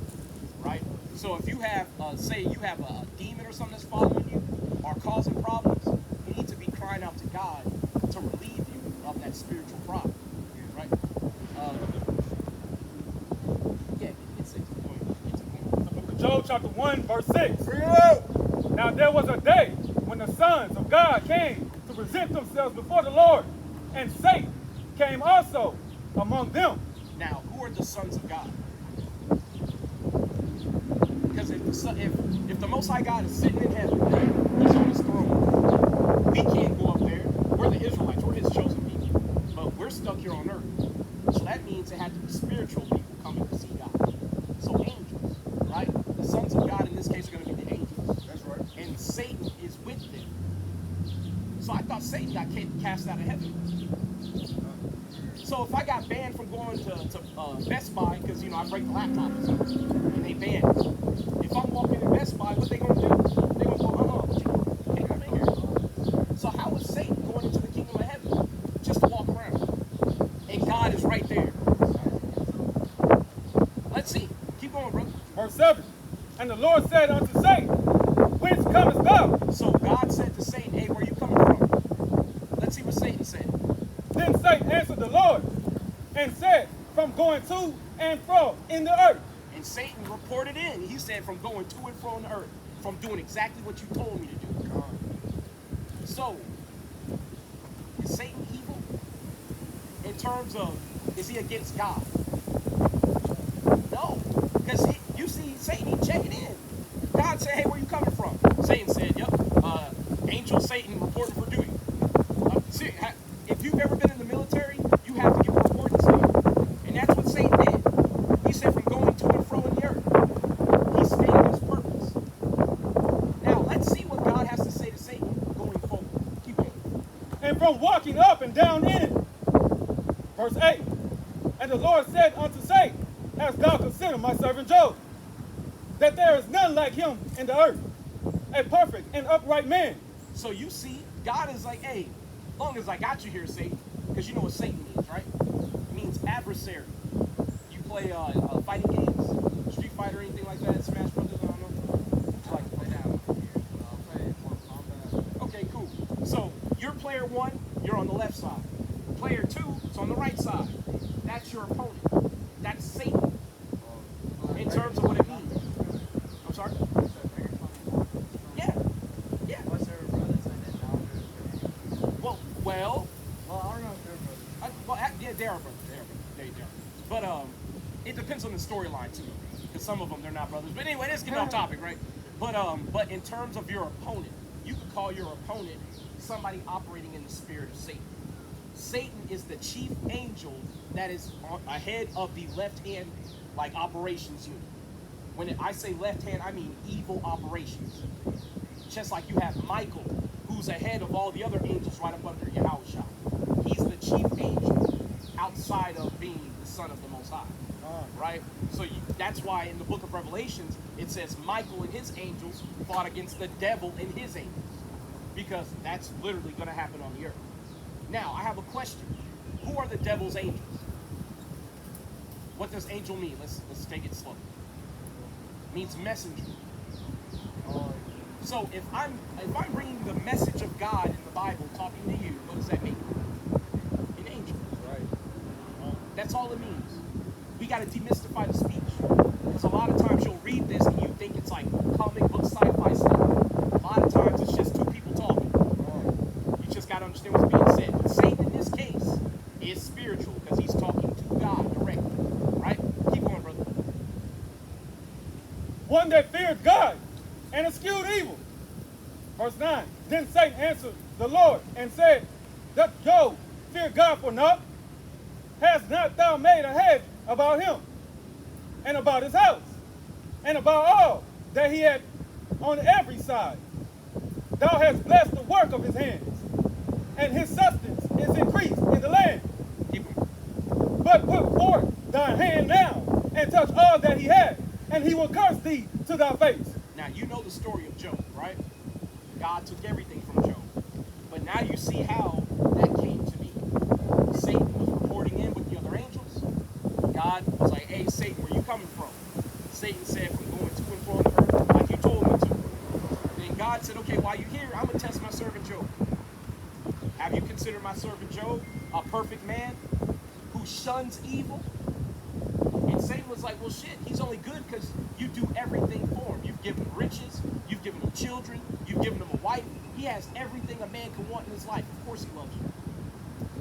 Right? So if you have, say you have a demon or something that's following you or causing problems, you need to be crying out to God to relieve you of that spiritual problem. Right? Yeah, it's 6 point. Job chapter 1, verse 6. Bring it up! Now there was a day when the sons of God came to present themselves before the Lord, and Satan came also among them. Now, who are the sons of God? Because if the Most High God is sitting in heaven, he's on his throne, we can't go up there. We're the Israelites. We're his chosen people. But we're stuck here on earth. So that means it had to be spiritual people coming to see God. So angels, right? The sons of God in this case are going to be the angels. That's right. And Satan is with them. So I thought Satan got cast out of heaven. So if I got banned from going to Best Buy because, I break the laptop or something, and they banned me. If I'm walking in Best Buy, what they going to do? They going to go, what you doing? Can't come in here. So how is Satan going into the kingdom of heaven just to walk around? And God is right there. Let's see. Keep going, brother. Verse 7. And the Lord said unto Satan, Whence comest thou? So God said to Satan, hey, where you coming from? Let's see what Satan said. Then Satan answered the Lord and said, From going to and fro in the earth. And Satan reported in. He said, from going to and fro on the earth, from doing exactly what you told me to do. So, is Satan evil? In terms of, is he against God? No. Because you see Satan, he checking in. God said, hey, where you coming from? Satan said, yep, angel Satan reporting for duty. See, if you've ever been in the military, you have to give a report to Satan. And that's what Satan did. He said from going to and fro in the earth. He stated his purpose. Now, let's see what God has to say to Satan going forward. Keep going. And from walking up and down in it. Verse 8. And the Lord said unto Satan, Hast thou considered my servant Job, that there is none like him in the earth, a perfect and upright man. So you see, God is like, hey, as long as I got you here, Satan, because you know what Satan means, right? It means adversary. You play fighting games, fight or anything like that? Smash Brothers? I don't know. Would you like to play that? I'll play Mortal Kombat. Okay, cool. So you're player 1, you're on the left side. Player 2 is on the right side. That's your opponent. That's Satan. In terms of what it means. I'm sorry? Yeah. Yeah. What's their brothers? I didn't know. Well, Well, I don't know if they're brothers. yeah, they are brothers. They are. But it depends on the storyline too. Because some of them they're not brothers. But anyway, let's get off topic, right? But in terms of your opponent, you could call your opponent somebody operating in the spirit of Satan. Satan is the chief angel that is ahead of the left hand, like operations unit. When I say left hand, I mean evil operations. Just like you have Michael, who's ahead of all the other angels right up under Yahushua. He's the chief angel outside of being the son of the Most High. Right? So that's why in the book of Revelations, it says Michael and his angels fought against the devil and his angels. Because that's literally going to happen on the earth. Now, I have a question. Who are the devil's angels? What does angel mean? Let's take it slow. It means messenger. So if I'm bringing the message of God in the Bible talking to you, what does that mean? An angel. Right. That's all it means. We got to demystify the speech. Because a lot of times you'll read this and you think it's like comic book sci-fi stuff. A lot of times it's just two people talking. You just got to understand what's being said. But Satan in this case is spiritual because he's talking to God directly. Right? Keep going, brother. One that feared God and eschewed evil. Verse 9. Then Satan answered the Lord and said, Doth Job fear God for naught? Hast not thou made a hedge about him, and about his house, and about all that he had on every side? Thou hast blessed the work of his hands, and his substance is increased in the land. Keep going. But put forth thy hand now, and touch all that he had, and he will curse thee to thy face. Now, you know the story of Job, right? God took everything from Job. But now you see how that came to be. Satan was reporting in with the other angels. God was like, hey, Satan, where you coming from? Satan said, from going to and fro on the earth, like you told me to. Then God said, okay, while you're here, I'm going to test my servant Job. Have you considered my servant Job a perfect man who shuns evil? And Satan was like, well, shit, he's only good because you do everything for him. You've given him riches, you've given him children, you've given him a wife. He has everything a man can want in his life. Of course he loves you.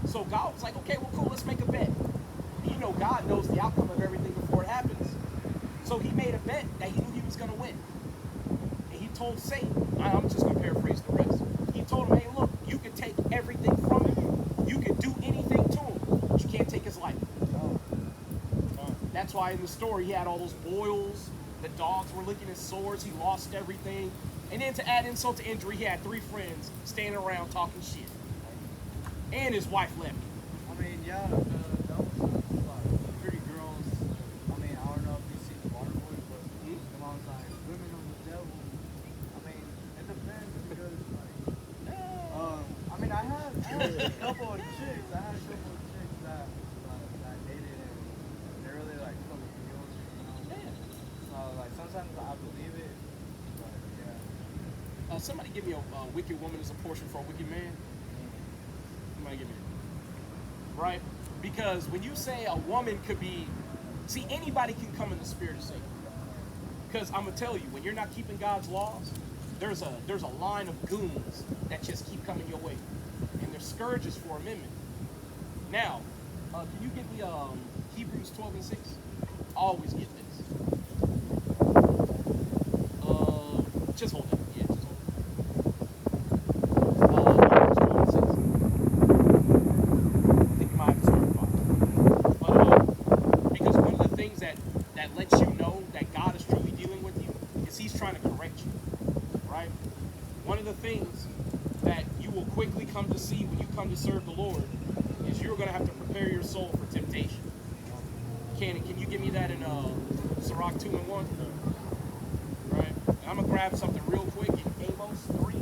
So God was like, okay, well, cool, let's make a bet. You know God knows the outcome of everything before it happens. So he made a bet that he knew he was going to win. And he told Satan, I'm just going to paraphrase the rest. He told him, hey, look, you can take everything from him. You can do anything to him, but you can't take his life. That's why in the story he had all those boils. The dogs were licking his sores. He lost everything. And then to add insult to injury, he had 3 friends standing around talking shit. And his wife left him. I mean, yeah, that was like pretty girls. I mean, I don't know if you've seen the Water Boy, but the mom's like, women of the devil. I mean, it depends because, like, I mean, I had a couple of chicks. I had a couple of chicks that dated and they really like full of guilt, you know. So like sometimes I believe it, but yeah. Somebody give me a wicked woman as a portion for a wicked man. Somebody give me it. Right? Because when you say a woman could be, see, anybody can come in the spirit of Satan. Because I'm gonna tell you, when you're not keeping God's laws, there's a line of goons that just keep coming your way, and they're scourges for amendment. Now, can you get me Hebrews 12 and 6? Always get this. Just hold it. Yeah, just hold it. Hebrews 12 and 6. I think you might have to start with 5. But because one of the things that lets you know that God is truly dealing with you is He's trying to correct you, right? One of the things that you will quickly come to see when you come to serve the Lord is you're going to have to prepare your soul for temptation. Can you give me that in Sirach 2 and 1? Right? And I'm going to grab something real quick in Amos 3.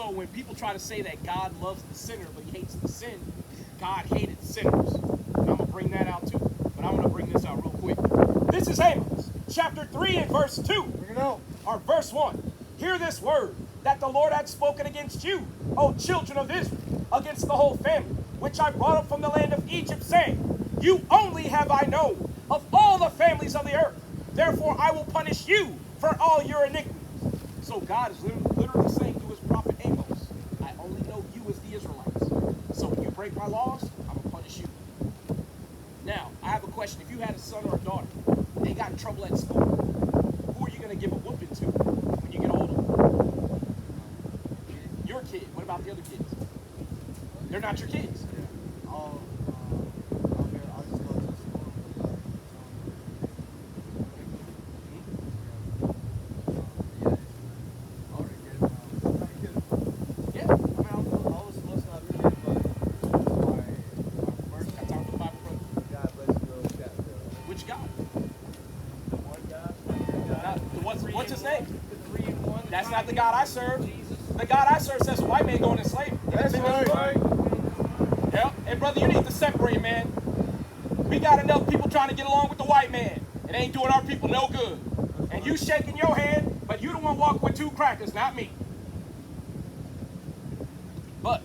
So when people try to say that God loves the sinner but he hates the sin, God hated sinners. And I'm going to bring that out too. But I'm going to bring this out real quick. This is Amos, chapter 3 and verse 2. Bring it out. Or verse 1. Hear this word that the Lord hath spoken against you, O children of Israel, against the whole family, which I brought up from the land of Egypt, saying, you only have I known of all the families of the earth. Therefore I will punish you for all your iniquities. So God is literally saying to his prophet Amos, I only know you as the Israelites. So when you break my laws, I'm going to punish you. Now, I have a question. If you had a son or a daughter, they got in trouble at school, who are you going to give a whooping to when you get older? Your kid. What about the other kids? They're not your kids. I'll just go to school. Yeah. I mean, I was supposed to not do it, but my first got time for the Bible, brother. God bless you, bro. Which God? The one God. What's his name? The 3 in 1. That's not the God I serve. The God I serve says a white man going to slavery. That's right. Yeah. Hey, brother, you need to separate, man. We got enough people trying to get along with the white man. It ain't doing our people no good. And you shaking your hand, but you the one walking with 2 crackers, not me. But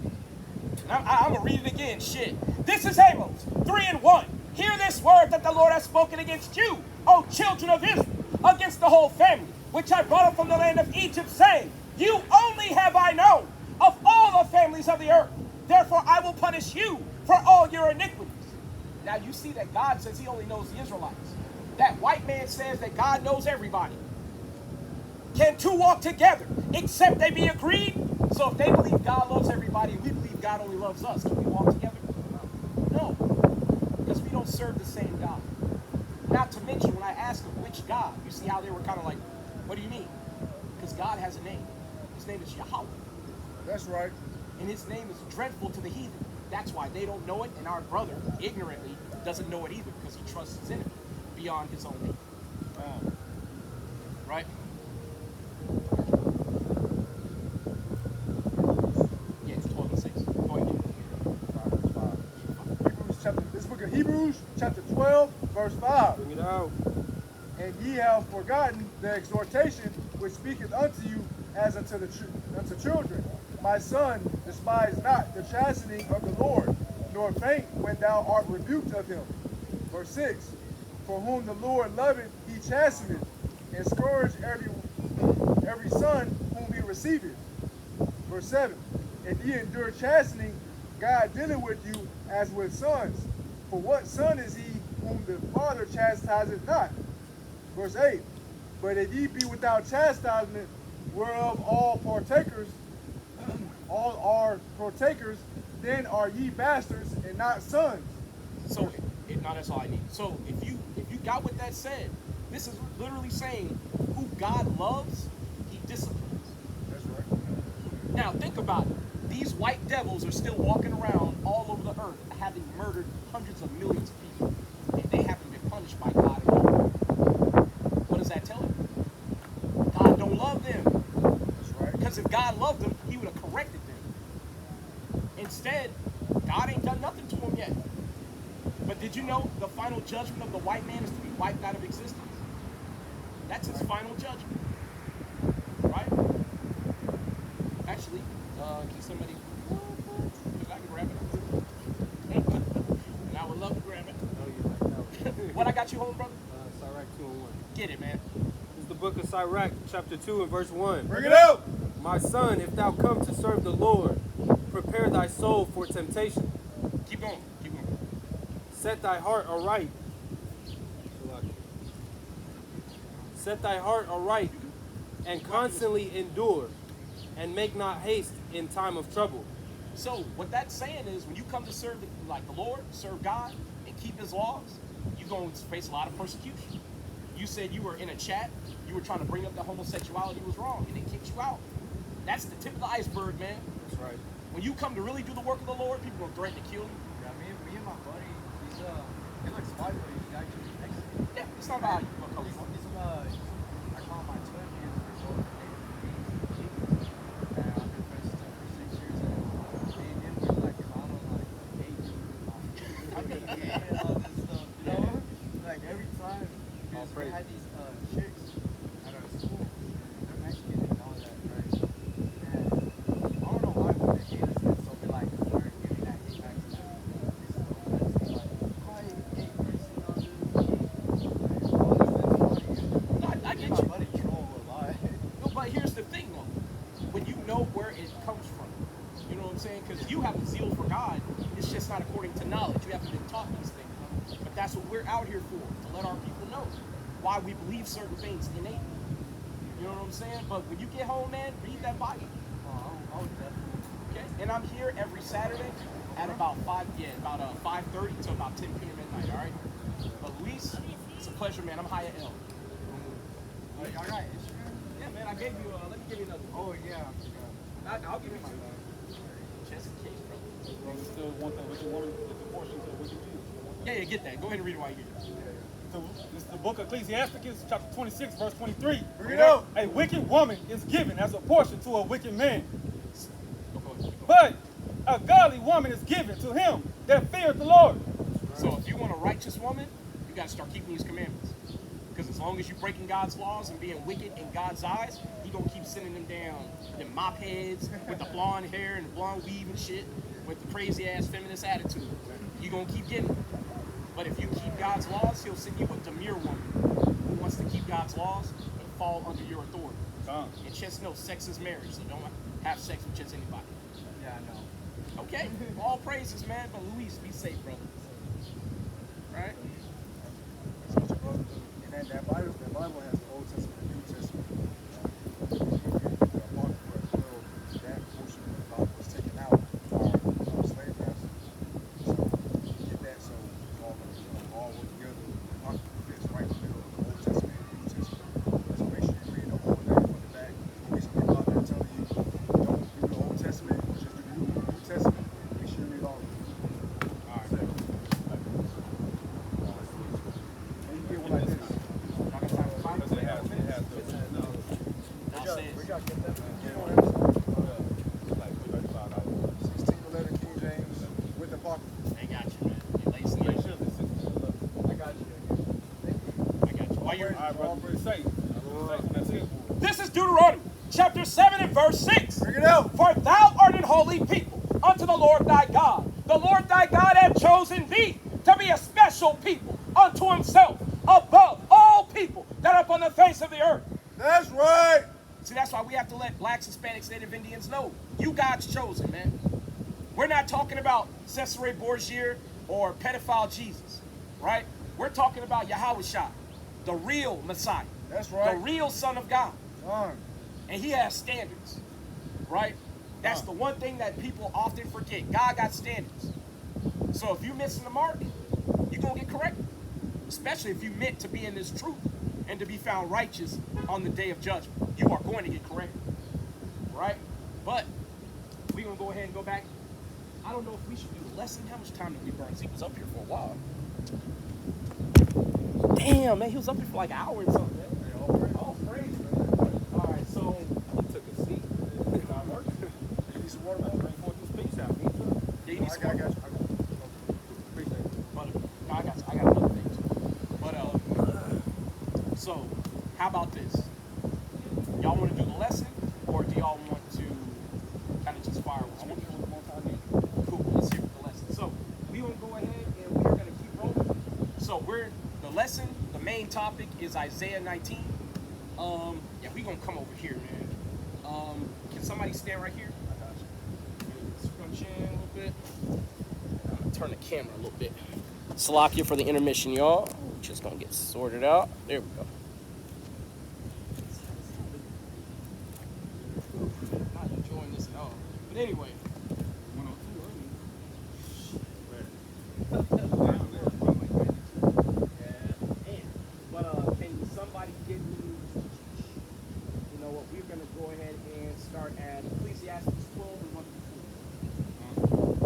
I'm going to read it again. Shit. This is Amos 3 and 1. Hear this word that the Lord has spoken against you, O children of Israel, against the whole family, which I brought up from the land of Egypt, saying, you only have I known of all the families of the earth. Therefore I will punish you for all your iniquities. Now you see that God says he only knows the Israelites. That white man says that God knows everybody. Can 2 walk together except they be agreed? So if they believe God loves everybody and we believe God only loves us, can we walk together? No. Because we don't serve the same God. Not to mention when I asked them which God, you see how they were kind of like, what do you mean? Because God has a name. His name is Yahweh. That's right. And his name is dreadful to the heathen. That's why they don't know it, and our brother, ignorantly, doesn't know it either, because he trusts his enemy beyond his own name. Right? Yeah, it's 12 and 6. Go ahead. This book of Hebrews, chapter 12, verse 5. Bring it out. And ye have forgotten the exhortation which speaketh unto you as unto children. My son, despise not the chastening of the Lord, nor faint when thou art rebuked of him. Verse 6. For whom the Lord loveth, he chasteneth, and scourge every son whom he receiveth. Verse 7. If ye endure chastening, God dealeth with you as with sons. For what son is he whom the Father chastiseth not? Verse 8. But if ye be without chastisement, whereof all are partakers, then are ye bastards and not sons. So, no, that's all I need. So, if you got what that said, this is literally saying who God loves, he disciplines. That's right. Now, think about it. These white devils are still walking around all over the earth, having murdered hundreds of millions of people, and they haven't been punished by God at all. What does that tell you? God don't love them. That's right. Because if God loved them, he would have corrected them. Instead, God ain't done nothing to them yet. But did you know the final judgment of the white man is to be wiped out of existence? That's his final judgment. Right? Actually, can somebody... Because I can grab it. And I would love to grab it. What I got you home, brother? Sirach 2 and 1. Get it, man. This is the book of Sirach, chapter 2 and verse 1. Bring it out. My son, if thou come to serve the Lord, prepare thy soul for temptation. Keep going. Keep going. Set thy heart aright. Set thy heart aright, and constantly endure, and make not haste in time of trouble. So what that's saying is when you come to serve the Lord, serve God, and keep his laws, you're going to face a lot of persecution. You said you were in a chat, you were trying to bring up that homosexuality was wrong, and they kicked you out. That's the tip of the iceberg, man. That's right. When you come to really do the work of the Lord, people will threaten to kill you. Yeah, me and my buddy, he looks white, but he's actually Mexican. Yeah, it's not about how you look, color. I call my twin, he is a result of and I'm good friends with him. like every time All because we praise. had these chicks at our school, they're Mexican and all that, right? And I don't know why when they hate us, and so we like start giving that hate back to them. It's like, why you hate person on this? I get My you. buddy troll a lot. No, but here's the thing, though. When you know where it comes from, you know what I'm saying? Because you have a zeal for God. It's just not according to knowledge. You haven't been taught these things. But that's what we're out here for, to let our people know why we believe certain things innately. You know what I'm saying? But when you get home, man, read that Bible. I would definitely. Okay? And I'm here every Saturday at about 5:30 to about 10 p.m. at night, all right? But Luis, it's a pleasure, man. I'm Haya L. Y'all got Instagram? Yeah, man, I gave you, let me give you another. Oh yeah, I forgot. I'll give you two. Just in case, bro. Well, you still want the wicked woman is a portion to the wicked man. Yeah, get that. Go ahead and read it while you're here. So this is the book of Ecclesiasticus, chapter 26, verse 23. Bring it out. A wicked woman is given as a portion to a wicked man, Go ahead. but a godly woman is given to him that feareth the Lord. So if you want a righteous woman, you got to start keeping these commandments. Because as long as you're breaking God's laws and being wicked in God's eyes, He gonna keep sending them down, them mop heads with the blonde hair and the blonde weave and shit, with the crazy ass feminist attitude. You gonna keep getting them. But if you keep God's laws, He'll send you a demure woman who wants to keep God's laws and fall under your authority. And just know sex is marriage, so don't have sex with just anybody. Yeah, I know. Okay? All praises, man. But Luis, be safe, brother. Right? That's what your brother do. And that Bible has the Old Testament and New Testament. The Apocrypha as well. That portion of the Bible was taken out by our slave masters. So you get that, so all work together. The Apocrypha fits right in the middle of the Old Testament and New Testament. So make sure you read the whole thing from the back. Don't be somebody out there telling you don't do the Old Testament, just do the New Testament. Make sure you read all of it. All right. And you get one like this. Y'all got time for Bible? Because it has the I'll say We it. gotta get that. Get on Amazon. like $35. 1611 King James with the Apocrypha. They got you, man. You lacing Make you. sure it's I got you. I got you. While you're all right, brother. Be safe. And that's it. This is Deuteronomy, chapter 7 and verse 6. Bring it out. For thou art an holy people unto the Lord thy God. The Lord thy God hath chosen thee to be a special people unto himself above all people that are upon the face of the earth. That's right. See, that's why we have to let blacks, Hispanics, Native Indians know. You God's chosen, man. We're not talking about Cesare Borgia or pedophile Jesus, right? We're talking about Yahushua, the real Messiah, That's the right. real Son of God. Son. And He has standards, right? That's the one thing that people often forget. God got standards. So if you're missing the mark, you're going to get corrected. Especially if you meant to be in this truth and to be found righteous on the day of judgment. You are going to get corrected, right? But we're going to go ahead and go back. I don't know if we should do the lesson. How much time did we burn? He was up here for a while. Damn, man, he was up here for like an hour or something, man. Oh, praise, man. All right, so He took a seat. It's not working. You need some water, man? Bring forth this peace out. yeah, you need I some got more. you. Appreciate it. But no, I got you. I got another thing too. But so how about this? Y'all want to do the lesson, or do y'all want to kind of just fire with scripture? Cool. Let's hear the lesson. So we gonna go ahead and we're gonna keep rolling. So the lesson. The main topic is Isaiah 19. Yeah, we gonna come over here, man. Can somebody stand right here? Scrunch in a little bit. I'm gonna turn the camera a little bit. Salakia for the intermission, y'all. We're just gonna get sorted out. There we go. Not enjoying this at all. But anyway. But can somebody give me, you know what, we're going to go ahead and start at Ecclesiastes 12 and 1 through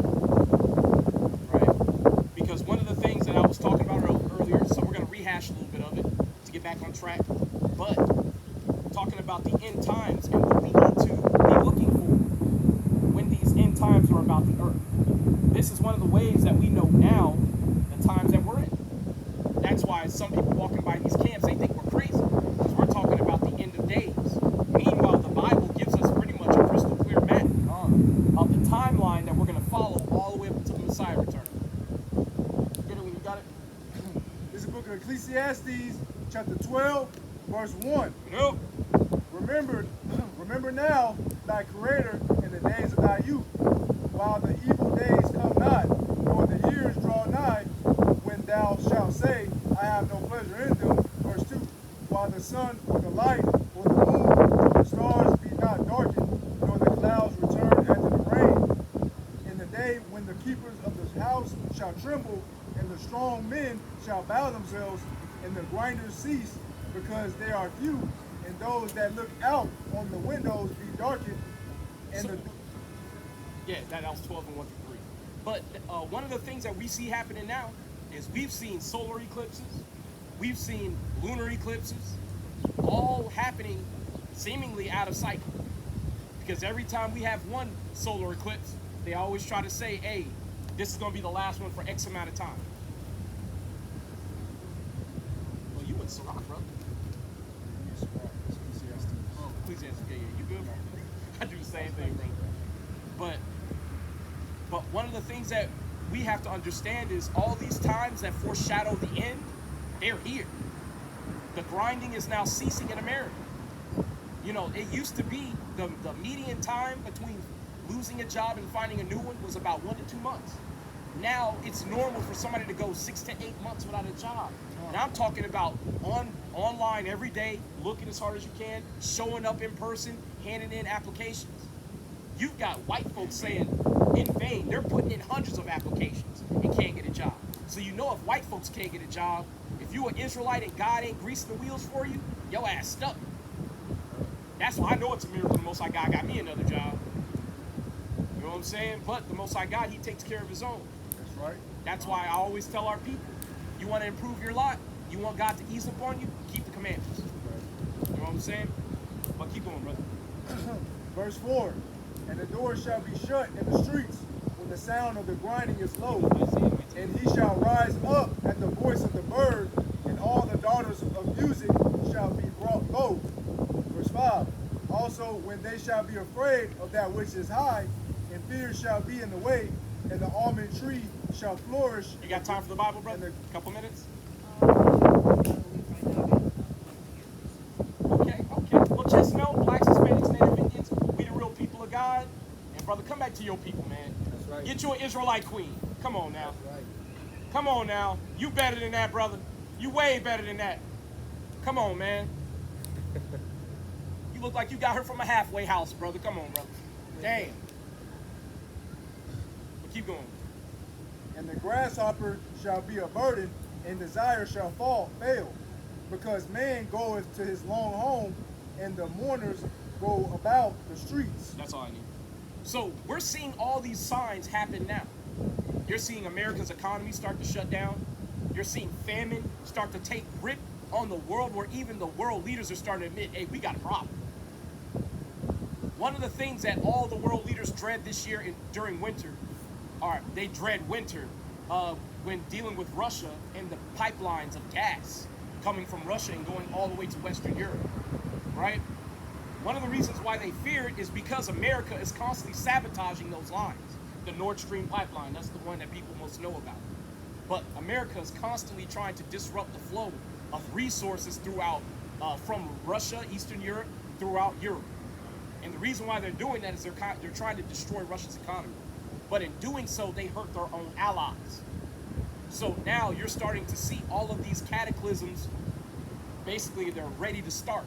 4. Right? Because one of the things that I was talking about earlier, so we're going to rehash a little bit of it to get back on track, but talking about the end times and what we need to be looking for when these end times are about the earth. This is one of the ways that we know now the times that we're in. that's why some people walking by these camps, they think we're crazy, because we're talking about the end of days. Meanwhile, the Bible gives us pretty much a crystal clear map of the timeline that we're going to follow all the way up until the Messiah return. Get it when you got it? This is the book of Ecclesiastes, chapter 12, verse 1. Nope. Remember now thy Creator in the days of thy youth, while the evil days come not, nor the years draw nigh, when thou shalt say, I have no pleasure in them. Verse 2. While the sun or the light or the moon or the stars be not darkened, nor the clouds return after the rain, in the day when the keepers of the house shall tremble, and the strong men shall bow themselves, and the grinders cease, because they are few, and those that look out on the windows be darkened, and the Yeah, that was 12 and 1 through 3. But one of the things that we see happening now is we've seen solar eclipses, we've seen lunar eclipses, all happening seemingly out of cycle. Because every time we have one solar eclipse, they always try to say, hey, this is going to be the last one for X amount of time. Well, you went Ciroc, brother. Oh, Ecclesiastes, yeah, you good? I do the same thing, brother. But one of the things that we have to understand is all these times that foreshadow the end, they're here. The grinding is now ceasing in America. You know, it used to be the median time between losing a job and finding a new one was about 1 to 2 months. Now it's normal for somebody to go 6 to 8 months without a job. And I'm talking about online every day, looking as hard as you can, showing up in person, handing in applications. You've got white folks saying in vain, they're putting in hundreds of applications and can't get a job. So you know if white folks can't get a job, if you an Israelite and God ain't greasing the wheels for you, your ass stuck. That's why I know it's a miracle the Most High God got me another job. You know what I'm saying? But the Most High God, he takes care of his own. That's right. That's why I always tell our people, you want to improve your lot, you want God to ease upon you, keep the commandments. You know what I'm saying? But keep going, brother. Verse 4. And the doors shall be shut in the streets when the sound of the grinding is low. And he shall rise up at the voice of the bird, and all the daughters of music shall be brought low. Verse 5. Also, when they shall be afraid of that which is high, and fear shall be in the way, and the almond tree shall flourish. You got time for the Bible, brother? A couple minutes? Okay. Well, just know, blacks, Hispanics, Native Indians, we the real people of God. And brother, come back to your people, man. That's right. Get you an Israelite queen. Come on now. That's right. Come on now. You better than that, brother. You way better than that. Come on, man. You look like you got her from a halfway house, brother. Come on, brother. Damn. But keep going. And the grasshopper shall be a burden, and desire shall fail. Because man goeth to his long home, and the mourners go about the streets. That's all I need. So we're seeing all these signs happen now. You're seeing America's economy start to shut down. You're seeing famine start to take grip on the world, where even the world leaders are starting to admit, hey, we got a problem. One of the things that all the world leaders dread this year during winter, they dread winter when dealing with Russia and the pipelines of gas coming from Russia and going all the way to Western Europe, right? One of the reasons why they fear it is because America is constantly sabotaging those lines. The Nord Stream pipeline, that's the one that people most know about. But America is constantly trying to disrupt the flow of resources throughout, from Russia, Eastern Europe, throughout Europe. And the reason why they're doing that is they're trying to destroy Russia's economy. But in doing so, they hurt their own allies. So now you're starting to see all of these cataclysms, basically they're ready to start.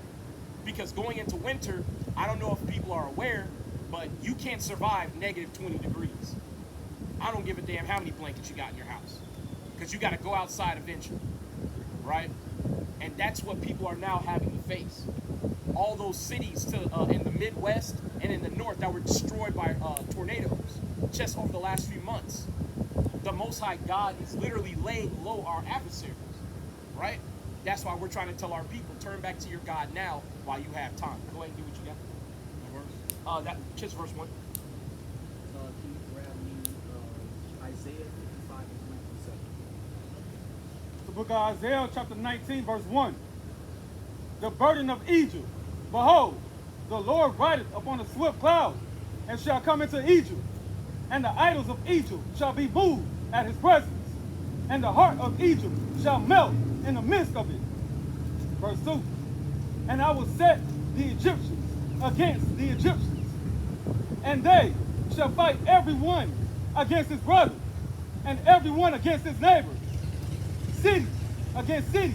Because going into winter, I don't know if people are aware, but you can't survive negative 20 degrees. I don't give a damn how many blankets you got in your house, because you got to go outside eventually, right? And that's what people are now having to face. All those cities in the Midwest and in the North that were destroyed by tornadoes just over the last few months. The Most High God is literally laying low our adversaries, right? That's why we're trying to tell our people, turn back to your God now while you have time. Go ahead and do what you got. Just verse 1. Can you grab me Isaiah 55 and 3 through 7? book of Isaiah, chapter 19, verse 1. The burden of Egypt. Behold, the Lord rideth upon a swift cloud, and shall come into Egypt. And the idols of Egypt shall be moved at his presence. And the heart of Egypt shall melt in the midst of it. Verse 2. And I will set the Egyptians against the Egyptians, and they shall fight every one against his brother, and every one against his neighbor. City against city,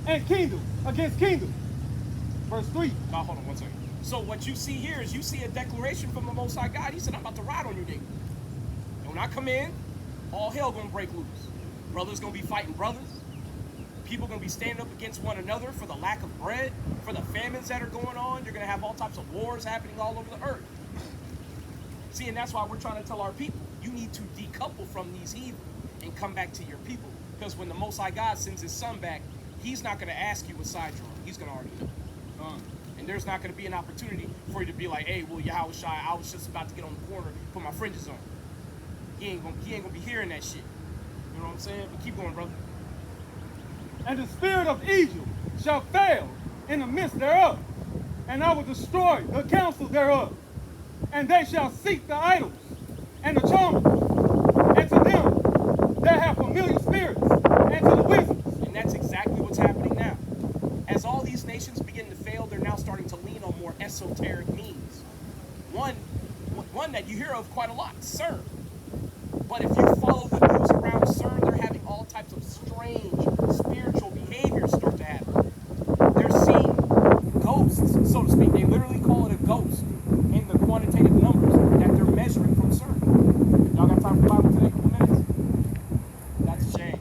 and kingdom against kingdom. Verse 3. Now, hold on one second. So what you see here is you see a declaration from the Most High God. He said, I'm about to ride on you, nigga. And when I come in, all hell gonna break loose. Brothers gonna be fighting brothers. People gonna be standing up against one another for the lack of bread, for the famines that are going on. You're gonna have all types of wars happening all over the earth. See, and that's why we're trying to tell our people, you need to decouple from these heathen and come back to your people. Because when the Most High God sends his son back, he's not gonna ask you what side you're on. He's gonna already know. And there's not going to be an opportunity for you to be like, hey, well, Yahushua, I was just about to get on the corner, put my fringes on. He ain't gonna be hearing that shit. You know what I'm saying? But keep going, brother. And the spirit of Egypt shall fail in the midst thereof, and I will destroy the counsel thereof. And they shall seek the idols and the charmers, and to them that have familiar spirits, and to the wizards. And that's exactly what's happening now. As all these nations begin to fail, they're now starting to lean on more esoteric means. One that you hear of quite a lot, CERN. But if you follow the news around CERN, they're having all types of strange spiritual behaviors start to happen. They're seeing ghosts, so to speak. They literally call it a ghost in the quantitative numbers that they're measuring from CERN. Y'all got time for Bible today? A couple minutes? That's a shame.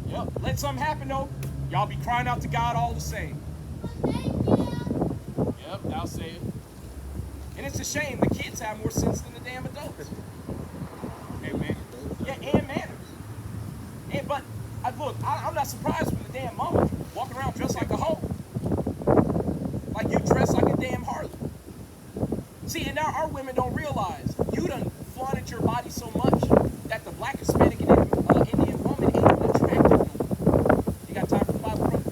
Yep. Let something happen though. Y'all be crying out to God all the same. Yep, thou say it. And it's a shame the kids have more sense than the damn adults. Amen. Yeah, and manners. And but look, I'm not surprised when the damn mama walking around dressed like a hoe. Like you dress like a damn harlot. See, and now our women don't realize you done flaunted your body so much that the black, Hispanic, and Indian woman ain't even attractive no more. You got time for the Bible, brother?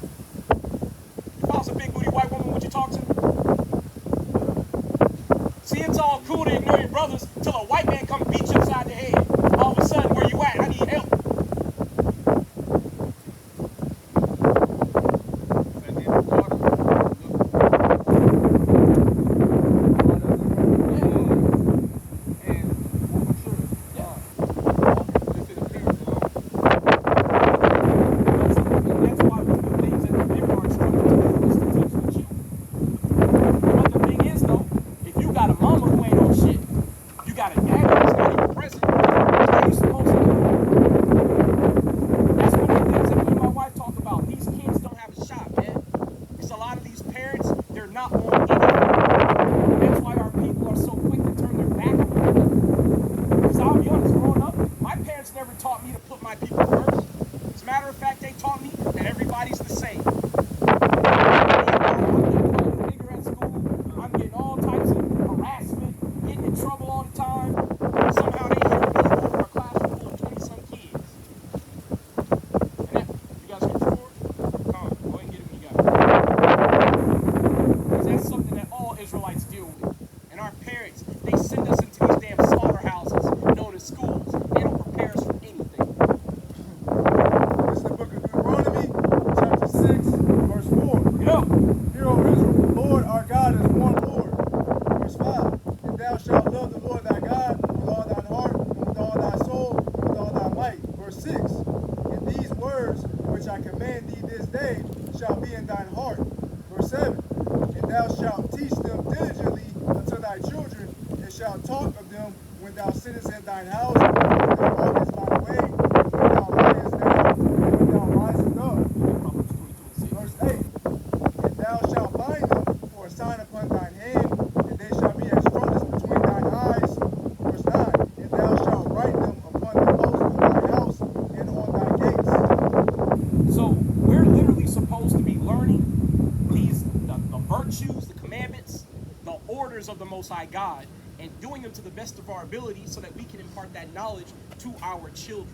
If I was a big booty white woman, would you talk to me? See, it's all cool to ignore your brothers till a white man come beat you upside the head. All of a sudden, where you at? I need help. That's why we do things that the big are struggling to do is to teach the children. But the thing is, though, if you got a mama who ain't on shit, you got a daddy who's not even present, what are you supposed to do? That's one of the things that me and my wife talk about. These kids don't have a shot, man. Because a lot of these parents, they're not on anything. That's why our people are so quick to turn their back on them. Because I'll be honest, growing up, my parents never taught me to put my people first. As a matter of fact, they taught me that everybody's the same. I'm getting all types of harassment, getting in trouble all the time. Somehow they hear me over a classroom full of 20-some kids. And that, you guys get your board? Come on, go ahead and get it when you got it. Because that's something that all Israelites deal with. And our parents, they send us into these damn slaughterhouses known as schools. They don't prepare us for anything. This is the book of Deuteronomy, chapter 6, verse 4. Yeah. Hear, O Israel, the Lord our God is one Lord. Verse 5. And thou shalt love the Lord thy God with all thine heart, and with all thy soul, and with all thy might. Verse 6. And these words which I command thee this day shall be in thine heart. Verse 7. And thou shalt teach them diligently unto thy children, and shalt talk of them when thou sittest in thine house, when thou walkest by the way, when thou liest down, and when thou risest up. Verse 8. And thou shalt bind them for a sign upon thine hand, and they shall be as frontlets between thine eyes. Verse 9. And thou shalt write them upon the posts of thy house and on thy gates. So we're literally supposed to be learning the virtues, the commandments, the orders of the Most High God, and doing them to the best of our ability so that we can impart that knowledge to our children.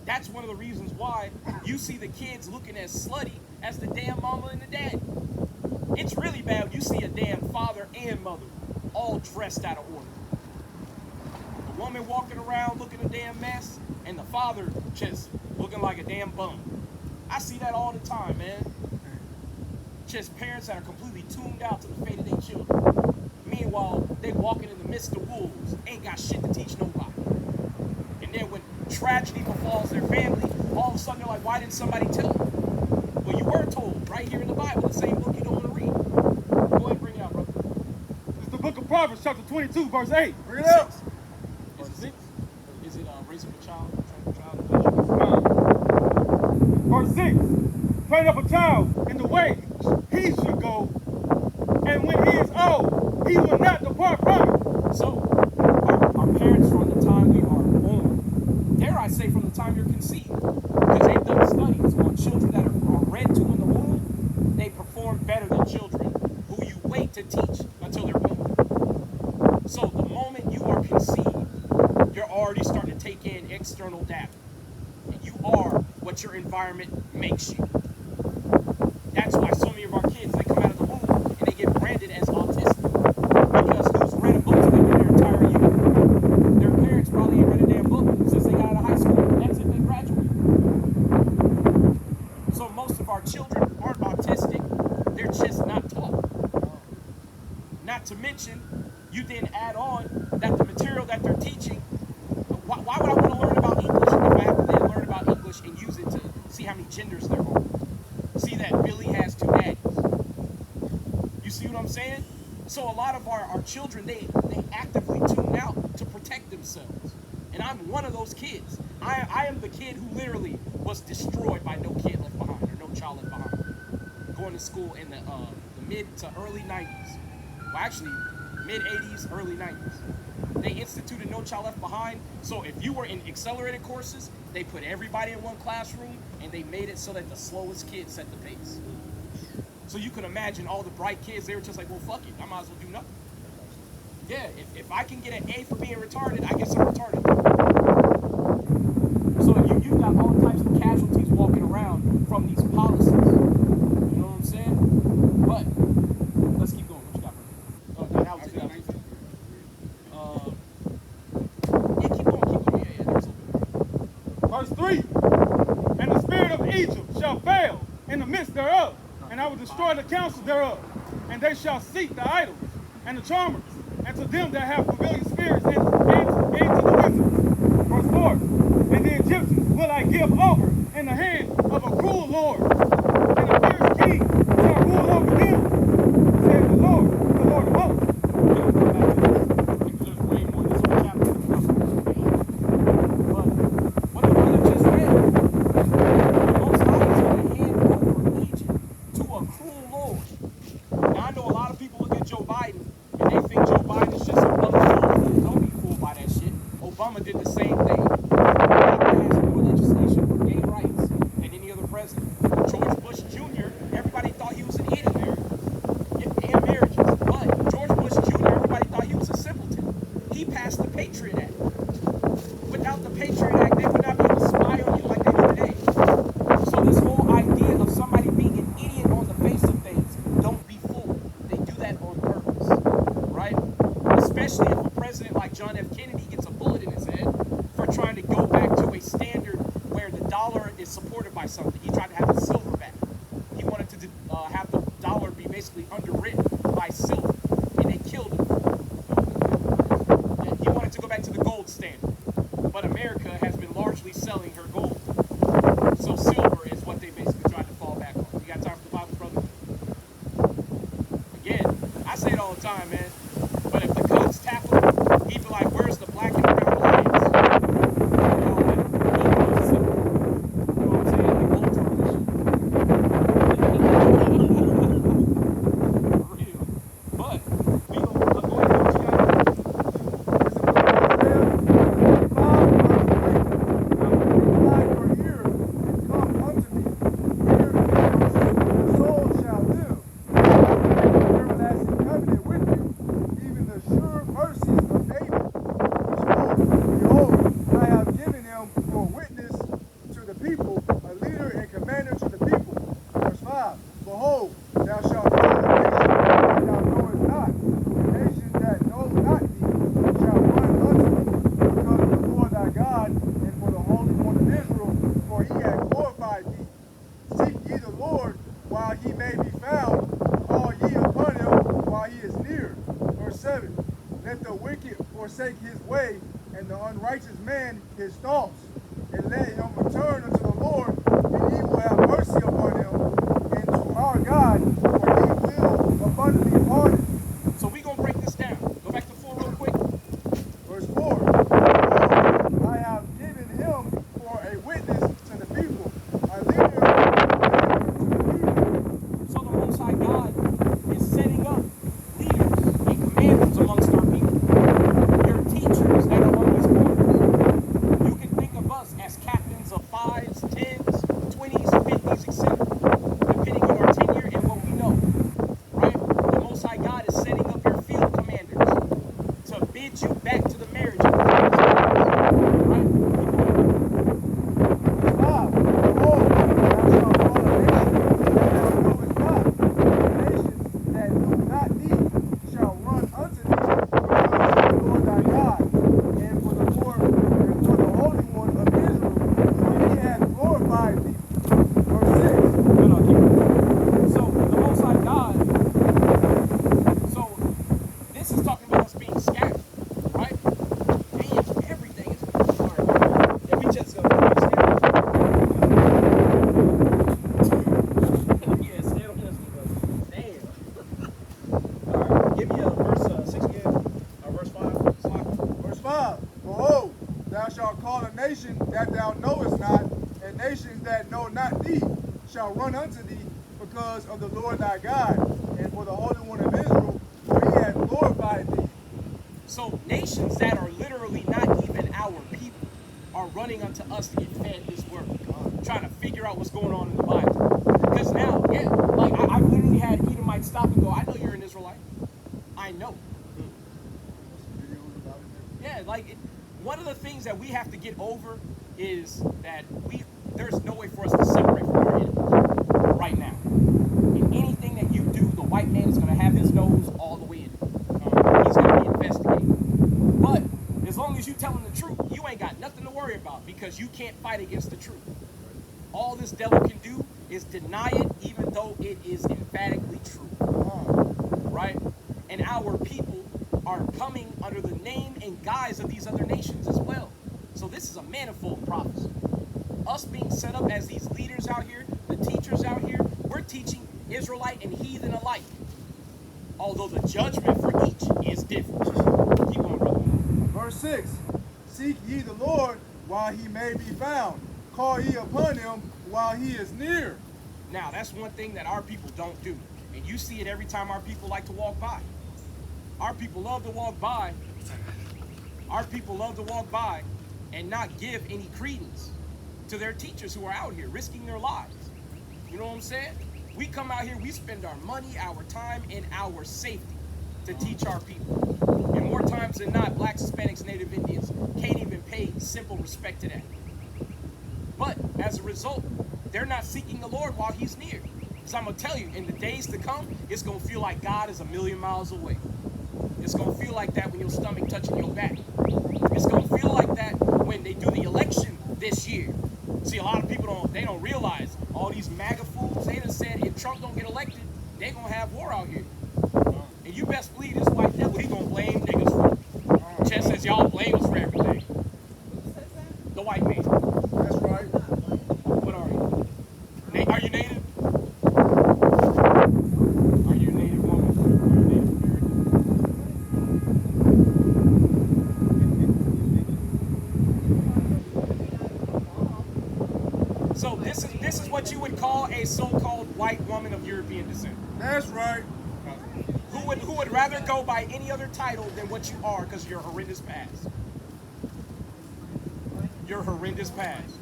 That's one of the reasons why you see the kids looking as slutty as the damn mama and the daddy. It's really bad when you see a damn father and mother all dressed out of order. The woman walking around looking a damn mess, and the father just looking like a damn bum. I see that all the time, man. Just parents that are completely tuned out to the fate of their children. Meanwhile, they walking in the midst of wolves, ain't got shit to teach nobody. And then when tragedy befalls their family, all of a sudden they're like, why didn't somebody tell them? Well, you were told right here in the Bible, the same book you don't want to read. Go ahead and bring it out, brother. It's the book of Proverbs, chapter 22, verse 8. Bring it up. Is it 6? Is it raising a child? Training Verse 6. Train up a child in the way he should go, and when he is old, he will not depart from it. So, our parents from the time we are born, dare I say from the time you're conceived, because they've done studies on children that are read to in the womb, they perform better than children who you wait to teach until they're born. So the moment you are conceived, you're already starting to take in external data. And you are what your environment makes you. That's why so many of our kids, they come out of the womb and they get branded as autistic. Because who's read a book to them in their entire youth? Their parents probably ain't read a damn book since they got out of high school. That's if they graduated. So most of our children aren't autistic, they're just not taught. Not to mention, you then add on that the material that they're teaching, why would I want to learn about English if I have to then learn about English and use it to see how many genders there are? See that Billy has 2 daddies. You see what I'm saying? So a lot of our children, they actively tune out to protect themselves. And I'm one of those kids. I am the kid who literally was destroyed by No Kid Left Behind or No Child Left Behind. Going to school in the mid to early 90s. Well, actually, mid 80s, early 90s. They instituted No Child Left Behind. So if you were in accelerated courses, they put everybody in one classroom and they made it so that the slowest kids set the pace. So you can imagine all the bright kids, they were just like, well, fuck it, I might as well do nothing. Yeah, if I can get an A for being retarded, I guess I'm retarded. So you've got all types of casualties walking around from these policies. You know what I'm saying? But let's keep going. What you got, brother? That was it. Yeah, keep going. Yeah, there's a little bit. Verse 3. And the spirit of Egypt shall fail in the midst thereof, and I will destroy the counsel thereof, and they shall seek the idols and the charmers, and to them that have familiar spirits, and to the wizards. Verse 4. And the Egyptians will I give over in the hand of a cruel Lord, and a fierce king shall rule over them, says the Lord of hosts. There's way more in this whole chapter. But what the brother just read, the Most High is going to hand over Egypt to a cruel Lord. Now I know a lot of people look at Joe Biden and they think Joe Biden is just a bum fool. Don't be fooled by that shit. Obama did the same thing. He passed more legislation for gay rights than any other president. George Bush Jr., everybody thought he was an idiot there. And marriages. But George Bush Jr., everybody thought he was a simpleton. He passed the Patriot Act. Without the Patriot Act, they would not be able to spy on you like they do today. So this whole idea of somebody being an idiot on the face of things, don't be fooled. They do that on purpose, right? Especially if a president like John F. Kennedy gets a bullet in his head for trying to go back to a standard where the dollar is supported by something. He tried to have a silver back. He wanted to have the dollar be basically underwritten by silver, and they killed him. Yeah, he wanted to go back to the gold standard, but America has been largely selling her gold. So silver is what they basically tried to fall back on. You got time for the Bible, brother? Again, I say it all the time, man. But if the cops tackle him, he'd be like, where's the black and brown lions? You know what I'm saying? The gold tradition. For real. But people, a leader and commander to the people. Verse 5. Behold, thou shalt call a nation that thou knowest not, a nation that knows not thee shall run unto thee, because of the Lord thy God, and for the Holy One of Israel, for he hath glorified thee. Seek ye the Lord while he may be found, call ye upon him while he is near. Verse 7. Let the wicked forsake his way, and the unrighteous man his thoughts, and let him return unto the Lord, and he will have mercy upon him, and to our God, for he will abundantly pardon. So we gonna break this down. Go back to 4 real quick. Verse 4. Behold, I have given him for a witness to the people, a leader to the people. So the Most High God is setting up leaders and commanders amongst our people. Your teachers that are on this board. You can think of us as captains of 5s, 10s, 20s, 50s, etc. Depending on our tenure and what we know. Right? The Most High God is setting up your field commanders to bid you back to the marriage of Christ. Right? Verse 5. Behold, thou shalt call a nation that thou knowest not, a nation that know not thee shall run unto thee, because of the Lord thy God, and for the Lord and for the Holy One of Israel, for he hath glorified thee. Verse 6. No, keep it. So the Most High God. So this is talking about us being scattered, right? Damn, everything is hard. Yeah, we just gonna be scattered. Yeah, stay on this one. Damn. All right, give me a verse 6 again, or verse 5. Slide. Verse 5. Behold, thou shalt call a nation that thou knowest not, and nations that know not thee shall run unto thee, because of the Lord thy God, and for the Holy One of Israel, for he hath glorified thee. So nations that are literally not even our people are running unto us to get fed this word, trying to figure out what's going on in the Bible. Because now, yeah, like I've literally had Edomites stop and go, I know you're an Israelite. I know. Yeah, like one of the things that we have to get over is that there's no way for us to separate from our enemies right now. And anything that you do, the white man is going to have his nose all the way in it. He's going to be investigating. But as long as you telling the truth, you ain't got nothing to worry about because you can't fight against the truth. All this devil can do is deny it, even though it is emphatically true. Right? And our people are coming under the name and guise of these other nations as well. So this is a manifold prophecy. Us being set up as these leaders out here, the teachers out here, we're teaching Israelite and heathen alike. Although the judgment for each is different. Keep on, brother. Verse 6. Seek ye the Lord while he may be found. Call ye upon him while he is near. Now, that's one thing that our people don't do. And you see it every time our people like to walk by. Our people love to walk by. Our people love to walk by and not give any credence to their teachers who are out here risking their lives. You know what I'm saying? We come out here, we spend our money, our time, and our safety to teach our people. And more times than not, blacks, Hispanics, Native Indians can't even pay simple respect to that. But as a result, they're not seeking the Lord while he's near. Because I'm going to tell you, in the days to come, it's going to feel like God is a million miles away. It's going to feel like that when your stomach touching your back. It's going to feel like that when they do the election this year. See, a lot of people don't realize all these MAGA fools, they done said if Trump don't get elected, they're going to have war out here. And you best believe this white devil, he going to blame niggas for it. Chess says y'all blame us for everything. The white man. That's right. What are you? Are you native? Are you a native woman? Are you a native American? So this is what you would call a so-called white woman of European descent. That's right. Who would rather go by any other title than what you are because of your horrendous past. Your horrendous past.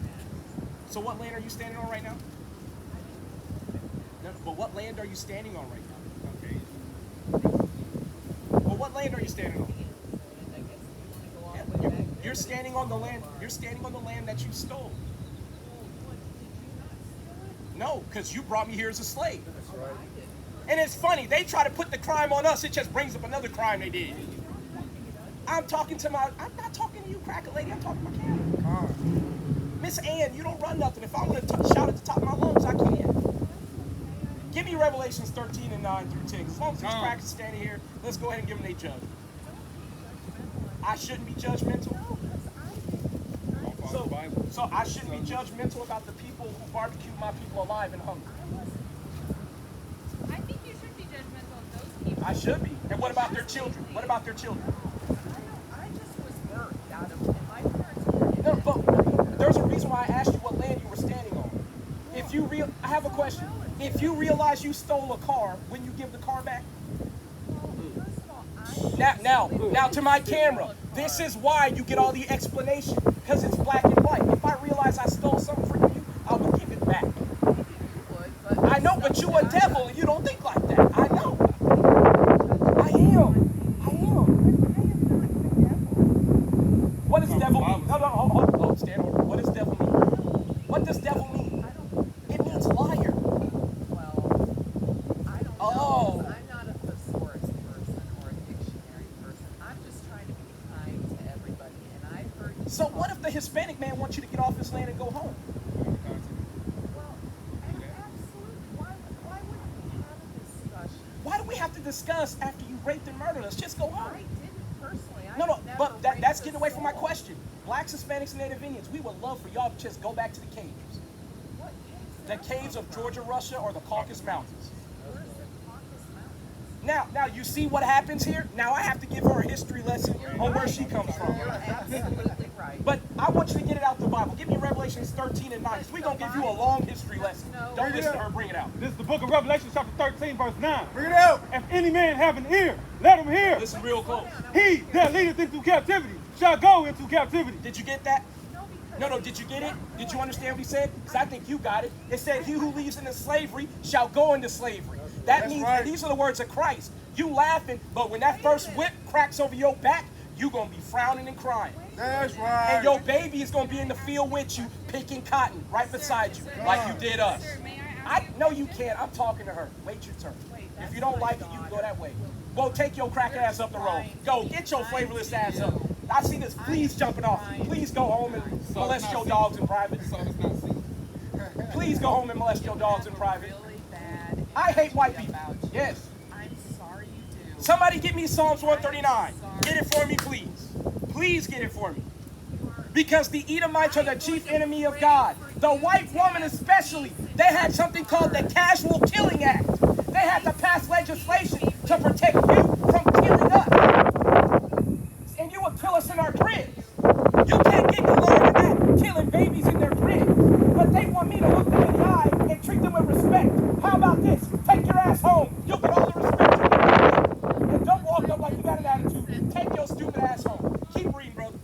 So what land are you standing on right now? No, but what land are you standing on right now? Okay. Well, what land are you standing on? You're standing on the land. You're standing on the land that you stole. No, because you brought me here as a slave. That's right. And it's funny, they try to put the crime on us, it just brings up another crime they did. I'm not talking to you, cracker lady, I'm talking to my camera. Con. Miss Ann, you don't run nothing. If I want to shout at the top of my lungs, I can. Give me Revelations 13 and 9 through 10. As long as these crackers standing here, let's go ahead and give them their judgment. I shouldn't be judgmental. So I shouldn't be judgmental about the people who barbecued my people alive and hungry. I think you should be judgmental of those people. I should be. And what about their children? What about their children? I just was burned out of, and my parents were No, but there's a reason why I asked you what land you were standing on. If you I have a question. If you realize you stole a car, when you give the car back? First of all, Now to my camera. This is why you get all the explanation, because it's black and white. If I realize I stole something from you, I will give it back. would, but I know, but you a devil and you don't think like that. I know. I am. What does devil mean? No, hold, stand over. What does devil mean? What does devil mean? It means liar. well, I don't Oh. know. I'm not a thesaurus person or a dictionary person. I'm just trying to be kind to everybody, and I've heard you So talk- what if the Hispanic man wants you to get off his land and go home? Well, absolutely. Why wouldn't we have a discussion? Why do we have to discuss after you raped and murdered us? Just go home. I didn't personally. I No, never but raped that's a getting away from my soul. question. Blacks, Hispanics, and Native Indians, we would love for y'all to just go back to the caves. What caves? The caves of Georgia, Russia, or the Caucasus Mountains. Where's the Caucasus Mountains? Now you see what happens here? Now I have to give her a history lesson on where she comes from. You're absolutely right. But I want you to get it out the Bible. Give me Revelations 13 and 9, because we're going to give you a long history lesson. Don't listen to her, bring it out. This is the book of Revelation, chapter 13, verse 9. Bring it out. If any man have an ear, let him hear. Listen real close. He that leadeth into captivity shall go into captivity. Did you get that? No, because No, did you get it? Did you understand what he said? Because I think you got it. It said, he who leaves into slavery shall go into slavery. That That's means right. these are the words of Christ. You laughing, but when that first whip cracks over your back, you going to be frowning and crying. That's right. And your baby is going to be in the field with you, picking cotton right beside you, like you did us. Sir, may I ask No, you can't. I'm talking to her. Wait your turn. If you don't like it, you can go that way. Go take your crack ass up the road. Go, get your flavorless ass up. I see this fleas jumping off. Please go home and molest your dogs in private. Please go home and molest your dogs in private. really bad. I hate white people. About you. Yes. I'm sorry you do. Somebody get me Psalms 139. Get it for me, please. Please get it for me. Because the Edomites are the chief enemy of God. The white woman especially. They had something called the Casual Killing Act. They had to pass legislation to protect you from killing us. And you would kill us in our cribs. You can't get no longer than that, killing babies in their cribs. But they want me to look them in the eye and treat them with respect. How about this? Take your ass home. You'll get all the respect you need. And don't walk up like you got an attitude. Take your stupid ass home. Keep reading, brother.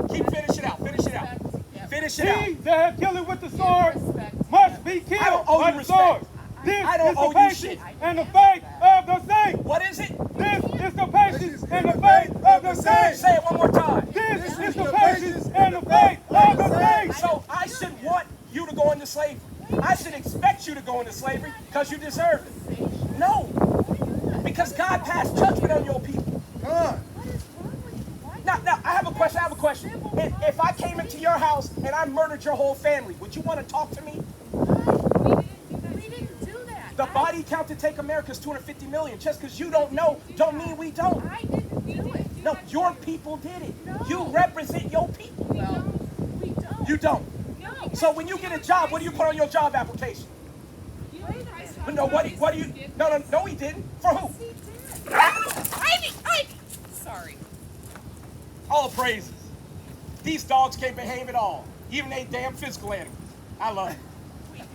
Keep finish it out. Finish it out. Finish it out. He that hath killed with the sword Respect. must be I don't killed owe by you the sword. respect. This I don't is owe the you patience shit. and the faith of the saints. What is it? This is the patience and the faith of the saints. Say it one more time. This is the patience and the faith of the saints. So I should want you to go into slavery. I should expect you to go into slavery because you deserve it. No. Because God passed judgment on your people. Con. Now, I have a question. If I came into your house and I murdered your whole family, would you want to talk to me? We didn't do that. The body count to take America is 250 million. Just because you don't know, don't mean we don't. I didn't do it. No, your people did it. You represent your people. Well, we don't. You don't. No. So when you get a job, what do you put on your job application? Wait a minute. But no, what do you? No, he didn't. For who? He did. Sorry. All the praises. These dogs can't behave at all. Even they damn physical animals. I love it. We do too.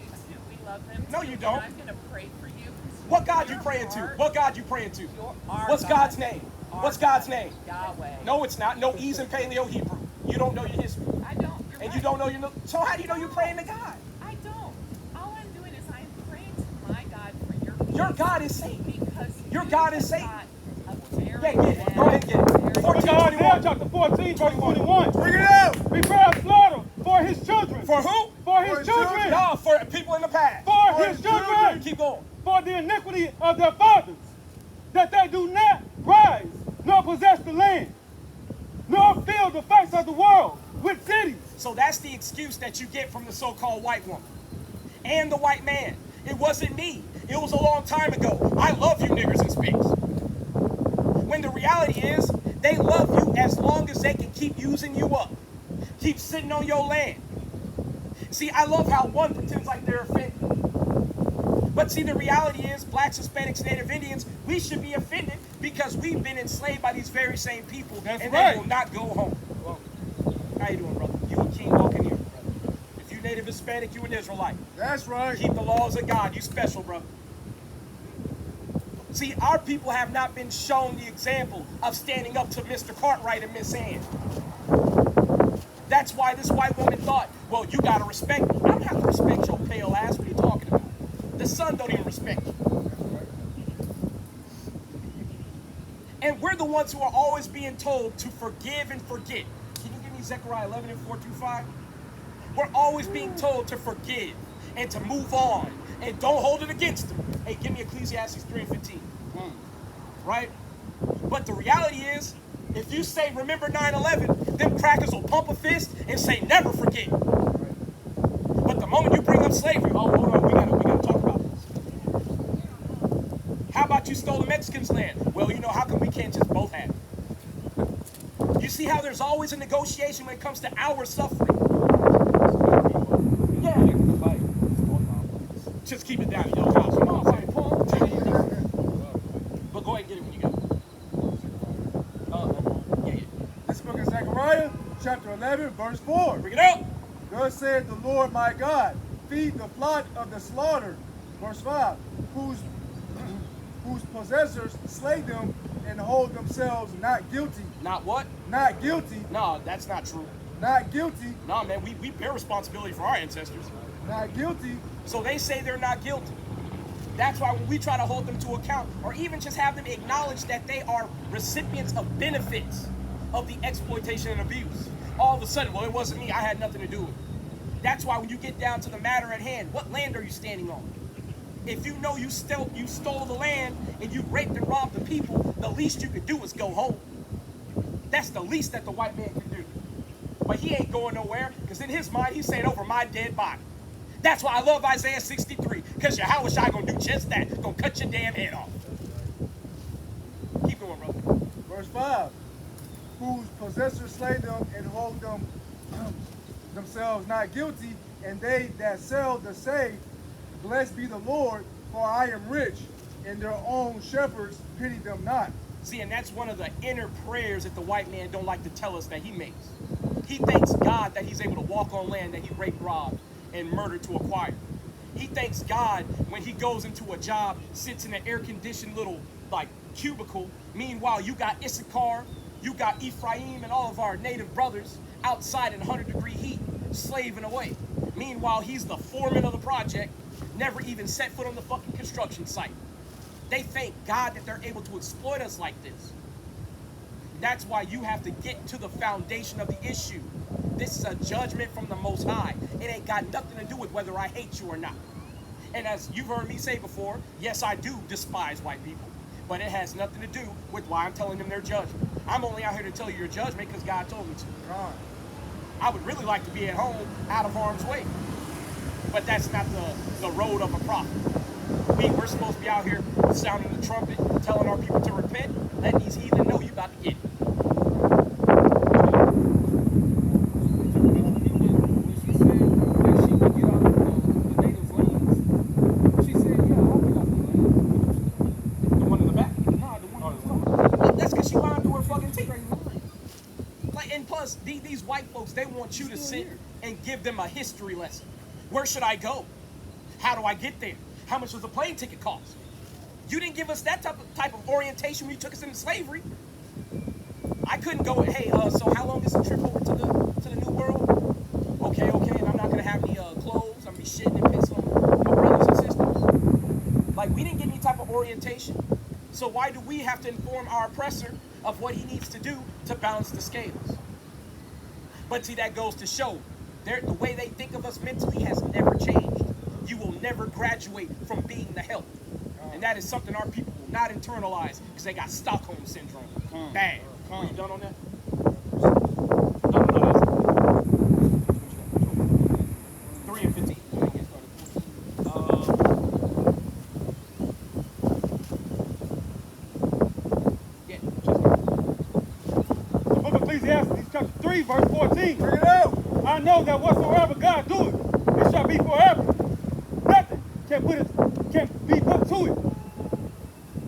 We love them. No, too, you don't. And I'm gonna pray for you. What God you praying to? What God you praying to? You're our What's God. God's name? What's God's name? Yahweh. No, it's not. No E's in Paleo Hebrew. You don't know your history. I don't. You're And right. you don't know your... So how do you know you're praying to God? I don't. All I'm doing is I'm praying to my God for your peace. Your God is Satan. Because Your you God is have Satan. got a very Yeah, get it. bad, Go ahead and get it. very Book of 14:21. Isaiah chapter 14, verse 21. Bring it out. Prepare slaughter for his children. For who? For For his his children. children. No, for people in the past. For go on. For the iniquity of their fathers, that they do not rise, nor possess the land, nor fill the face of the world with cities. So that's the excuse that you get from the so-called white woman and the white man. It wasn't me. It was a long time ago. I love you niggers in space. When the reality is, they love you as long as they can keep using you up. Keep sitting on your land. See, I love how one pretends like they're offended. But see, the reality is, blacks, Hispanics, Native Indians, we should be offended because we've been enslaved by these very same people. That's and right. they will not go home. Well, how you doing, brother? You a king walking here, brother. If you Native Hispanic, you an Israelite. That's right. Keep the laws of God. You special, brother. See, our people have not been shown the example of standing up to Mr. Cartwright and Miss Ann. That's why this white woman thought, well, you gotta respect me. I don't have to respect your pale ass. What are you talking about? The sun don't even respect you. And we're the ones who are always being told to forgive and forget. Can you give me Zechariah 11 and 4 through 5? We're always being told to forgive and to move on and don't hold it against them. Hey, give me Ecclesiastes 3 and 15. Right? But the reality is, if you say remember 9/11, them crackers will pump a fist and say never forget. But the moment you bring up slavery, oh, hold on, we gotta talk about this. How about you stole the Mexicans' land? Well, you know, how come we can't just both have it? You see how there's always a negotiation when it comes to our suffering? Yeah. Just keep it down in your house. You know what I'm saying? But go ahead and get it when you got it. Yeah. This book of Zechariah, chapter 11, verse 4. Bring it out. Thus said the Lord my God, feed the flock of the slaughter. Verse 5. Whose possessors slay them and hold themselves not guilty. Not what? Not guilty. No, that's not true. Not guilty. No, man, we bear responsibility for our ancestors. Not guilty. So they say they're not guilty. That's why when we try to hold them to account, or even just have them acknowledge that they are recipients of benefits of the exploitation and abuse, all of a sudden, well, it wasn't me, I had nothing to do with it. That's why when you get down to the matter at hand, what land are you standing on? If you know you stole the land and you raped and robbed the people, the least you could do is go home. That's the least that the white man can do. But he ain't going nowhere, because in his mind, he's saying over my dead body. That's why I love Isaiah 63, because Yahushua gonna do just that. Gonna cut your damn head off. Keep going, brother. Verse 5. Whose possessors slay them and hold them themselves not guilty, and they that sell the say, blessed be the Lord, for I am rich, and their own shepherds pity them not. See, and that's one of the inner prayers that the white man don't like to tell us that he makes. He thanks God that he's able to walk on land that he raped, robbed, and murdered to acquire. He thanks God when he goes into a job, sits in an air-conditioned little, like, cubicle. Meanwhile, you got Issachar, you got Ephraim, and all of our native brothers outside in 100-degree heat, slaving away. Meanwhile, he's the foreman of the project, never even set foot on the fucking construction site. They thank God that they're able to exploit us like this. That's why you have to get to the foundation of the issue. This is a judgment from the Most High. It ain't got nothing to do with whether I hate you or not. And as you've heard me say before, yes, I do despise white people. But it has nothing to do with why I'm telling them their judgment. I'm only out here to tell you your judgment because God told me to. I would really like to be at home, out of harm's way. But that's not the road of a prophet. We're supposed to be out here sounding the trumpet, telling our people to repent, letting these heathen know you about to get it. The one in the back? No, the one in the front. Well, that's because she lied through her fucking teeth. Like, and plus, these white folks, they want you to sit and give them a history lesson. Where should I go? How do I get there? How much does the plane ticket cost? You didn't give us that type of orientation when you took us into slavery. I couldn't go, hey, so how long is the trip over to the New World? Okay, and I'm not gonna have any clothes. I'm gonna be shitting and pissing on my brothers and sisters. Like, we didn't get any type of orientation. So why do we have to inform our oppressor of what he needs to do to balance the scales? But see, that goes to show the way they think of us mentally has never changed. You will never graduate from being the help. And that is something our people will not internalize because they got Stockholm Syndrome. Bad. Are you done on that? No, that's 3 and 15. Yeah, The book of Ecclesiastes, chapter 3, verse 14. Bring it out. I know that whatsoever God doeth, it shall be forever. Nothing can be put to it,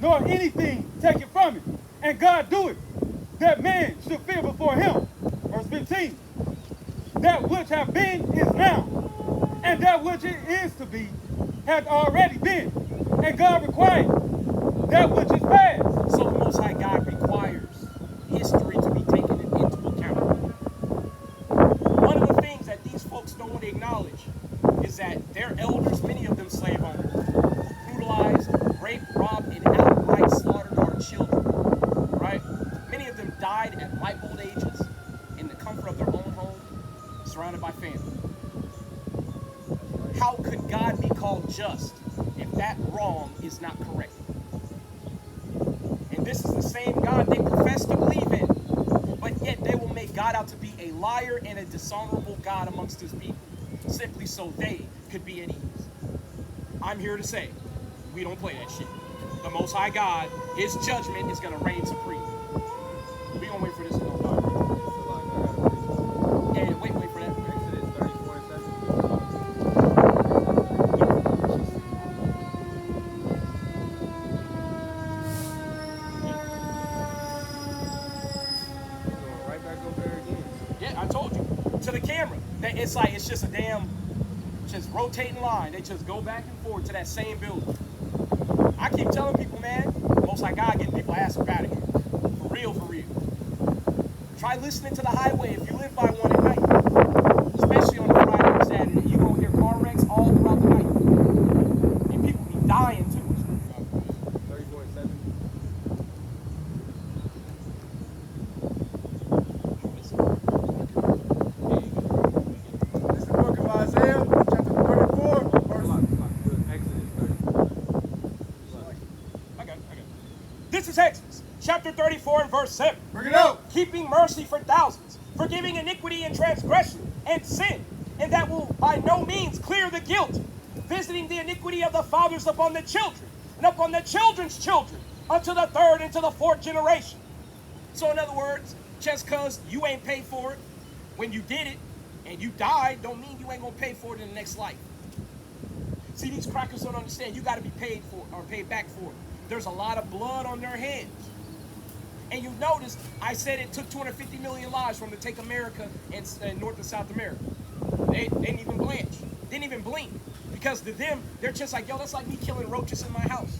nor anything taken from it. And God doeth, that man should fear before him. Verse 15. That which have been is now, and that which it is to be has already been. And God required that which is past. So the Most High God requires history to be taken into account. One of the things that these folks don't want to acknowledge is that their elders, many of them slave owners, brutalized, raped, robbed, and outright slaughtered our children. Right? Many of them died at ripe old ages in the comfort of their own home, surrounded by family. How could God be called just if that wrong is not correct? And this is the same God they profess to believe in, but yet they will make God out to be a liar and a dishonorable God amongst his people, simply so they could be at ease. I'm here to say, we don't play that shit. The Most High God, his judgment is going to reign supreme. We gonna wait for this to go by. Yeah, wait for that. Exodus 34 and 7. Going right back over there again. Yeah, I told you. To the camera. That it's like it's just a damn just rotating line. They just go back and forth to that same building. I keep telling people, man, Most High God getting people ass up out of here. For real, for real. Try listening to the highway if you live by one at night. Especially on a Friday or Saturday. You're gonna hear car wrecks all throughout the night. And people be dying too. 34 and 7. This is the book of Isaiah, chapter 34, verse Exodus 34. I got it. This is Exodus, chapter 34 and verse 7. Bring it out. Keeping mercy for thousands, forgiving iniquity and transgression and sin, and that will by no means clear the guilt, visiting the iniquity of the fathers upon the children, and upon the children's children, unto the third and to the fourth generation. So in other words, just because you ain't paid for it when you did it, and you died, don't mean you ain't gonna pay for it in the next life. See, these crackers don't understand. You got to be paid for or paid back for it. There's a lot of blood on their hands. And you notice, I said it took 250 million lives for them to take America and North and South America. They didn't even blanch. Didn't even blink. Because to them, they're just like, yo, that's like me killing roaches in my house.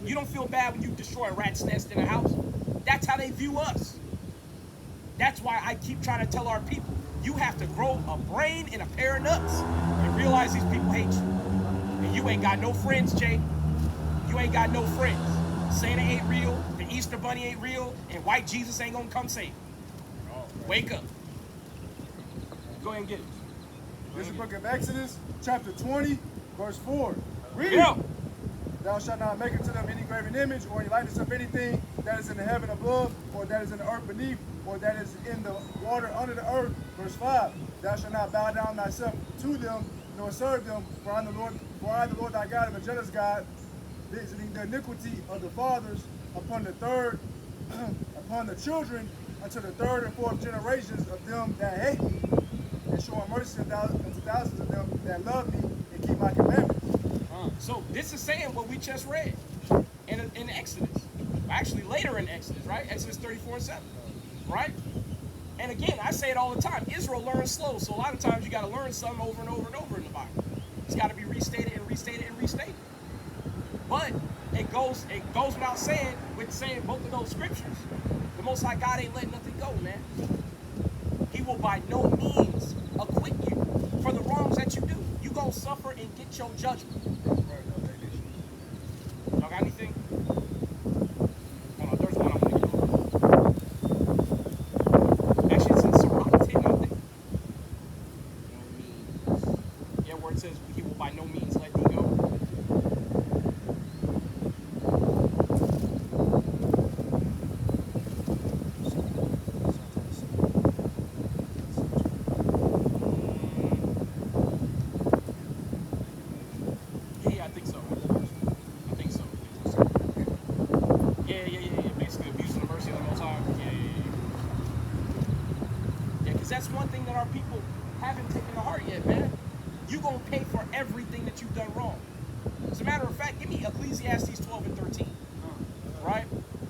You don't feel bad when you destroy a rat's nest in a house. That's how they view us. That's why I keep trying to tell our people, you have to grow a brain and a pair of nuts and realize these people hate you. And you ain't got no friends, Jay. You ain't got no friends. Santa ain't real, the Easter Bunny ain't real, and white Jesus ain't gonna come save you. Wake up. Go ahead and get it. This is the book of Exodus, chapter 20, verse 4. Read it out. Thou shalt not make unto them any graven image or any likeness of anything that is in the heaven above, or that is in the earth beneath, or that is in the water under the earth. Verse 5. Thou shalt not bow down thyself to them, nor serve them, for I, the Lord thy God, am a jealous God, visiting the iniquity of the fathers upon the third, upon the children, unto the third and fourth generations of them that hate me, and showing mercy unto thousands of them that love me and keep my commandments. So this is saying what we just read in Exodus. Actually, later in Exodus, right? Exodus 34 and 7, right? And again, I say it all the time. Israel learns slow, so a lot of times you got to learn something over and over and over in the Bible. It's got to be restated and restated and restated. But it goes without saying, with saying both of those scriptures, the Most High God ain't letting nothing go, man. He will by no means acquit you for the wrongs that you do. You gonna suffer and get your judgment. Y'all got anything? Hold on, there's one I'm gonna get. Actually, it's in Sirach 10, I think. where it says he will by no means let thee go? Yeah, I think so. I think so. Yeah. Basically, abusing the mercy of the Most High. Yeah, because that's one thing that our people haven't taken to heart yet, man. You gonna pay for everything that you've done wrong. As a matter of fact, give me Ecclesiastes 12 and 13, right?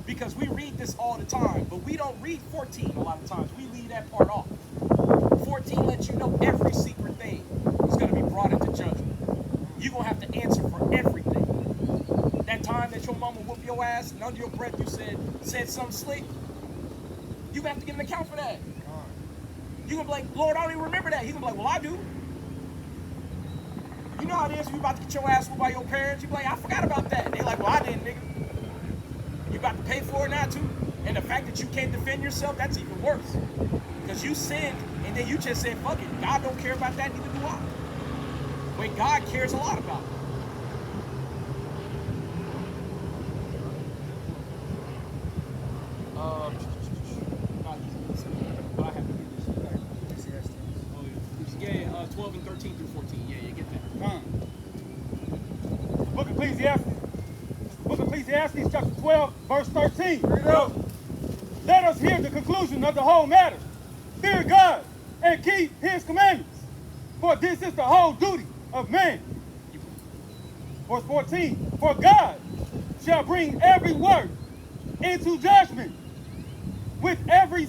Because we read this all the time, but we don't read 14 a lot of times. We leave that part off. 14 lets you know every secret thing is gonna be brought into judgment. You're gonna have to answer for everything. That time that your mama whooped your ass and under your breath you said something slick, you have to give an account for that. You're gonna be like, Lord, I don't even remember that. He's gonna be like, well, I do. You know how it is when you about to get your ass whooped by your parents. You be like, I forgot about that. They like, well, I didn't, nigga. You about to pay for it now too. And the fact that you can't defend yourself, that's even worse. Because you sinned and then you just said, fuck it. God don't care about that, neither do I. When God cares a lot about it. But I have to read this. Yeah, 12 and 13 through 14. Yeah, you get that. Book of Ecclesiastes. Book of Ecclesiastes, chapter 12, verse 13. Read up. Let us hear the conclusion of the whole matter. Fear God and keep his commandments, for this is the whole duty of man. Verse 14. For God shall bring every work into judgment with every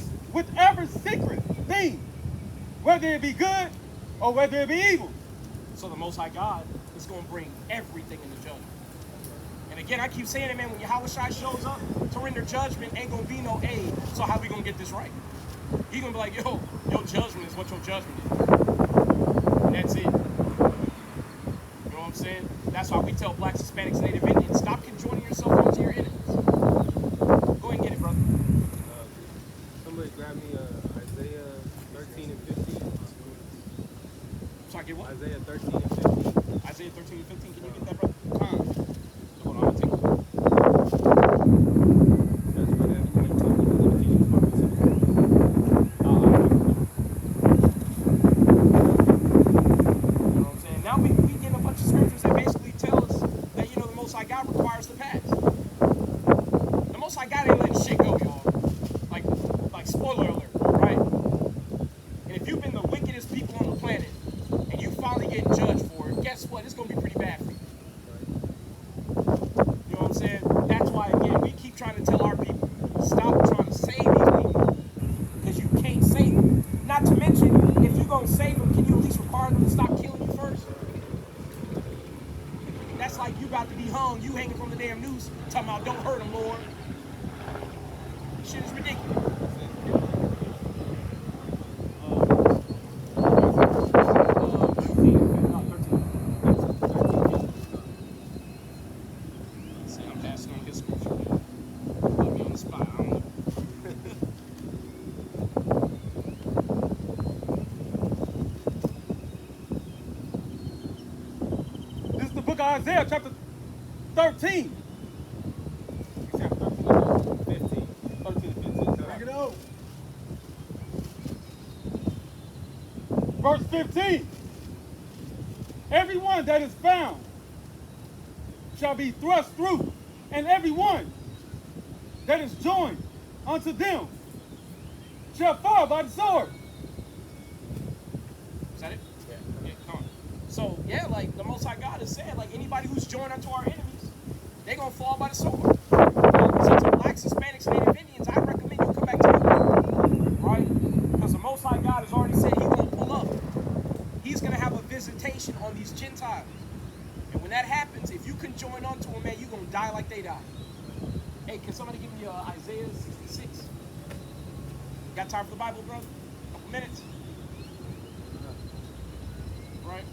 secret thing, whether it be good or whether it be evil. So the Most High God is going to bring everything into judgment. And again, I keep saying it, man, when Yahweh Shai shows up to render judgment, ain't going to be no aid. So how we going to get this right? He going to be like, yo, your judgment is what your judgment is. And that's it. You know what I'm saying? That's why we tell blacks, Hispanics, Native Indians, stop conjoining yourself onto your enemies. Go ahead and get it, brother. Somebody grab me Isaiah 13 and 15. So I get what? Isaiah 13 and 15. Isaiah 13 and 15. Can you get that, brother? Hold on, I'll take it. That's what You know what I'm saying? Now we get a bunch of scriptures that basically tell us that, you know, the Most High God requires the past. The Most High God ain't letting shit go, y'all. Like spoiler alert, right? And if you've been the wickedest people on the planet and you finally get judged for it, guess what? It's going to be pretty bad for you. You know what I'm saying? That's why, again, we keep trying to tell our people, stop trying to save these people. Because you can't save them. Not to mention, if you're going to save them, can you at least require them to stop killing you first? That's like you about to be hung, you hanging from the damn noose, talking about don't hurt them, Lord. Shit is ridiculous. I'm passing on his scripture. Put me on the spot. I don't know. This is the book of Isaiah, chapter 13. Chapter 15. 13 and 15. Bring it out. Verse 15. Everyone that is found shall be thrust through, and everyone that is joined unto them shall fall by the sword. Is that it? Yeah, come on. So, yeah, like the Most High God has said, like anybody who's joined unto our enemies, they're going to fall by the sword. So to blacks, Hispanics, Native Indians, I recommend you come back to the right? Because the Most High God has already said he's going to pull up. He's going to have a visitation on these Gentiles. And when that happens, if you can join onto them, man, you're going to die like they died. Hey, can somebody give me Isaiah 66? Got time for the Bible, bro? Couple minutes? Right?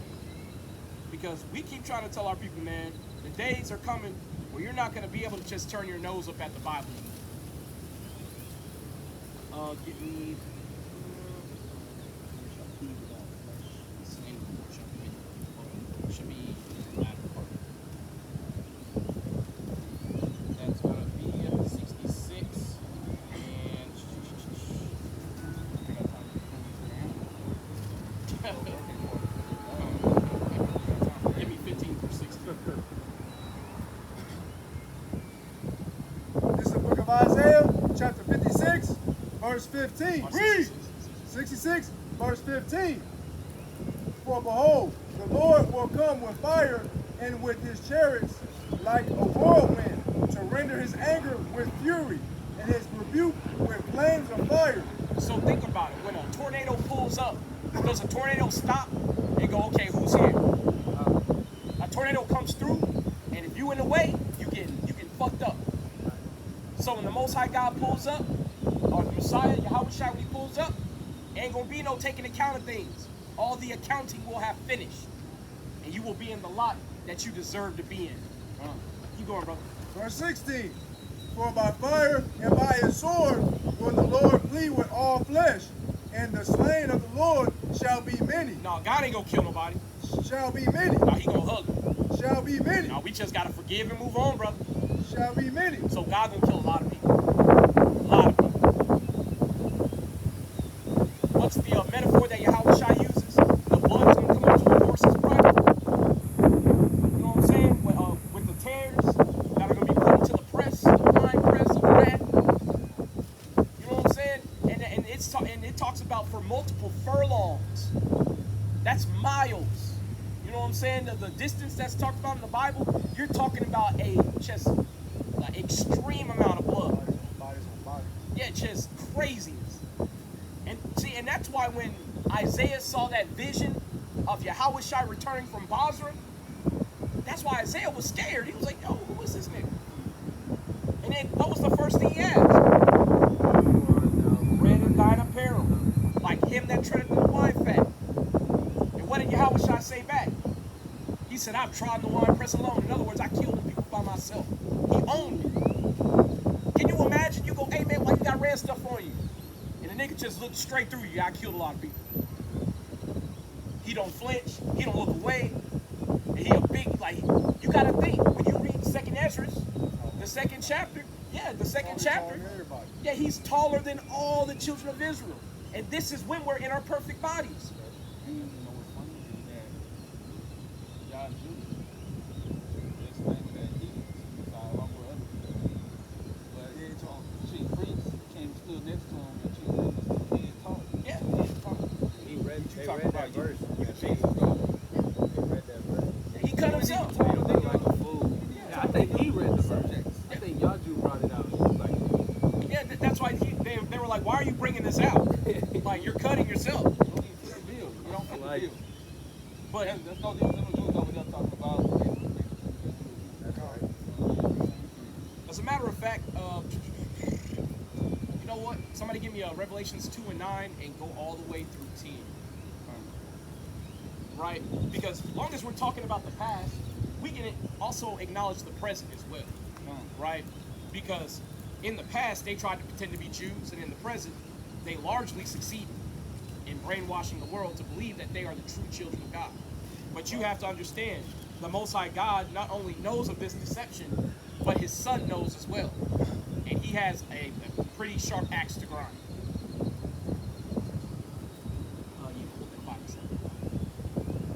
Because we keep trying to tell our people, man, the days are coming where you're not going to be able to just turn your nose up at the Bible. Give me... verse 15. Or Read. 66, verse 15. For behold, the Lord will come with fire and with his chariots like a whirlwind to render his anger with fury and his rebuke with flames of fire. So think about it. When a tornado pulls up, does a tornado stop and go, okay, who's here? A tornado comes through, and if you in the way, you get fucked up. So when the Most High God pulls up, or the Messiah, Yahweh Shai, when he pulls up, ain't gonna be no taking account of things. All the accounting will have finished, and you will be in the lot that you deserve to be in. Keep going, brother. Verse 16. For by fire and by his sword will the Lord plead with all flesh, and the slain of the Lord shall be many. No, God ain't gonna kill nobody. Shall be many. No, he gonna hug them. Shall be many. No, we just gotta forgive and move on, brother. Shall be many. So God gonna kill a lot of people. A lot of people. What's the metaphor that Yahweh Shai uses? The blood's gonna come onto a horse's bridle. You know what I'm saying? With the tears that are gonna be put into the press, the wine press of wrath. You know what I'm saying? And it talks about for multiple furlongs. That's miles. You know what I'm saying? The distance that's talked about in the Bible, you're talking about a just like extreme amount of blood. Bodies on bodies. Yeah, just craziness. And see, and that's why when Isaiah saw that vision of Yahweh Shai returning from Basra, that's why Isaiah was scared. He was like, yo, who is this nigga? And then what was the first thing he asked? Red and thine apparel, like him that treadeth the wine fat. And what did Yahweh Shai say back? He said, I've trodden the wine press alone. In other words, I killed the people by myself. He owned it. Can you imagine? You go, hey man, why you got red stuff on you? And the nigga just looked straight through you. I killed a lot of people. He don't flinch. He don't look away. And he a big, like, you got to think, when you read 2nd Ezra, the 2nd chapter, the 2nd chapter, yeah, he's taller than all the children of Israel. And this is when we're in our perfect bodies. And you know what's funny is that y'all Jews, this claiming that he is along with other people. But chief priest came stood next to him and chief priest was being taught. Yeah. He read, You they talking read about that verse. you Jesus go. They read that verse. He cut himself. You look like a fool. Yeah, I think he read the verse. I think y'all Jew brought it out. He was like, Yeah, that's why they were like, why are you bringing this out? Like, you're cutting yourself. You don't even fit the bill. You don't fit the Like- bill. But There's no difference in the Jews over there talking about. as a matter of fact, you know what? Somebody give me Revelations 2 and 9 and go all the way through 10. Right? Because as long as we're talking about the past, we can also acknowledge the present as well. Right? Because in the past, they tried to pretend to be Jews, and in the present, they largely succeeded in brainwashing the world to believe that they are the true children of God. But you have to understand, the Most High God not only knows of this deception, but his son knows as well. And he has a pretty sharp axe to grind.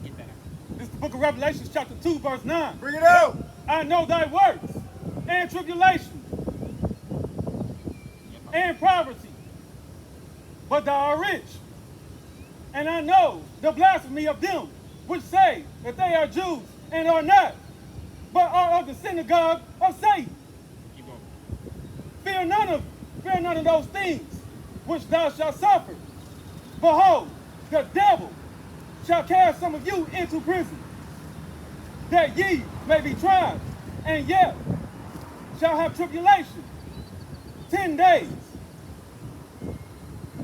Get that out. This is the book of Revelation, chapter 2, verse 9. Bring it out. I know thy works and tribulation and poverty, but thou art rich. And I know the blasphemy of them which say that they are Jews and are not, but are of the synagogue of Satan. Keep going. Fear none of those things which thou shalt suffer. Behold, the devil shall cast some of you into prison, that ye may be tried, and yet shall have tribulation 10 days.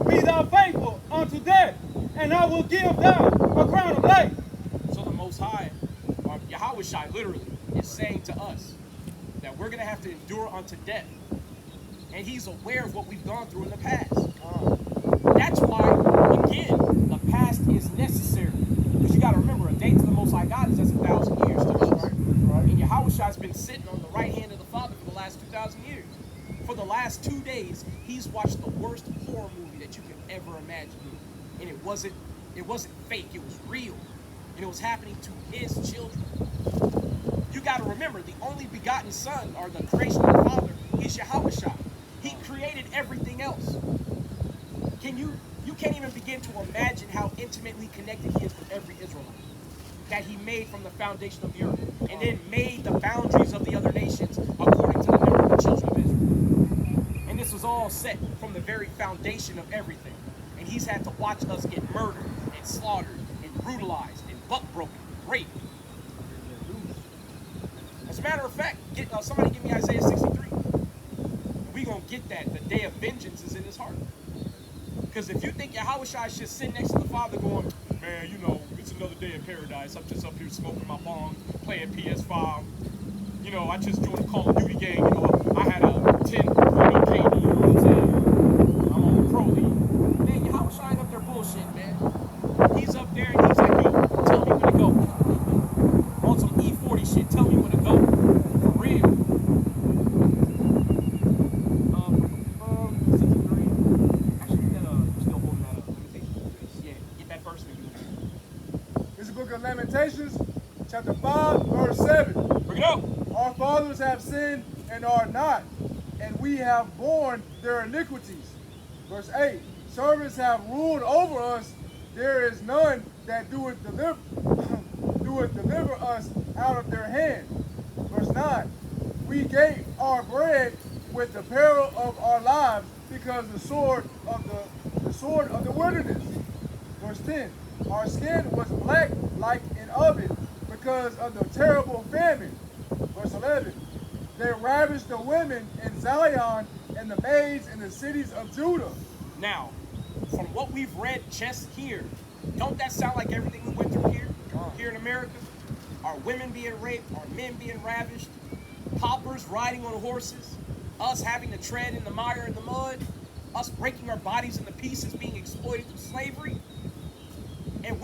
Be thou faithful unto death, and I will give thou a crown of life. So the Most High, or Yahweh Shai literally, is saying to us that we're going to have to endure unto death. And he's aware of what we've gone through in the past. That's why, again, the past is necessary. Because you got to remember, a day to the Most High God is as 1,000 years to us. And Yahweh Shai's been sitting on the right hand of the Father for the last 2,000 years. For the last 2 days, he's watched the worst horror movie that you could ever imagine. And it wasn't fake, it was real. And it was happening to his children. You got to remember, the only begotten Son, or the creation of the Father, is Yahweh Shai. He created everything else. You can't even begin to imagine how intimately connected he is with every Israelite that he made from the foundation of the earth, and then made the boundaries of the other nations according to the number of the children of Israel. And this was all set from the very foundation of everything. And he's had to watch us get murdered and slaughtered and brutalized and butt broken, raped. As a matter of fact, somebody give me Isaiah 63. We're going to get that. The day of vengeance is in his heart. Because if you think Yahushua should sit next to the Father going, man, you know, it's another day in paradise. I'm just up here smoking my bong, playing PS5. You know, I just joined a Call of Duty game. You know, I had a 10.0 KD, you know what I'm saying? I'm on the pro league. Man, Yahushua ain't up there bullshit, man. He's up there and he's like, yo, tell me when to go. On some E40 shit, tell me when to go. For real. 63. Actually, you're still holding that up. Yeah, get that verse when you This is the book of Lamentations, chapter 5, verse 7. bring it up. Our fathers have sinned and are not, and we have borne their iniquities. Verse 8. Servants have ruled over us. There is none that doeth deliver us out of their hand. Verse 9. We gave our bread with the peril of our lives, because the sword of the wilderness. Verse 10. Our skin was black like an oven because of the terrible famine. Verse 11. They ravished the women in Zion and the maids in the cities of Judah. Now, from what we've read just here, don't that sound like everything we went through here in America? Our women being raped, our men being ravished, paupers riding on horses, us having to tread in the mire and the mud, us breaking our bodies into pieces, being exploited through slavery. And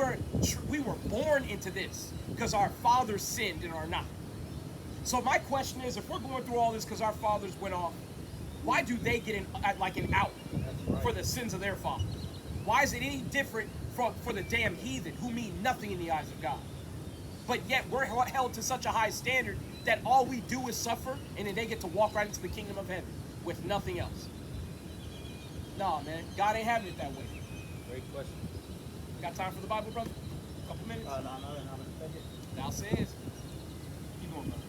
we were born into this because our fathers sinned and are not. So my question is, if we're going through all this because our fathers went off, why do they get an out for the sins of their fathers? Why is it any different for the damn heathen who mean nothing in the eyes of God? But yet we're held to such a high standard that all we do is suffer, and then they get to walk right into the kingdom of heaven with nothing else. Nah, man, God ain't having it that way. Great question. Got time for the Bible, brother? A couple minutes? No. Thou says. Keep going, brother.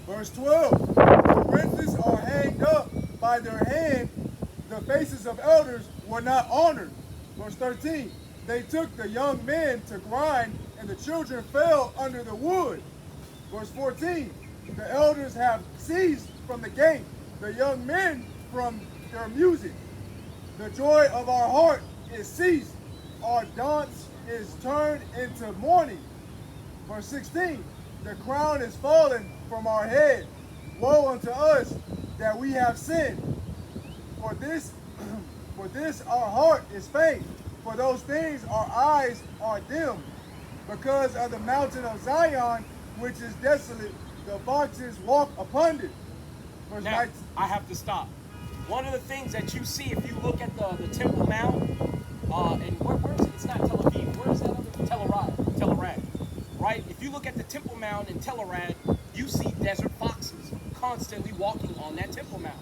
Verse 12. The princes are hanged up by their hand. The faces of elders were not honored. Verse 13. They took the young men to grind, and the children fell under the wood. Verse 14. The elders have ceased from the gate, the young men from their music. The joy of our heart is ceased. Our dance is turned into mourning. Verse 16. The crown is fallen from our head. Woe unto us that we have sinned. For this our heart is faint. For those things our eyes are dim. Because of the mountain of Zion, which is desolate, the foxes walk upon it. Verse Now, 19. I have to stop. One of the things that you see if you look at the Temple Mount, and where is it? It's not Tel Aviv. Where is that other? Telerad. Right? If you look at the Temple Mount in Telerad, you see desert foxes constantly walking on that Temple Mount.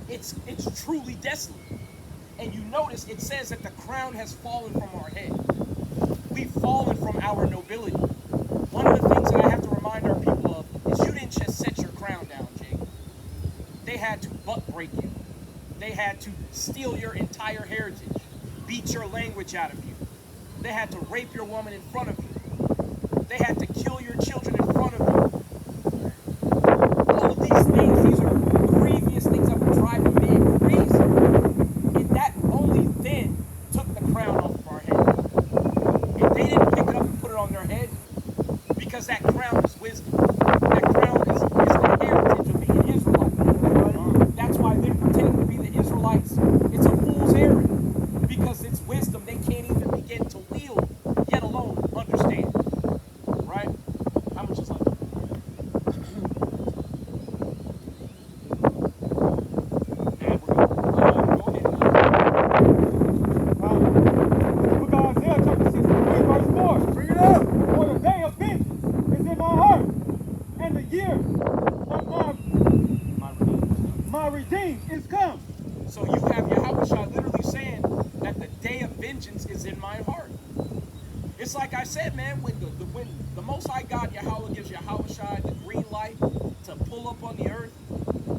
It's truly desolate. And you notice it says that the crown has fallen from our head. We've fallen from our nobility. One of the things that I have to remind our people of is you didn't just set your crown down, Jake. They had to butt break you. They had to steal your entire heritage, beat your language out of you. They had to rape your woman in front of you. They had to kill your children in front of you. All of these things, these are grievous things that would drive a man crazy. And that only then took the crown off of our head. If they didn't pick it up and put it on their head, because that crown is wisdom. That crown is the heritage of being an Israelite. That's why they're pretending to be the Israelites. It's a fool's errand. Because it's wisdom they can't even begin to wield, yet alone understand. Right? How much is left? Book of Isaiah chapter 63 verse 4. Bring it up. For the day of vengeance is in my heart, said, man, when the Most High God, Yahweh, gives Yahweh Shai the green light to pull up on the earth,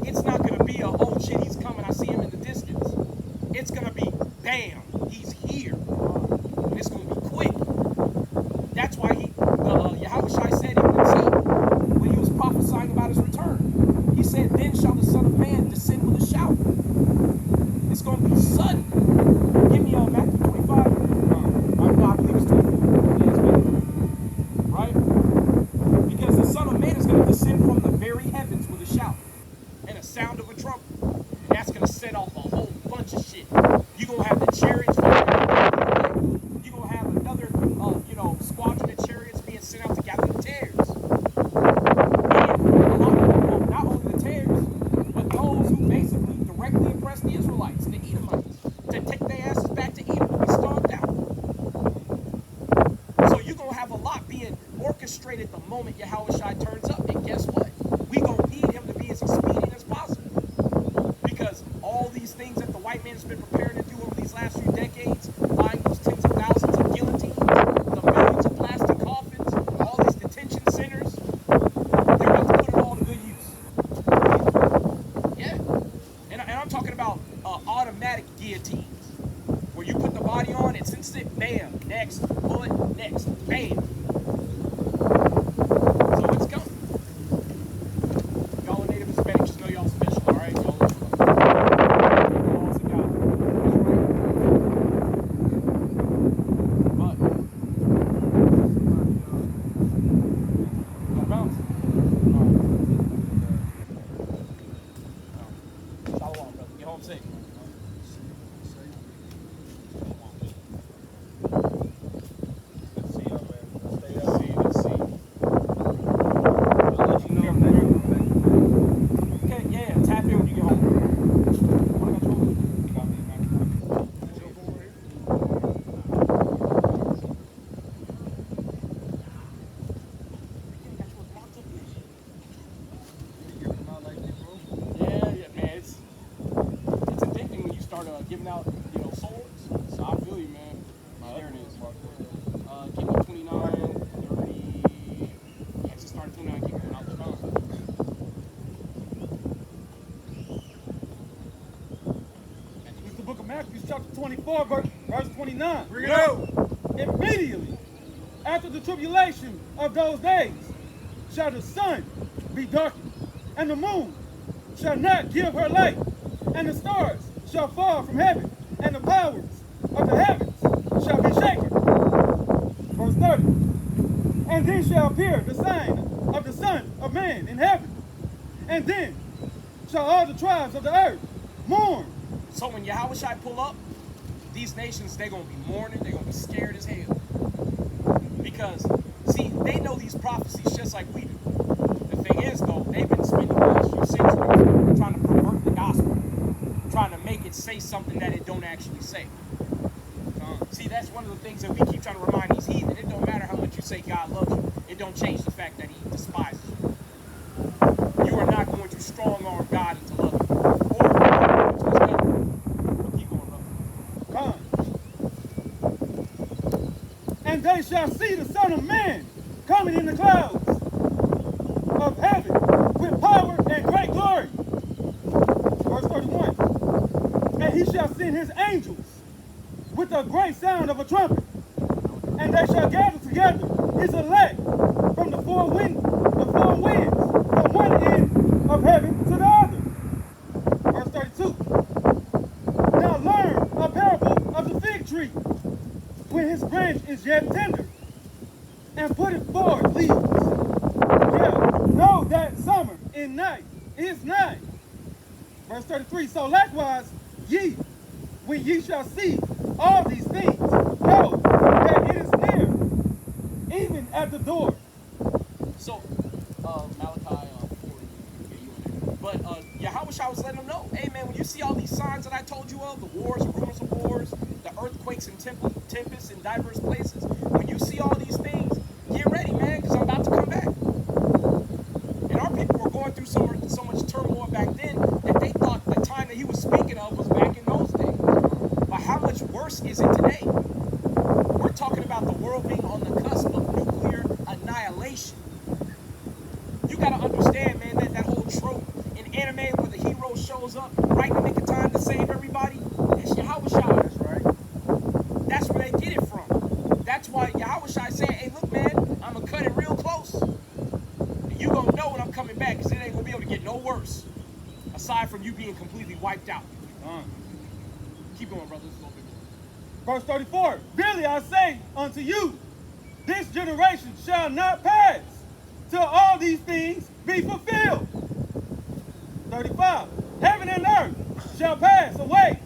it's not going to be a, oh shit, he's coming, I see him in the distance. It's going to be, bam, he's here. And it's going to be quick. That's why Yahweh Shai said it himself when he was prophesying about his return. He said, then shall the Son of Man descend with a shout. It's going to be sudden. Give me Matthew 25. I believe it's 24. Yes, right? Because the Son of Man is going to descend from the very heavens with a shout and a sound of a trumpet. And that's going to set off a whole bunch of shit. You're going to have the chariots. You're going to have another, squadron of chariots being sent out to gather the tares. And a lot of people, not only the tares, but those who basically directly oppress the Israelites, the Edomites, to take their asses back to Edom to be stomped out. So you're going to have a lot being orchestrated the moment Yahweh Shai turns up. And guess what? We're going to need him to be as expedient as possible. Because all these things that the white man has been preparing to do over these last few decades, buying those tens of thousands of guillotines, the millions of plastic coffins, all these detention centers, they're about to put it all to good use. Yeah. And I'm talking about automatic guillotines, where you put the body on, it's instant, bam, next, bullet, next, bam. So it's coming. Y'all are Native Hispanics, just know y'all special, all right? Y'all are Safe. Giving out, swords. So I feel you, man. There it is. Give me 29, 30. Yeah, just started 29, keep going out the phone. It's the book of Matthew, chapter 24, verse 29. Bring it out. Immediately after the tribulation of those days shall the sun be darkened, and the moon shall not give her light, and the stars shall fall from heaven, and the powers of the heavens shall be shaken. Verse 30. And then shall appear the sign of the Son of Man in heaven. And then shall all the tribes of the earth mourn. So when Yahweh Shai pull up, these nations, they're going to be mourning, they're going to be scared as hell. Because, see, they know these prophecies just like we do. The thing is, though, they've been spending the last few centuries trying to pervert the gospel, trying to make it say something that it don't actually say. See, that's one of the things that we keep trying to remind these heathen. It don't matter how much you say God loves you. It don't change the fact that he despises you. You are not going to strong-arm God into loving you. Or into his covenant. Keep going, brother. And they shall see the Son of Man coming in the clouds of heaven with power and great glory. Verse 31. And he shall send his angels with a great sound of a trumpet, and they shall gather together his elect from the four winds, from one end of heaven to the other. Verse 32. Now learn a parable of the fig tree when his branch is yet tender, and put it forth leaves. Yeah, know that summer and night is nigh. Verse 33. So likewise ye, when ye shall see all these things, know that it is near, even at the door. So, Malachi 4, but Yahweh Shai was letting them know, hey man, when you see all these signs that I told you of, the wars and rumors of wars, the earthquakes and tempests in diverse places, when you see all these things, get ready, man, because I'm about to come back. And our people were going through so much turmoil back then that they thought the time that he was speaking of was back in those days. But how much worse is it today? We're talking about the world being on the cusp gotta understand, man, that whole trope in anime where the hero shows up right in the nick of time to save everybody, that's Yahushua. That's right. That's where they get it from. That's why Yahushua said, hey, look, man, I'm gonna cut it real close. And you gonna know when I'm coming back, because it ain't gonna be able to get no worse. Aside from you being completely wiped out. Keep going, brothers. A little bit more. Verse 34, verily I say unto you, this generation shall not pass till all these things be fulfilled. 35, heaven and earth shall pass away,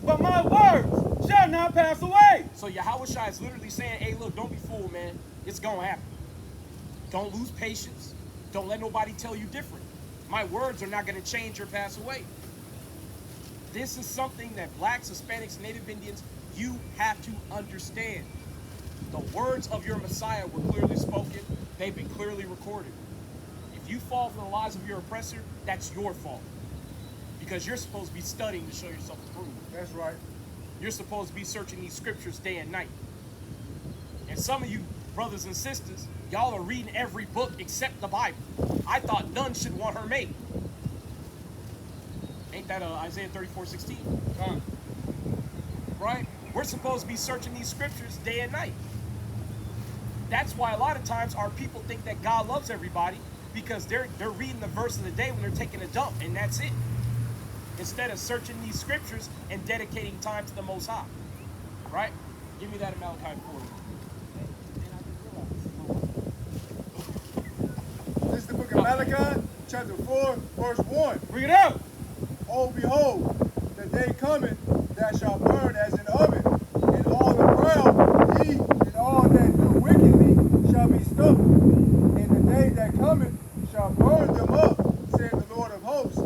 but my words shall not pass away. So Yahushua is literally saying, hey, look, don't be fooled, man. It's gonna happen. Don't lose patience. Don't let nobody tell you different. My words are not gonna change or pass away. This is something that blacks, Hispanics, Native Indians, you have to understand. The words of your Messiah were clearly spoken. They've been clearly recorded. If you fall for the lies of your oppressor, that's your fault. Because you're supposed to be studying to show yourself approved. That's right. You're supposed to be searching these scriptures day and night. And some of you brothers and sisters, y'all are reading every book except the Bible. I thought none should want her made. Ain't that Isaiah 34:16? Right? We're supposed to be searching these scriptures day and night. That's why a lot of times our people think that God loves everybody, because they're reading the verse of the day when they're taking a dump, and that's it. Instead of searching these scriptures and dedicating time to the Most High. Right? Give me that in Malachi 4. This is the book of Malachi, chapter 4, verse 1. Bring it out. Oh, behold, the day cometh that shall burn as an oven, and all the proud, ye, and all that do wickedly shall be stubble. And the day that cometh shall burn them up, saith the Lord of hosts,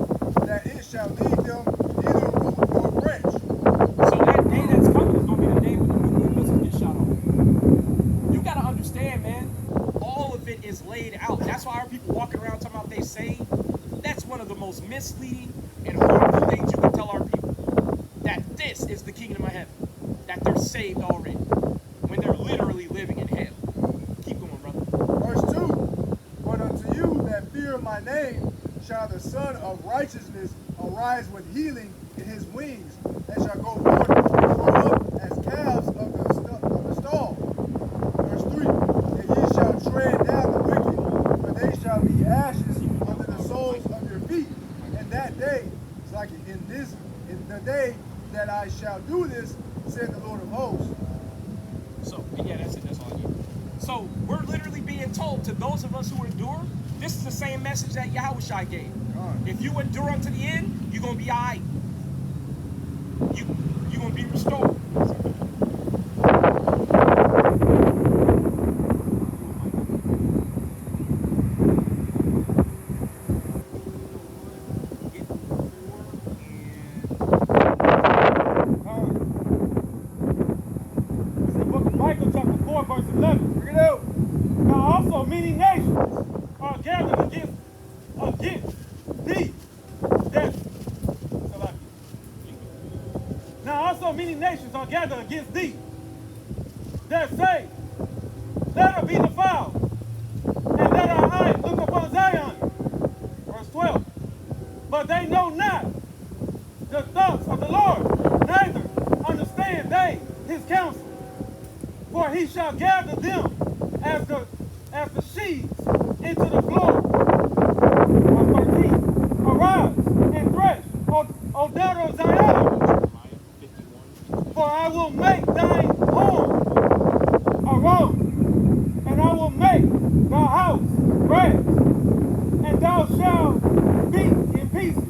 that it shall leave them neither root nor branch. So that day that's coming is going to be the day when the nuclear missiles get shot off. You got to understand, man, all of it is laid out. That's why our people walking around talking about they saved. That's one of the most misleading and harmful things you can tell our people. That this is the kingdom of heaven. That they're saved already. When they're literally living in hell. Keep going, brother. Verse 2, but unto you that fear my name shall the Son of Righteousness arise with healing in his wings, and shall go forth and grow up as calves of the stall. Verse 3, and ye shall tread down the wicked, for they shall be ashes under the soles of your feet. And that day, it's like in the day that I shall do this, said the Lord of hosts. So, yeah, that's it. That's all I need. So, we're literally being told to those of us who endure, this is the same message that Yahushua gave. If you endure unto the end, you're going to be all right. You're going to be restored. It's the book of Micah, chapter 4, verse 11. Bring it out. Now also many nations are gathered against thee. Now also many nations are gathered against thee, that say, let her be defiled, and let our eyes look upon Zion. Verse 12. But they know not the thoughts of the Lord, neither understand they his counsel. For he shall gather them as the sheaves into the floor. Verse 13. Arise and thresh, O daughter of Zion, for I will make thine horn a robe, and I will make thy house brass, and thou shalt beat in pieces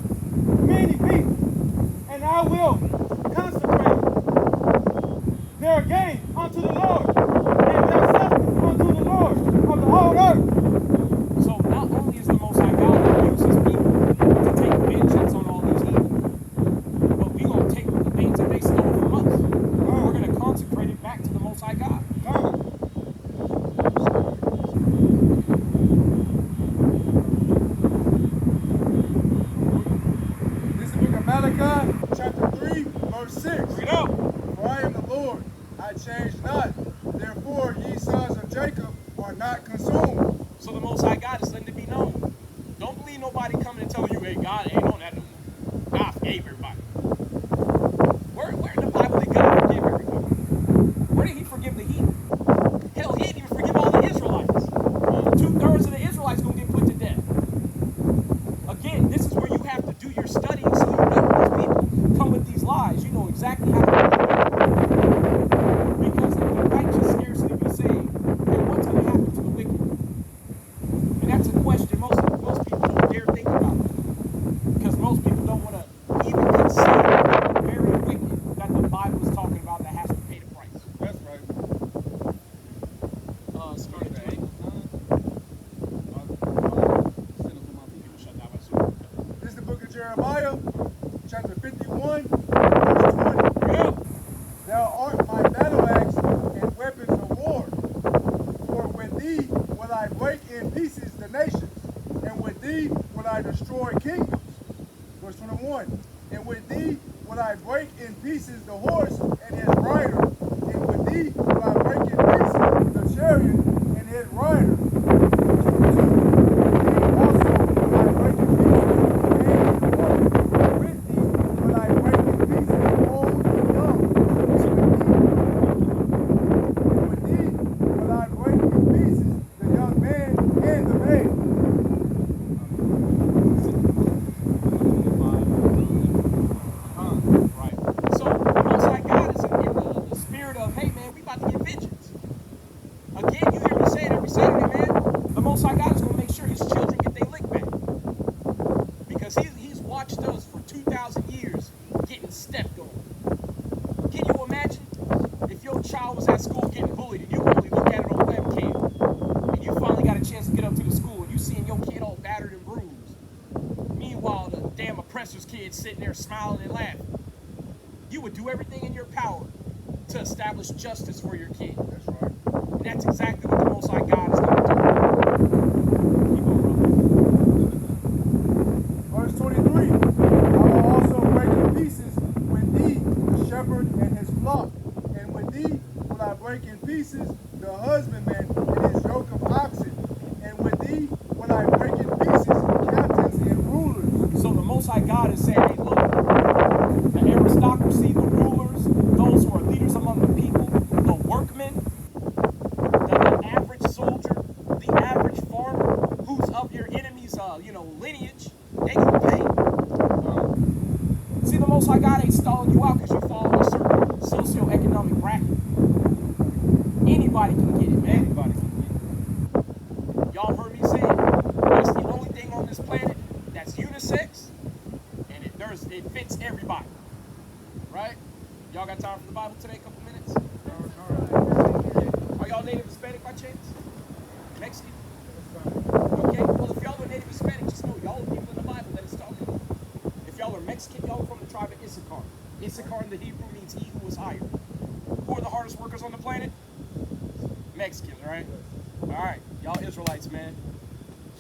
many pieces, and I will consecrate their gain unto the Lord, and their substance unto the Lord of the whole earth. So, not only is the Most High God going to use his people to take vengeance on all these evil, but we're going to take the things that they stole from us. We're going to consecrate it back to the Most High God. This is the book of Malachi, chapter 3, verse 6. Bring it up. For I am the Lord, I change not. Therefore, ye sons of Jacob are not consumed. So the Most High God is letting it be known. Don't believe nobody coming and telling you, hey, God ain't on that no more. God forgave everybody. Where in the Bible did God forgive everybody? Where did he forgive the heathen? Hell, he didn't even forgive all the Israelites. 2/3 of the Israelites going to get put to death. Again, this is where you have to do your studying so you know when these people come with these lies. You know exactly how to do it. Because if the righteous scarcely be saved, then what's going to happen to the wicked? And that's a question most people don't dare think about. Because most people don't want to even consider the very wicked that the Bible is talking about that has to pay the price. That's right. Start at 20. This is the book of Jeremiah, chapter 51, verse 20. Yeah. Thou art my battle axe and weapons of war. For with thee will I break in pieces the nations, and with thee will I destroy kingdoms. Verse 21. And with thee will I break in pieces the horse and his rider, and with thee will I break in pieces the chariot and his rider. Verse 22. And also will I break in pieces the man and woman. With thee will I break in pieces old and young. And with thee will I break in pieces the young man and the maid. Right. So, Most High God is in the spirit of, hey man, we about to get vengeance. Again, you hear me say it every Saturday, man. The Most High God is going to make sure his children get their lick back. Because he's watched us for 2,000 years getting stepped on. Can you imagine if your child was at school getting bullied and you only look at it on webcam, and you finally got a chance to get up to the school and you seeing your kid all battered and bruised? Meanwhile, the damn oppressor's kid sitting there smiling and laughing. You would do everything in your power to establish justice for your kid. That's right. And that's exactly what the Most High God is going to do. Keep on, brother. Verse 23. I will also break in pieces with thee the shepherd and his flock, and with thee will I break in pieces the husbandman and his yoke of oxen, and with thee will I break in pieces captains and rulers. So the Most High God is saying, hey, look, the aristocracy, the rulers, those who are leaders among the people, the workmen, the average soldier, the average farmer, who's of your enemy's, lineage, they gonna pay. See, the Most High God ain't stalling you out because you fall in a certain socioeconomic bracket. Anybody can get it, man. Anybody can get it. Y'all heard me say it. It's the only thing on this planet that's unisex, and it fits everybody. Right? Y'all got time for the Bible today? A couple minutes? Are y'all native Hispanic by chance? Mexican? Okay, well if y'all are native Hispanic, just know y'all are people in the Bible that it's talking about. If y'all are Mexican, y'all are from the tribe of Issachar. Issachar in the Hebrew means he who is hired. Who are the hardest workers on the planet? Mexicans, right? Alright, y'all Israelites, man.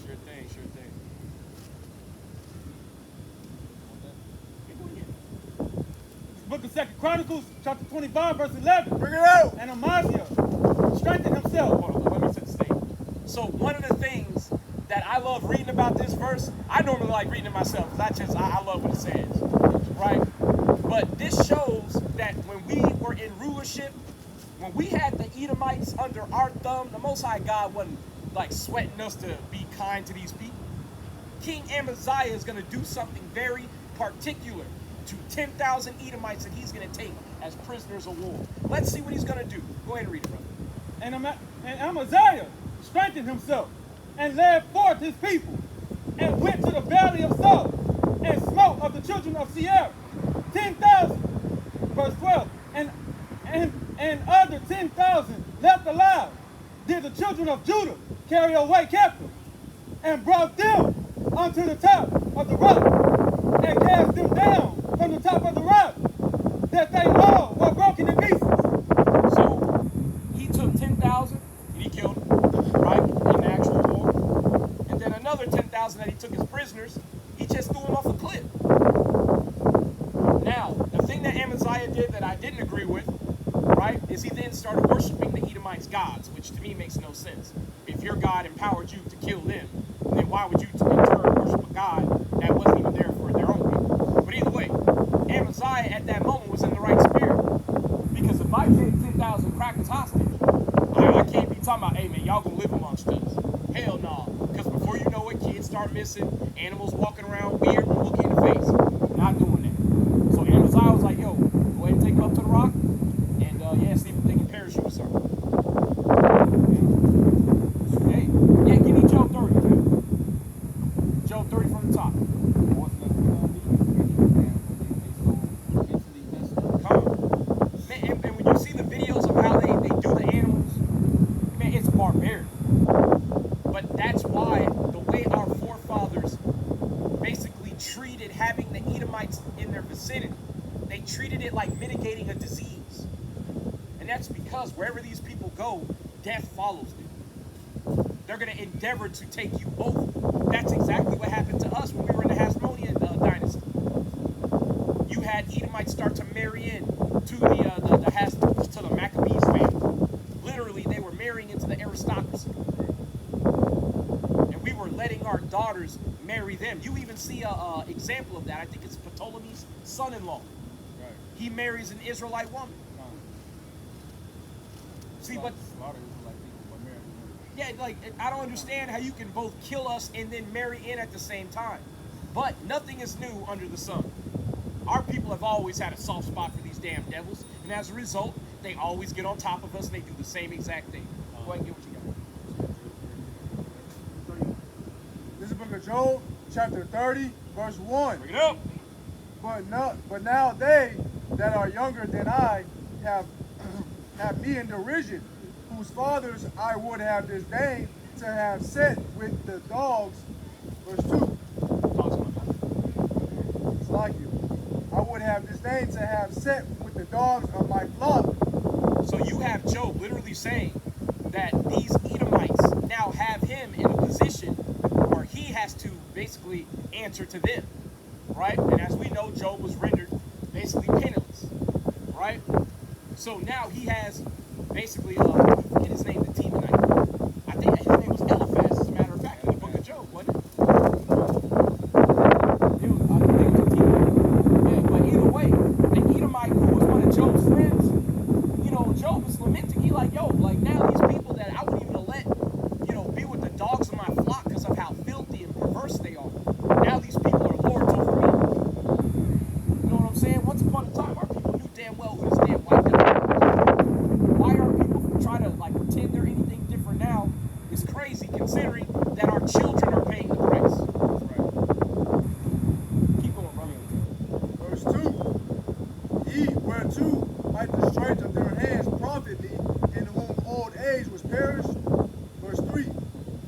Sure thing, sure thing. Book of 2 Chronicles, chapter 25, verse 11. Bring it out. And Amaziah strengthened himself. Hold on, let me set the stage. So one of the things that I love reading about this verse, I normally like reading it myself because I love what it says, right? But this shows that when we were in rulership, when we had the Edomites under our thumb, the Most High God wasn't like sweating us to be kind to these people. King Amaziah is going to do something very particular to 10,000 Edomites that he's going to take as prisoners of war. Let's see what he's going to do. Go ahead and read it, brother. And Amaziah strengthened himself and led forth his people and went to the valley of Salt and smote of the children of Sierra 10,000. Verse 12. And other 10,000 left alive did the children of Judah carry away captive and brought them unto the top of the rock and cast them down from the top of the rock, that they all were broken in pieces. So he took 10,000 and he killed them, right, in the actual war. And then another 10,000 that he took as prisoners, he just threw them off a cliff. Now, the thing that Amaziah did that I didn't agree with, right, is he then started worshiping the Edomites' gods, which to me makes no sense. If your God empowered you to amongst us. Hell no. Because before you know it, kids start missing, animals walking around weird, and look in the face. Not doing that. So Amaziah was like, yo, go ahead and take them up to the rock, and yeah, see if they can parachute or something. Hey, yeah, give me Job 30, man. Job 30 from the top. Man, and when you see the videos of how they do the animals, man, it's barbaric. But that's why the way our forefathers basically treated having the Edomites in their vicinity, they treated it like mitigating a disease. And that's because wherever these people go, death follows them. They're going to endeavor to take you over. That's exactly what happened to us when we were in the Hasmonean dynasty. You had Edomites start to marry in to the Maccabees family. Literally, they were marrying into the aristocracy. And we were letting our daughters marry them. You even see an example of that. I think it's Ptolemy's son-in-law. Right. He marries an Israelite woman. See, but yeah, like I don't understand how you can both kill us and then marry in at the same time. But nothing is new under the sun. Our people have always had a soft spot for these damn devils, and as a result, they always get on top of us and they do the same exact thing. Go ahead and get what you got. This is the book of Job, chapter 30, verse 1. Bring it up. But now they that are younger than I have me in derision, whose fathers I would have disdained to have set with the dogs. Verse 2. It's like you. I would have disdained to have set with the dogs of my flock. So you have Job literally saying that these Edomites now have him in a position where he has to basically answer to them, right? And as we know, Job was rendered basically penniless, right? So now he has basically, I forget his name, the Temanite. I think his name was Eliphaz, as a matter of fact, in the book of Job, wasn't it? I think it was a Temanite. Yeah, but either way, the Edomite, who was one of Job's friends, you know, Job is lamenting. He like, yo, like now these people that I wouldn't even let, you know, be with the dogs of my flock because of how filthy and perverse they are. Now these people are lords over me. You know what I'm saying? Once upon a time, our people knew damn well who this damn white guy was. Why are people trying to like pretend they're anything different now? Is crazy considering that our children are paying the price. Keep going, brother. Verse 2. Ye whereto might the strength of their hands profit thee, in whom old age was perished. Verse 3.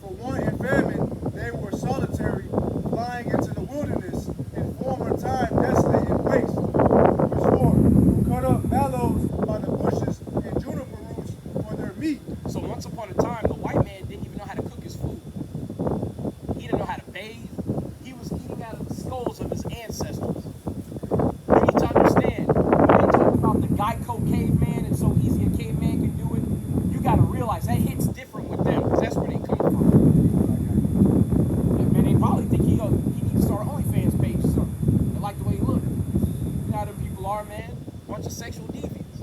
For want and famine they were solitary, flying into the wilderness, in former time desolate and waste. Verse 4. Who cut up mallows by the bushes and juniper roots for their meat. So once upon a time, the white man didn't even know how to cook his food. He didn't know how to bathe. He was eating out of the skulls of his ancestors. You need to understand, when they talk about the Geico caveman and so easy a caveman can do it, you got to realize that hits different with them because that's where they come from. And they probably think he needs to start an OnlyFans page or something. They like the way he looks. You know how them people are, man. Bunch of sexual deviants.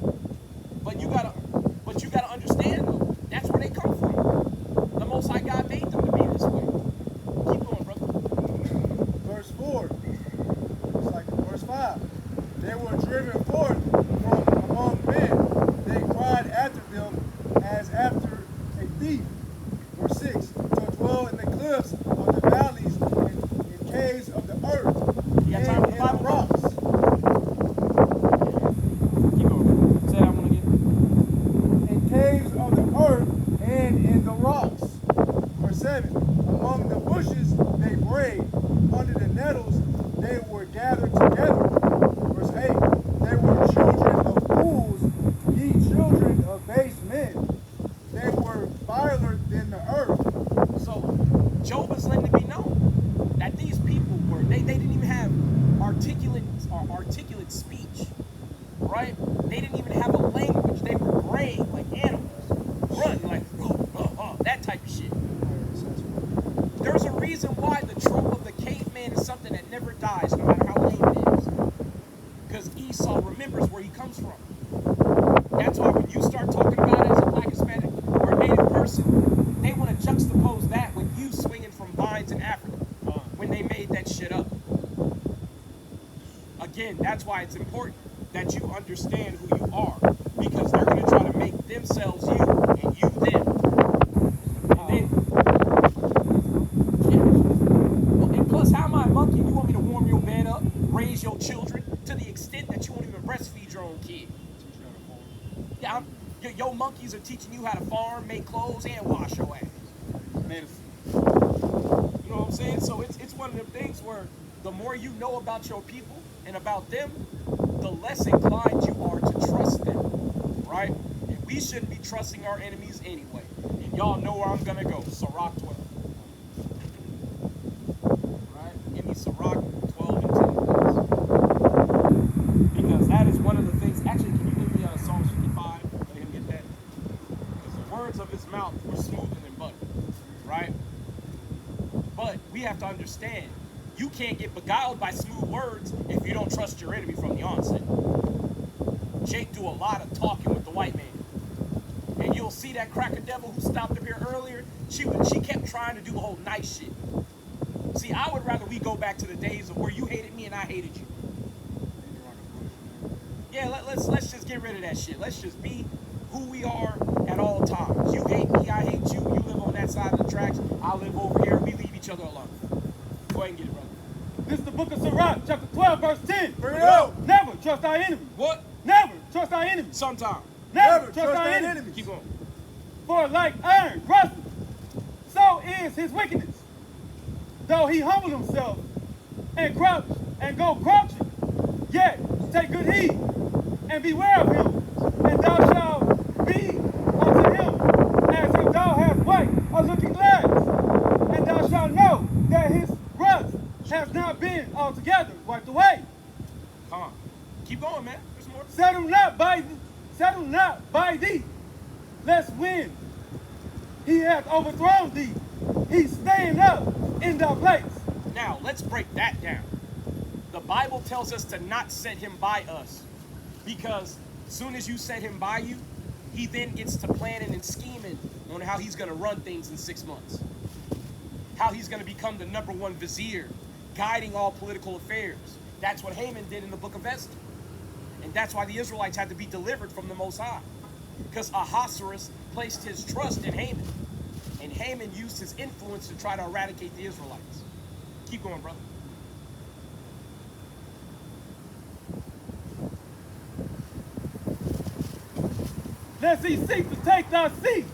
But you gotta understand though, that's where they come from. The Most High God made them to be this way. Keep going, brother. Verse 4. It's like verse 5. They were driven forth from among men. They cried after them as after a thief. Verse 6. To dwell in the cliffs of the valleys, in caves of the earth, You got and time for the in Bible? the rocks. Keep going. Say that one again. In caves of the earth and in the rocks. Verse 7. Among the bushes they brayed, under the nettles they were gathered together. Verse 8. They were children of fools, ye children of base men. They were viler than the earth. So Job is letting it be known that these people were they didn't even have articulate speech, right? They didn't even have a language. They were braying like animals, running like that type of shit. There's a reason why the trope of the caveman is something that never dies, no matter how lame it is. Because Esau remembers where he comes from. That's why when you start talking about it as a black, Hispanic, or Native person, they want to juxtapose that with you swinging from vines in Africa when they made that shit up. Again, that's why it's important that you understand who you are, because they're going to try to make themselves you and you them. And then, yeah. Well, and plus, how am I a monkey? You want me to warm your bed up, raise your children to the extent that you won't even breastfeed your own kid? Yeah, your monkeys are teaching you how to farm, make clothes, and wash your ass. Medicine. You know what I'm saying? So it's one of them things where the more you know about your people and about them, the less inclined you are to trust them, right? And we shouldn't be trusting our enemies anyway. And y'all know where I'm gonna go, Sirach 12. Right? Give me Sirach 12 and 10, please. Because that is one of the things. Actually, can you give me Psalms 55? Let him get that. Because the words of his mouth were smoother than butter, right? But we have to understand, you can't get beguiled by smooth words if you don't trust your enemy from the onset. Jake do a lot of talking with the white man. And you'll see that cracker devil who stopped up here earlier, she kept trying to do the whole nice shit. See, I would rather we go back to the days of where you hated me and I hated you. Yeah, let's just get rid of that shit. Let's just be who we are at all times. You hate me, I hate you. You live on that side of the tracks, I live over here. We leave each other alone. Go ahead and get it, brother. This is the book of Sirach, chapter 12, verse 10. Bring it out. Never trust thy enemy. What? Never trust thy enemy. Sometime. Never trust thy enemy. Keep going. For like iron rusteth, so is his wickedness. Though he humble himself and crouch and go crouching, yet take good heed and beware of him, and thou shalt be unto him as if thou hast white a looking glass, and thou shalt know that his rust has not been altogether wiped away. Come on. Keep going, man. There's more. Settle not by thee, lest when he hath overthrown thee, he stand up in thy place. Now, let's break that down. The Bible tells us to not set him by us, because as soon as you set him by you, he then gets to planning and scheming on how he's going to run things in 6 months. How he's going to become the #1 vizier, guiding all political affairs. That's what Haman did in the book of Esther. And that's why the Israelites had to be delivered from the Most High. Because Ahasuerus placed his trust in Haman. And Haman used his influence to try to eradicate the Israelites. Keep going, brother. Lest he seek to take thy seat,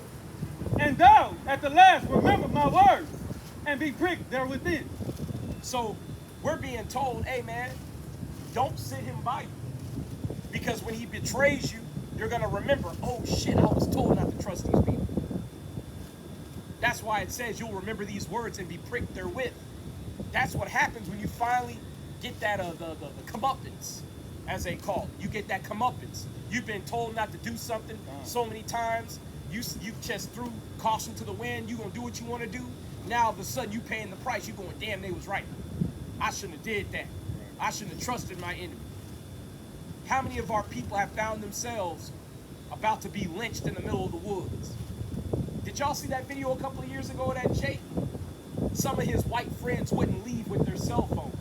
and thou at the last remember my words, and be pricked therewithin. So we're being told, hey man, don't sit him by you. Because when he betrays you, you're going to remember, oh shit, I was told not to trust these people. That's why it says you'll remember these words and be pricked therewith. That's what happens when you finally get that the comeuppance, as they call it. You get that comeuppance. You've been told not to do something so many times. You just threw caution to the wind. You're going to do what you want to do. Now all of a sudden you paying the price. You're going, damn, they was right. I shouldn't have did that. I shouldn't have trusted my enemy. How many of our people have found themselves about to be lynched in the middle of the woods? Did y'all see that video a couple of years ago of that Jake? Some of his white friends wouldn't leave with their cell phones.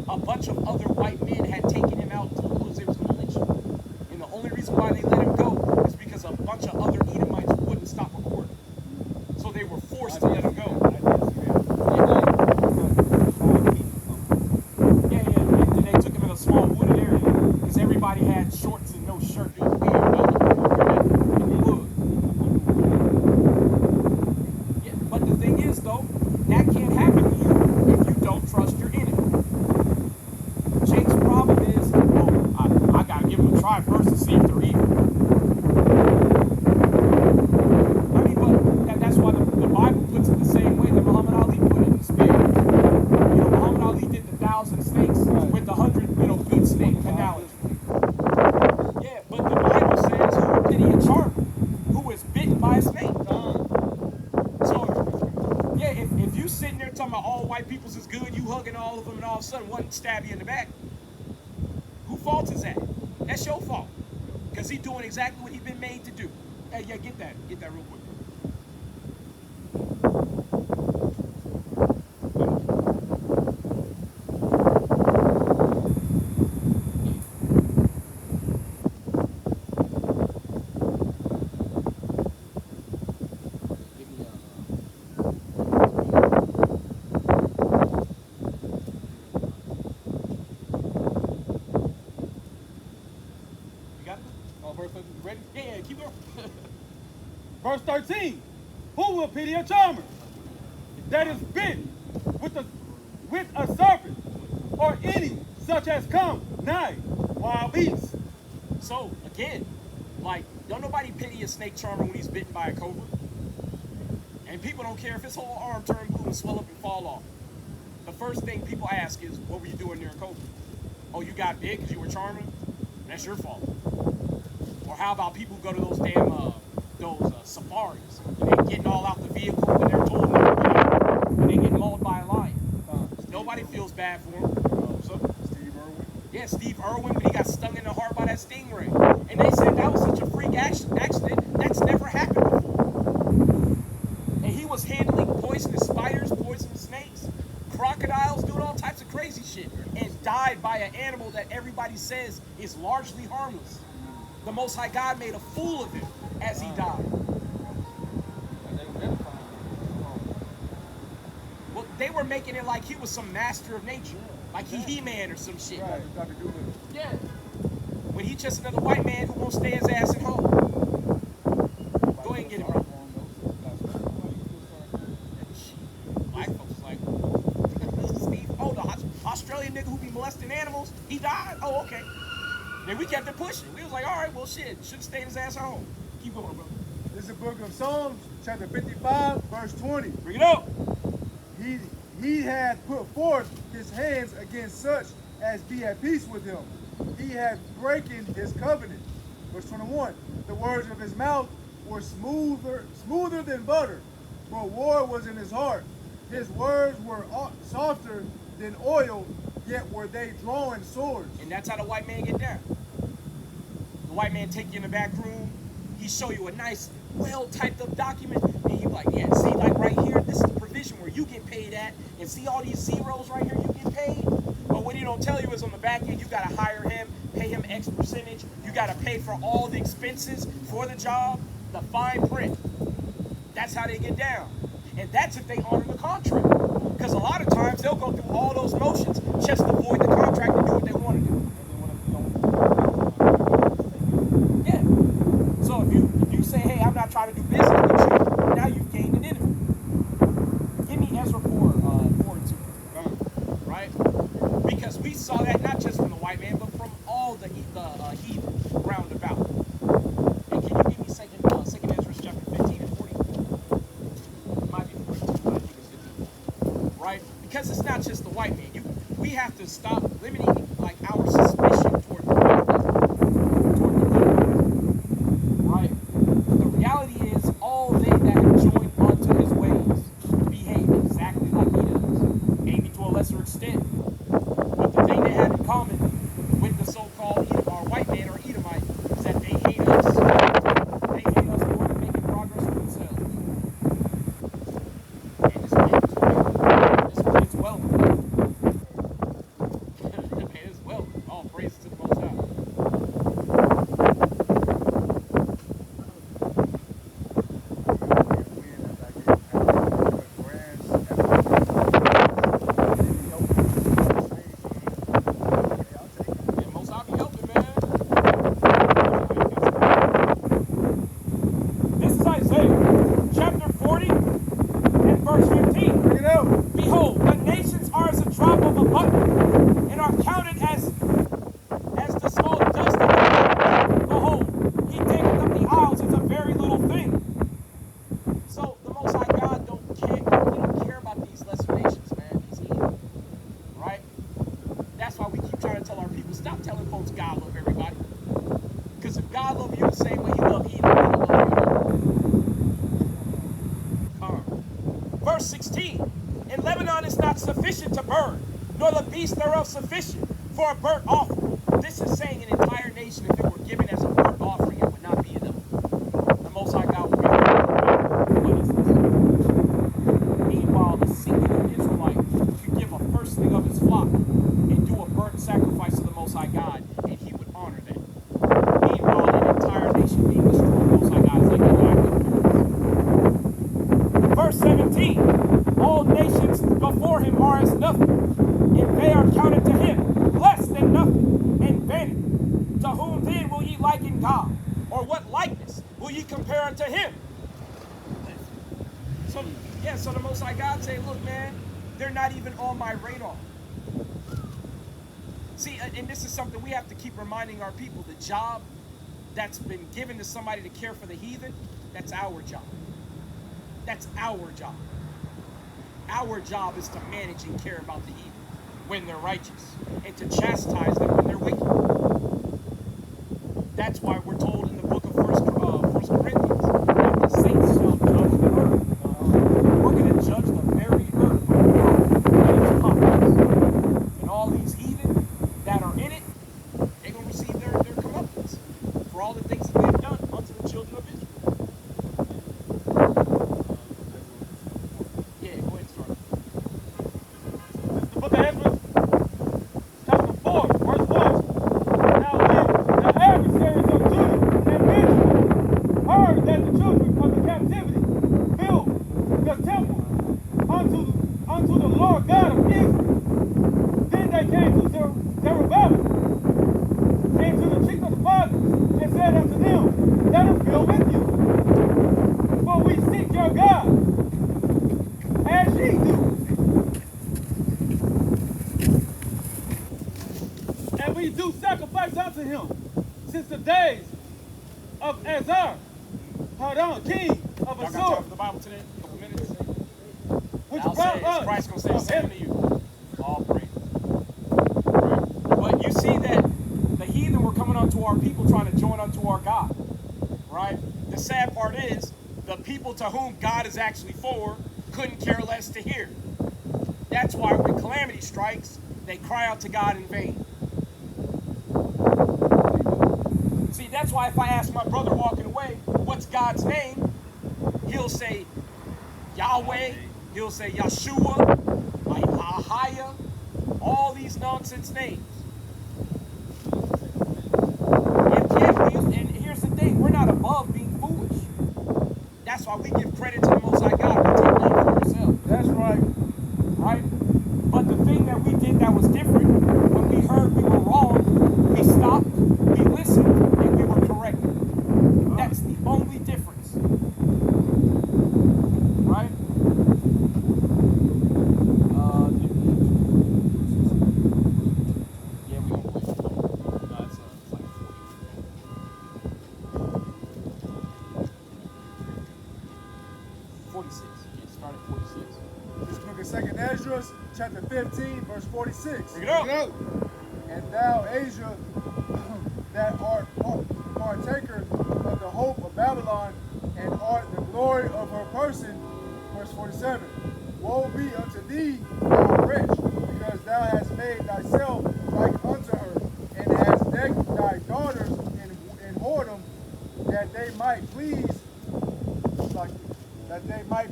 A bunch of other white men had taken him out into the woods. They was going to lynch him. And the only reason why they let him go is because a bunch of other Edomites wouldn't stop recording. So they were forced to let him go. And they took him in a small wooded area because everybody had shorts and no shirt. It was weird. In the wood. Yeah, but the thing is, though, that can't happen to you if you don't trust your enemy. Jake's problem is, oh, I gotta give them a try first to see if they're evil. I mean, but that's why the Bible puts it the same way that Muhammad Ali put it in the spirit. You know, Muhammad Ali did the 1,000 snakes with the 100, good snake analogy. Yeah, but the Bible says, who did he a charmer? Who was bitten by a snake? So, yeah, if you sitting there talking about all white peoples is good, you hugging all of them, and all of a sudden one stab you in the back, who fault is that? That's your fault. Because he's doing exactly what he's been made to do. Hey, yeah, get that real quick. 13. Who will pity a charmer that is bitten with a serpent, or any such as come nigh wild beasts? So, again, like, don't nobody pity a snake charmer when he's bitten by a cobra. And people don't care if his whole arm turn blue and swell up and fall off. The first thing people ask is, what were you doing near a cobra? Oh, you got big because you were charming? That's your fault. Or how about people who go to those damn, safaris, and they getting all out the vehicle when they're told not to get out, and they get mauled by a lion. Nobody feels bad for them. Steve Irwin. Yeah, Steve Irwin, when he got stung in the heart by that stingray. And they said that was such a freak accident, that's never happened before. And he was handling poisonous spiders, poisonous snakes, crocodiles, doing all types of crazy shit, and died by an animal that everybody says is largely harmless. The Most High God made a fool of him as he died. Well, they were making it like he was some master of nature, like He-Man or some shit. Right, Dr. Doolittle. Yeah. When he just another white man who won't stay his ass at home. Go ahead and get it, bro. Black folks like, Steve, oh, the Australian nigga who be molesting animals, he died? Oh, okay. Then we kept it pushing. We was like, all right, well, shit, should have stayed his ass at home. Keep going, bro. This is the book of Psalms, chapter 55, verse 20. Bring it up. He hath put forth his hands against such as be at peace with him. He hath broken his covenant. Verse 21. The words of his mouth were smoother than butter, but war was in his heart. His words were softer than oil, yet were they drawing swords. And that's how the white man get down. The white man take you in the back room. He show you a nice, well typed up document, and he like, yeah, see, like right here, this is the provision where you get paid at, and see all these zeros right here, you get paid. But what he don't tell you is on the back end, you gotta hire him, pay him X percentage, you gotta pay for all the expenses for the job, the fine print. That's how they get down. And that's if they honor the contract. Because a lot of times they'll go through all those motions just to void the contract and do what they want to do. Yeah. So if you say, hey, I'm not trying to do business with you, now you've gained an enemy. Give me Ezra 4 and 2. Right? Because we saw that not just from the white man, but from all the heathen round about. And can you give me second Ezra chapter 15 and 40? It might be 42, but I think it's 15. Right? Because it's not just the white man. We have to stop limiting like our suspicion toward the white man. Right? The reality is all they that have joined onto his ways behave exactly like he does, maybe to a lesser extent. But the thing they have in common with the so-called white man or Edomite is that they hate us. They hate us more than making progress for themselves. And this man's well. Man is well. All praise to the Most High. Yeah, Most High be helping, man. This is Isaiah, chapter 40 and verse 15. Bring it out. Behold, the nations are as a drop of a bucket, and are counted as the small dust of the earth. Behold, he taketh up the isles as a very little thing. So the Most High God don't care about these lesser nations, man. These heathen, right? That's why we keep trying to tell our people, stop telling folks God love everybody. Because if God love you the same way He love heathen, He will love you. Verse 16. In Lebanon is not sufficient to burn, nor the beast thereof sufficient for a burnt offering. This is saying an entire nation, if it were given as a burnt offering, it would not be enough. The Most High God would make it. What is this? Meanwhile, the singular Israelite could give a firstling of his flock and do a burnt sacrifice to the Most High God, and He would honor that. Meanwhile, an entire nation being destroyed, the Most High God is like, verse 17. All nations before Him are as nothing, and they are counted to Him less than nothing and vanity. To whom then will ye liken God? Or what likeness will ye compare unto Him? So the Most High God say, look, man, they're not even on my radar. See, and this is something we have to keep reminding our people. The job that's been given to somebody to care for the heathen, that's our job. That's our job. Our job is to manage and care about the heathen when they're righteous and to chastise them when they're wicked. That's why we're told in the book of First Corinthians that the saints shall judge the earth. We're going to judge the very earth and its populace. And all these heathen that are in it, they're going to receive their comeuppance for all the things that they've done unto the children of Israel. Yeah, go ahead and start. The book of Ezra, chapter 4, verse 1. Now when the adversaries of Judah and Benjamin heard that the children of the captivity built the temple unto the Lord God of Israel, then they came to Zerubbabel and to the chief of the fathers and said unto them, let us go with you, for we seek your God, as ye do. And we do sacrifice unto him since the days of Azar, king of Y'all got time Assur, for the Bible today? A couple minutes? which I'll brought say, us Christ gonna say the from same to heaven. you. All praise. But you see that the heathen were coming unto our people trying to join unto our God. Right? The sad part is the people to whom God is actually for couldn't care less to hear. That's why when calamity strikes, they cry out to God in vain. See, that's why if I ask my brother walking away, what's God's name? He'll say Yahweh, he'll say Yeshua, Ahaya, all these nonsense names. And here's the thing, we're not above being foolish. That's why we give credit to the Most High God. We take that for ourselves. That's right. Right? But the thing that we did that was different, when we heard we were wrong, we stopped, we listened, and we were corrected. That's the only difference. Right? Yeah, we won't wait. No, it's like 46. Yeah, start at 46. This book of 2nd Ezra, chapter 15, verse 46. Bring it up. And thou, Asia, that art partaker of the hope of Babylon, and art the glory of her person. Verse 47. Woe be unto thee, thou art rich, because thou hast made thyself like unto her, and hast decked thy daughters in whoredom, that they might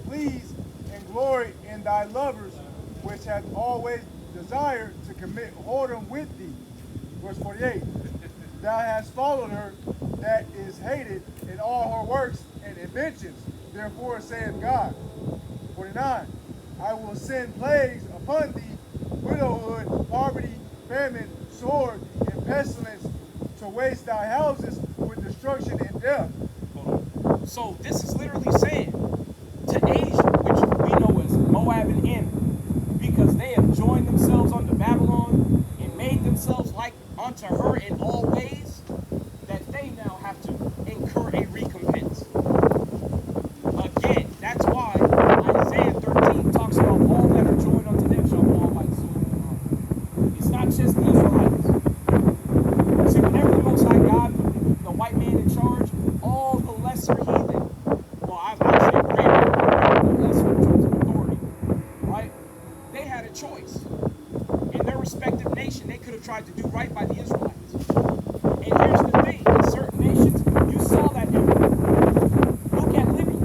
please, and glory in thy lovers, which hath always desired to commit whoredom with thee. Verse 48. Thou hast followed her that is hated in all her works and inventions. Therefore saith God. 49. I will send plagues upon thee, widowhood, poverty, famine, sword, and pestilence, to waste thy houses with destruction and death. So this is literally saying to Asia, which we know as Moab and Ammon, because they have joined themselves unto Babylon and made themselves like unto her in all ways, that they now have to incur a recompense. Again, that's why Isaiah 13 talks about all that are joined unto them shall fall by the sword. It's not just the Israelites. See, whenever the Most High God put the white man in charge, all the lesser heathen, well, I say greater, lesser in terms of authority, right? They had a choice. In their respective nation, they could have tried to do right by the Israelites. And here's the thing, in certain nations, you saw that everywhere. Look at Libya.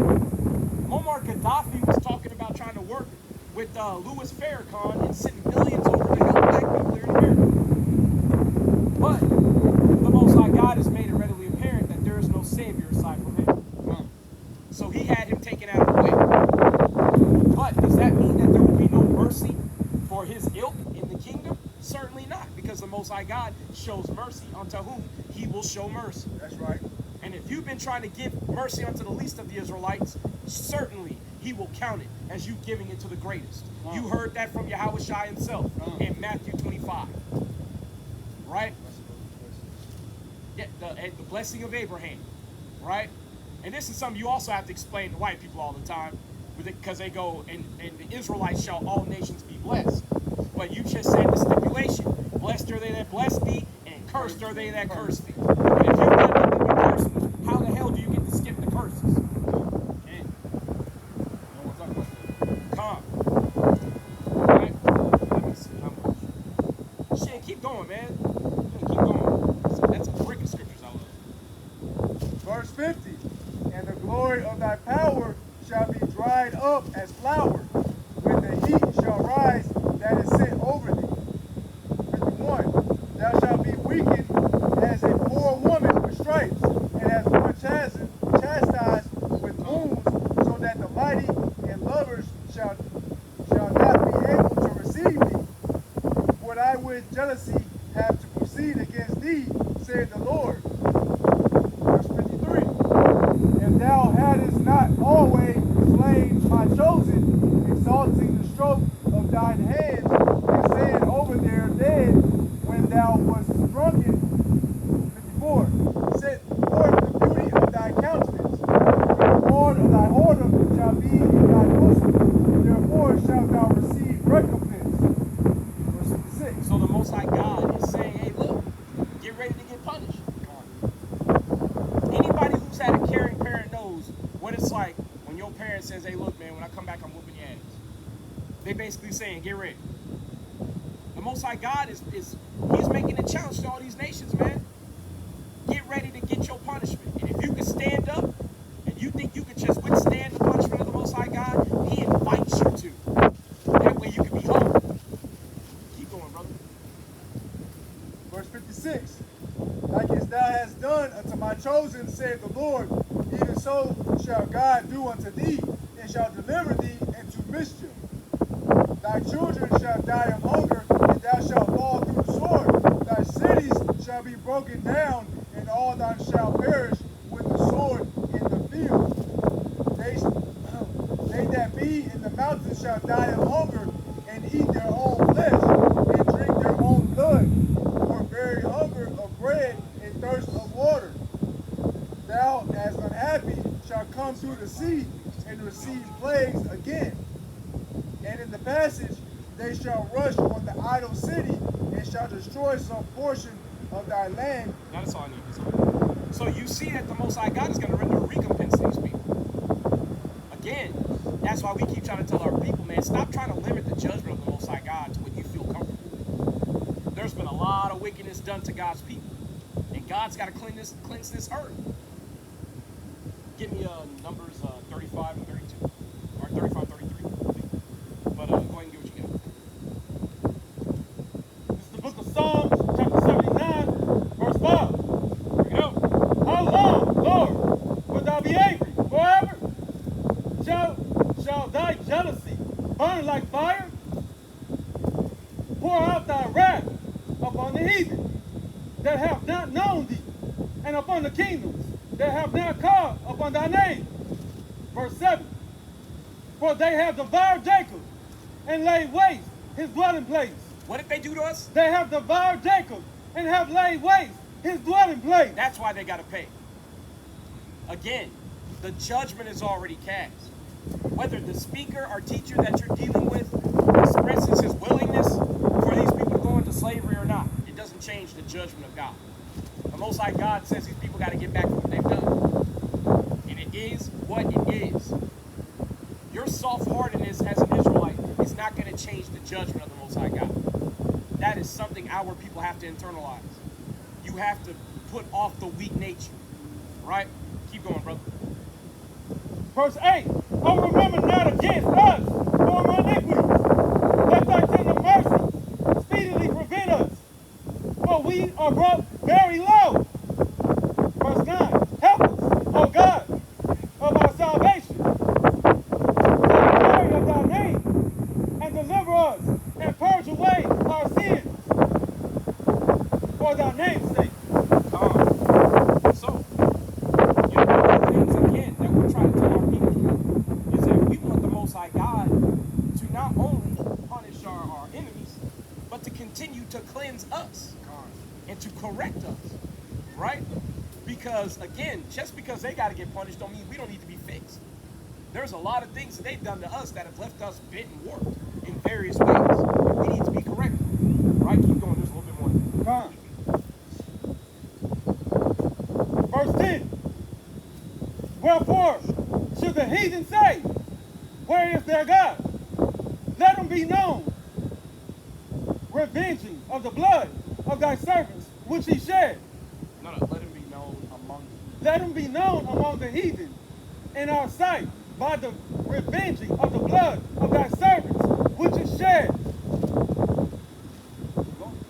Muammar Gaddafi was talking about trying to work with Louis Farrakhan and sending millions over to help black people here in America. But the Most High God has made it readily apparent that there is no Savior aside from Him. So He had him taken out of the way. But does that mean that there will be no mercy for His ilk in the kingdom? Certainly not, because the Most High God shows mercy unto whom He will show mercy. That's right. And if you've been trying to give mercy unto the least of the Israelites, certainly he will count it as you giving it to the greatest. You heard that from Yahushua himself in Matthew 25. Right? Yeah, the blessing of Abraham. Right? And this is something you also have to explain to white people all the time, because they go, and the Israelites shall all nations be blessed. But you just said the stipulation. Blessed are they that bless thee, and cursed are they that curse thee. And if you've got nothing but curses, how the hell do you get to skip the curses? Come. Right? Let me see how much. Shit, keep going, man. Keep going. That's a brick of scriptures I love. Verse 50. And the glory of thy power shall be dried up as flour, when the heat shall rise that is sent over thee. 51. Thou shalt be weakened as a poor woman with stripes, and as one chastised with wounds, so that the mighty and lovers shall not be able to receive thee. What I with jealousy have to proceed against thee, saith the Lord. Verse 53. If thou hadst not always slain my chosen, exalting the stroke of thine hands, and saying over their dead when thou wast drunken. 54. Set forth the beauty of thy countenance. The reward of thy whoredom shall be in thy bosom. Therefore shalt thou receive recompense. Verse 56. So the Most High God is saying, hey, look, get ready to get punished. Anybody who's had a caring parent knows what it's like when your parent says, hey, look, man, when I come back, I'm whooping your ass. They basically saying, get ready. The Most High God is he's making a challenge to all these nations, man. Get ready to get your punishment. And if you can stand up and you think you can just withstand the punishment of the Most High God, he invites you to. That way you can be humble. Keep going, brother. Verse 56. Like as thou hast done unto my chosen, saith the Lord, even so shall God do unto thee, and shall deliver thee into mischief. Thy children shall die of hunger, and thou shalt fall through the sword. Thy cities shall be broken down, and all thine shall perish with the sword in the field. They that be in the mountains shall die of hunger, and eat their own flesh, and drink their own blood, for very hunger of bread and thirst of water. Thou, as unhappy, shalt come through the sea, and receive plagues again. And in the passage they shall rush on the idle city, and shall destroy some portion of thy land. Now that's all I need to say. So you see that the Most High God is going to render a recompense to these people. Again, that's why we keep trying to tell our people, man, stop trying to limit the judgment of the Most High God to what you feel comfortable with. There's been a lot of wickedness done to God's people, and God's got to cleanse this earth. Give me Numbers 35 and 32, or 35, 33. But go ahead and get what you got. This is the book of Psalms, chapter 79, verse 5. Here we go. How long, Lord, wilt thou be angry? Forever? Shall thy jealousy burn like fire? Pour out thy wrath upon the heathen that have not known thee, and upon the kingdoms that have not called upon thy name. Verse 7. For they have devoured Jacob and laid waste his dwelling place. What did they do to us? They have devoured Jacob and have laid waste his dwelling place. That's why they got to pay. Again, the judgment is already cast. Whether the speaker or teacher that you're dealing with expresses his willingness for these people to go into slavery or not, it doesn't change the judgment of God. The Most High God says these people got to get back for what they've done. And it is what it is. Your soft-heartedness as an Israelite is not going to change the judgment of the Most High God. That is something our people have to internalize. You have to put off the weak nature. Right? Keep going, brother. Verse 8. Oh, remember not against us for our iniquities. Let thy tender mercy speedily prevent us, for we are brought very low. Verse 9. Help us, O God, of our salvation, for the glory of thy name, and deliver us, and purge away our sins, for thy name's sake. So, one of the things again that we're trying to tell our people is that we want God to not only punish our enemies, but to continue to cleanse us and to correct us, right? Because again, just because they got to get punished don't mean we don't need to be fixed. There's a lot of things that they've done to us that have left us bent and warped in various ways. We need to be corrected, right? Keep going. There's a little bit more. Come. Verse 10. Wherefore should the heathen say, where is their God? Let them be known, revenging of the blood of thy servants, which he shed. No, let him be known among you. Let them be known among the heathen in our sight by the revenging of the blood of thy servants, which is shed.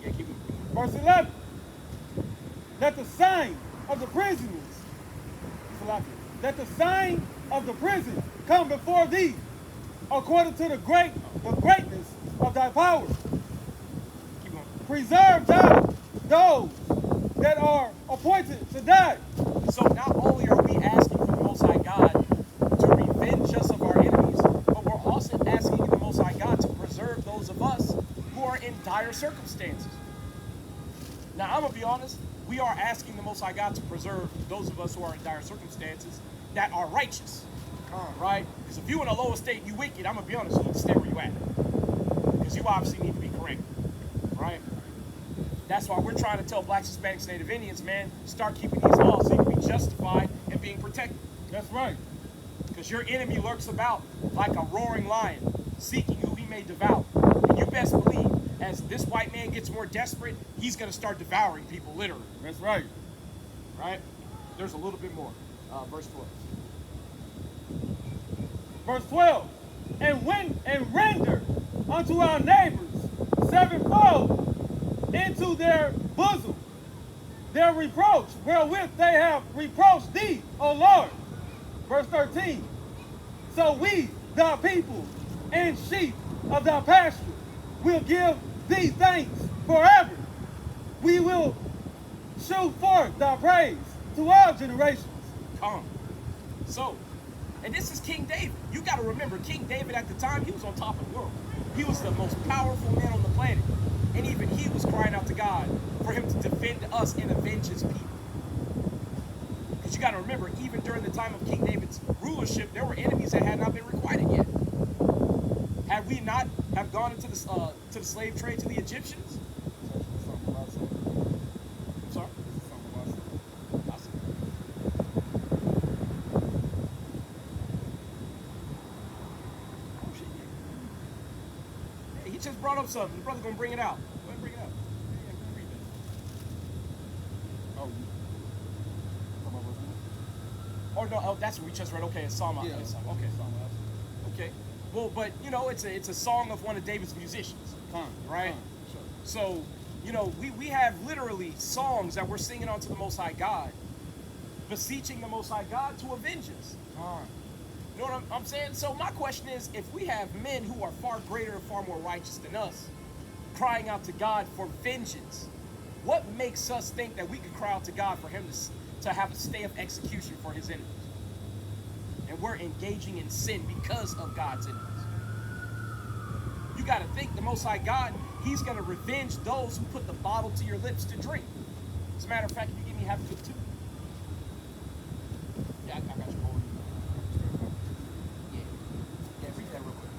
Yeah, keep going. Verse 11. Let the sign of the prisoners, let the sign of the prison come before thee, according to the greatness of thy power. Keep going. Preserve thou those that are appointed to die. So not only are we asking for the Most High God to revenge us of our enemies, but we're also asking the Most High God to preserve those of us who are in dire circumstances. Now, I'm going to be honest, we are asking the Most High God to preserve those of us who are in dire circumstances that are righteous, right? Because if you're in a low estate and you wicked, I'm going to be honest, you need to stay where you at. Because you obviously need to be corrected, right? That's why we're trying to tell Blacks, Hispanics, Native Indians, man, start keeping these laws so you can be justified and being protected. That's right. Because your enemy lurks about like a roaring lion, seeking who he may devour. And you best believe, as this white man gets more desperate, he's going to start devouring people, literally. That's right. Right? There's a little bit more. Verse 12. Verse 12. And render unto our neighbors sevenfold into their bosom their reproach, wherewith they have reproached thee, O Lord. Verse 13. So we, thy people, and sheep of thy pasture, will give thee thanks forever. We will show forth thy praise to all generations. Come. So, and this is King David. You got to remember, King David at the time, he was on top of the world. He was the most powerful man on the planet. And even he was crying out to God for him to defend us and avenge his people. Because you got to remember, even during the time of King David's rulership, there were enemies that had not been requited yet. Had we not have gone into the slave trade to the Egyptians? I'm sorry? Oh, shit, yeah. Hey, he just brought up something. The brother's going to bring it out. Go ahead and bring it out. Yeah, go read that. Oh, no, that's what we just read. Okay, it's Psalm. Yeah. It's Psalm. Okay. Okay. Well, but, you know, it's a song of one of David's musicians, right? So, you know, we have literally songs that we're singing onto the Most High God, beseeching the Most High God to avenge us. You know what I'm saying? So my question is, if we have men who are far greater and far more righteous than us, crying out to God for vengeance, what makes us think that we could cry out to God for him to have a stay of execution for his enemies? And we're engaging in sin because of God's enemies. You got to think the Most High God, he's going to revenge those who put the bottle to your lips to drink. As a matter of fact, if you give me Habakkuk 2. Yeah, I got you. Yeah, read that real quick.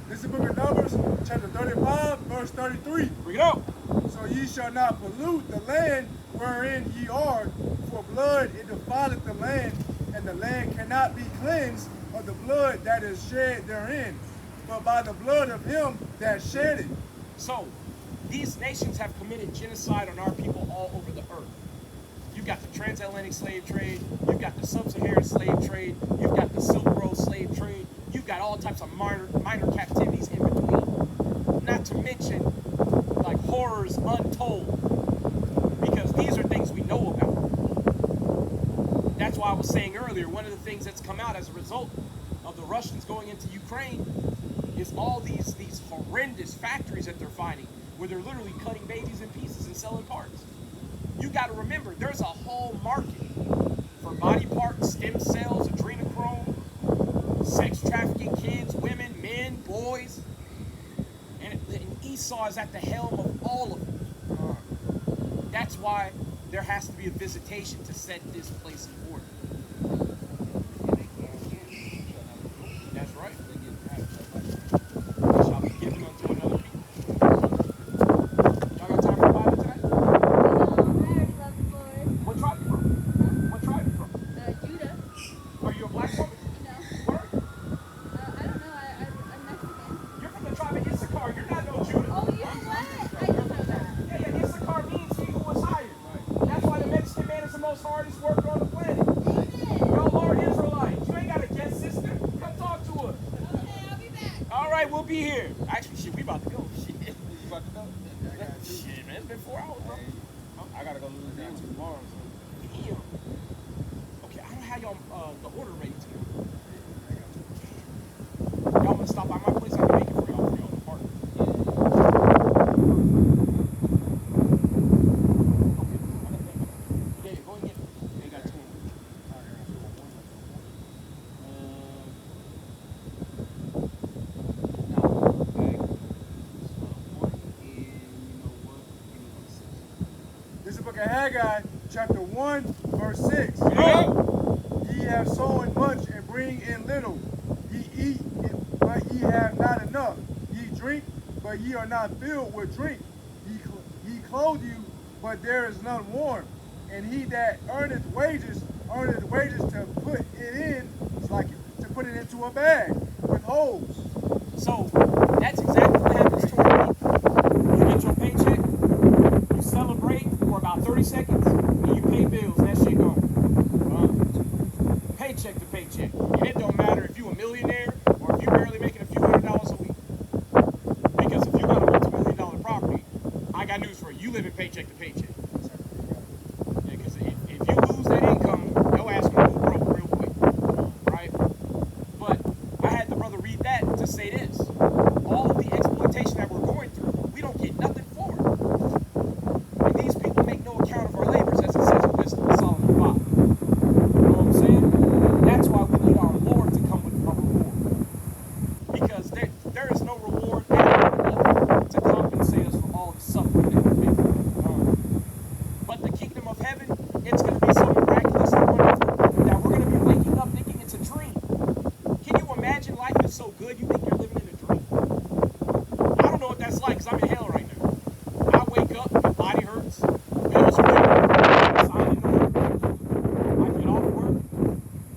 This is the book of Numbers, chapter 35, verse 33. Bring it up. So ye shall not pollute the land wherein ye are, for blood it defileth the land, and the land cannot be cleansed of the blood that is shed therein, but by the blood of him that shed it. So, these nations have committed genocide on our people all over the earth. You've got the transatlantic slave trade, you've got the sub-Saharan slave trade, you've got the Silk Road slave trade, you've got all types of minor captivities in between. Not to mention, like, horrors untold, because these are things we know about. That's why I was saying earlier, one of the things that's come out as a result of the Russians going into Ukraine is all these horrendous factories that they're finding, where they're literally cutting babies in pieces and selling parts. You got to remember, there's a whole market for body parts, stem cells, adrenochrome, sex trafficking kids, Esau is at the helm of all of them. That's why there has to be a visitation to set this place in order. That's right. It shall be given unto another people. Y'all got time for the Bible tonight? What tribe you from? What tribe you from? Judah. Are you a black woman? No. Word? I don't know. I'm Mexican. You're from the tribe of Issachar. You're not no Judah. Oh, you know what? I didn't know that. Yeah, Issachar means he who was hired. That's why the Mexican man is the most hardest worker on the planet. Amen. Yo, Lord Israelites, you ain't got a guest sister. Come talk to us. Okay, I'll be back. All right, we'll be here. Actually, shit, we about to go. Shit. You about to go? Shit, man, it's been 4 hours, bro. I gotta go Louisiana tomorrow. So. Damn. Okay, I don't have y'all the order ready to go. Y'all wanna stop by my place? I can make it for y'all in the park. Okay, yeah, go and get it. They got 2. This is the book of Haggai, chapter 1, verse 6. Ye have sown much and bring in little. Ye eat, but ye have not enough. Ye drink, but ye are not filled with drink. Ye clothe you, but there is none warm. And he that earneth wages to put it in, it's like to put it into a bag with holes. So that's exactly what happens to our people. You get your paycheck, you celebrate for about 30 seconds, and you pay bills, that shit gone. Paycheck to paycheck. And it don't matter if you a millionaire or if you barely making a few $100s a week. Because if you got a multi-million-dollar property, I got news for you. You live in paycheck to paycheck. Because if you lose that income, your ass gonna go broke real quick. Right? But I had the brother read that to say this. All of the exploitation that we're going through, we don't get nothing for it. And these people make no account of our labors, as it says in Wisdom of Solomon 5. You know what I'm saying? That's why we need our Lord to come with a reward. Because there is no reward enough to compensate us for all the suffering that we've been through. But the kingdom of heaven, it's going to be so miraculous and wonderful that we're going to be waking up thinking it's a dream. Can you imagine life is so good you think you're living in a dream? I don't know what that's like because I'm in hell right now. I wake up, my body hurts, bills are due, I'm signing to work. I get off work,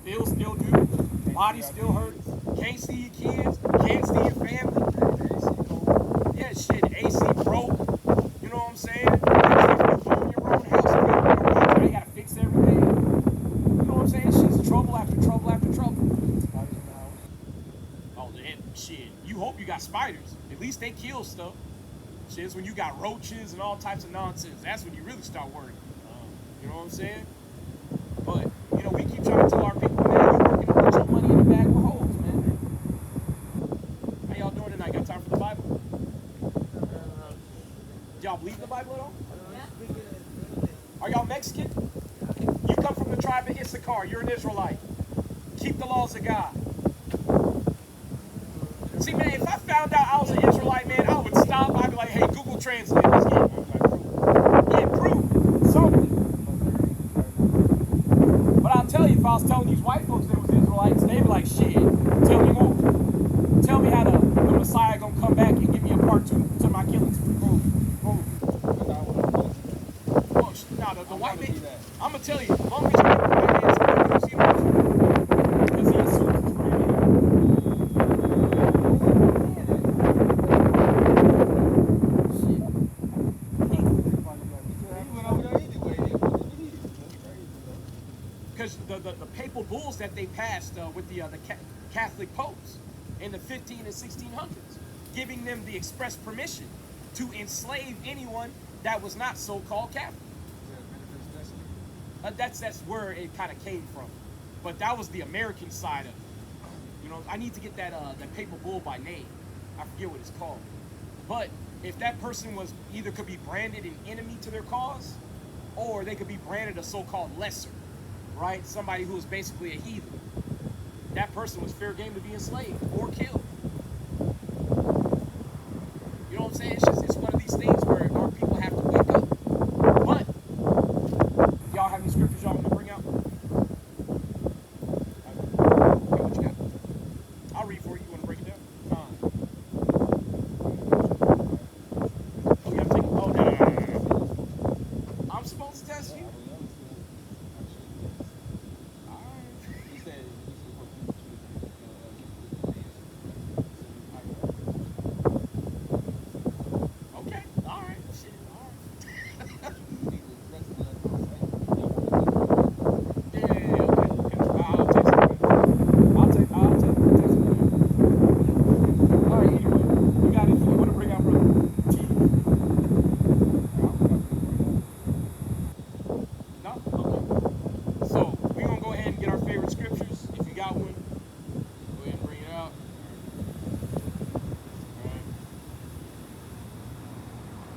bills still due, body still hurts, can't see your kids, can't see your family. Yeah, shit, AC broke, you know what I'm saying? If you own your own house, you gotta fix everything. You know what I'm saying? It's just trouble after trouble after trouble. Oh, and shit, you hope you got spiders. At least they kill stuff. Shit, it's when you got roaches and all types of nonsense. That's when you really start worrying. You know what I'm saying? But, you know, we keep trying to tell our people, man, you're working to put your money in the bag with holes, man. How y'all doing tonight? Got time for the Bible? Y'all believe in the Bible at all? Are y'all Mexican? You come from the tribe of Issachar. You're an Israelite. Keep the laws of God. See, man, if I found out I was an Israelite, man, I would stop. I'd be like, hey, Google Translate. Let's get it. Yeah, prove something. But I'll tell you, if I was telling these white folks they was Israelites, they'd be like, shit, tell me more. Tell me how the Messiah gonna come back and give me a part 2 to my killings. Now, the white man, I'm gonna tell you, as long as you're white man's going to see because he assumes it's because the papal bulls that they passed with the Catholic popes in the 15 and 1600s, giving them the express permission to enslave anyone that was not so-called Catholic. That's where it kind of came from, but that was the American side of it. You know, I need to get that papal bull by name. I forget what it's called. But if that person was either could be branded an enemy to their cause, or they could be branded a so-called lesser, right? Somebody who was basically a heathen. That person was fair game to be enslaved or killed. You know what I'm saying? It's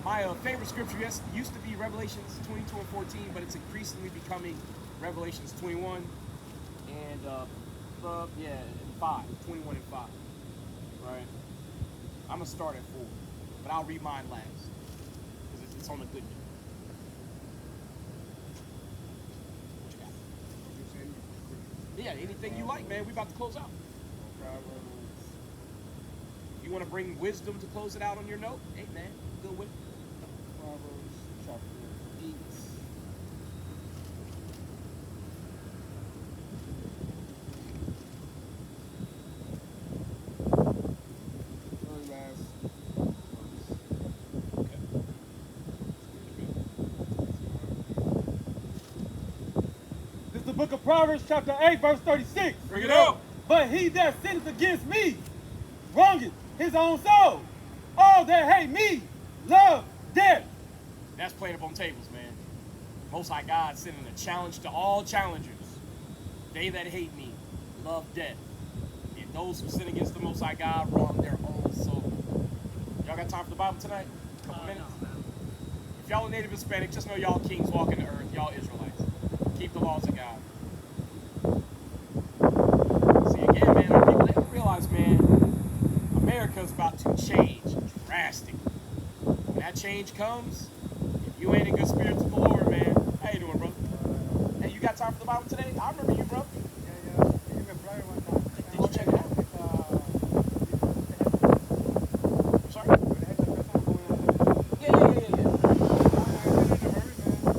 My favorite scripture used to be Revelations 22 and 14, but it's increasingly becoming Revelations 21 and 5, 21 and 5. Right? I'm gonna start at 4, but I'll read mine last because it's on the good news. Yeah, anything you like, man. We about to close out. You want to bring wisdom to close it out on your note? Hey, man, good with Proverbs chapter 8. Very last verse. This is the book of Proverbs, chapter 8, verse 36. Bring it up. But he that sins against me wrongeth his own soul. All that hate me love death. That's playing up on tables, man. Most High God sending a challenge to all challengers. They that hate me love death. And those who sin against the Most High God wrong their own soul. Y'all got time for the Bible tonight? Couple minutes? If y'all are Native Hispanic, just know y'all kings walking the earth. Y'all Israelites. Keep the laws of God. See, again, man, our people, they don't realize, man, America's about to change drastically. When that change comes, if you ain't in good spirits with the Lord, man, how you doing, brother? Hey, you got time for the Bible today? I remember you, bro. Did you check it out? I'm sorry? Yeah.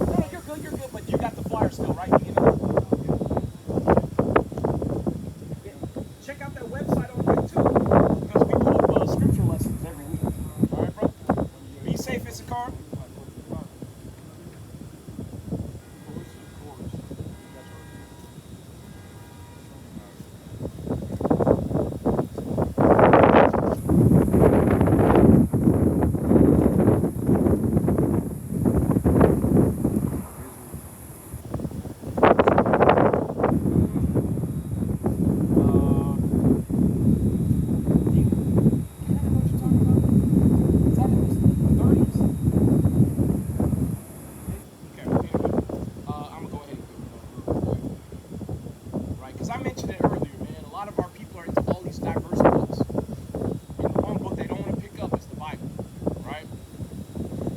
No, you're good, but you got the flyer still, right? You get it? Yeah. Check out that website on YouTube, because we put up scripture lessons every week. All right, bro? Be safe, Issachar.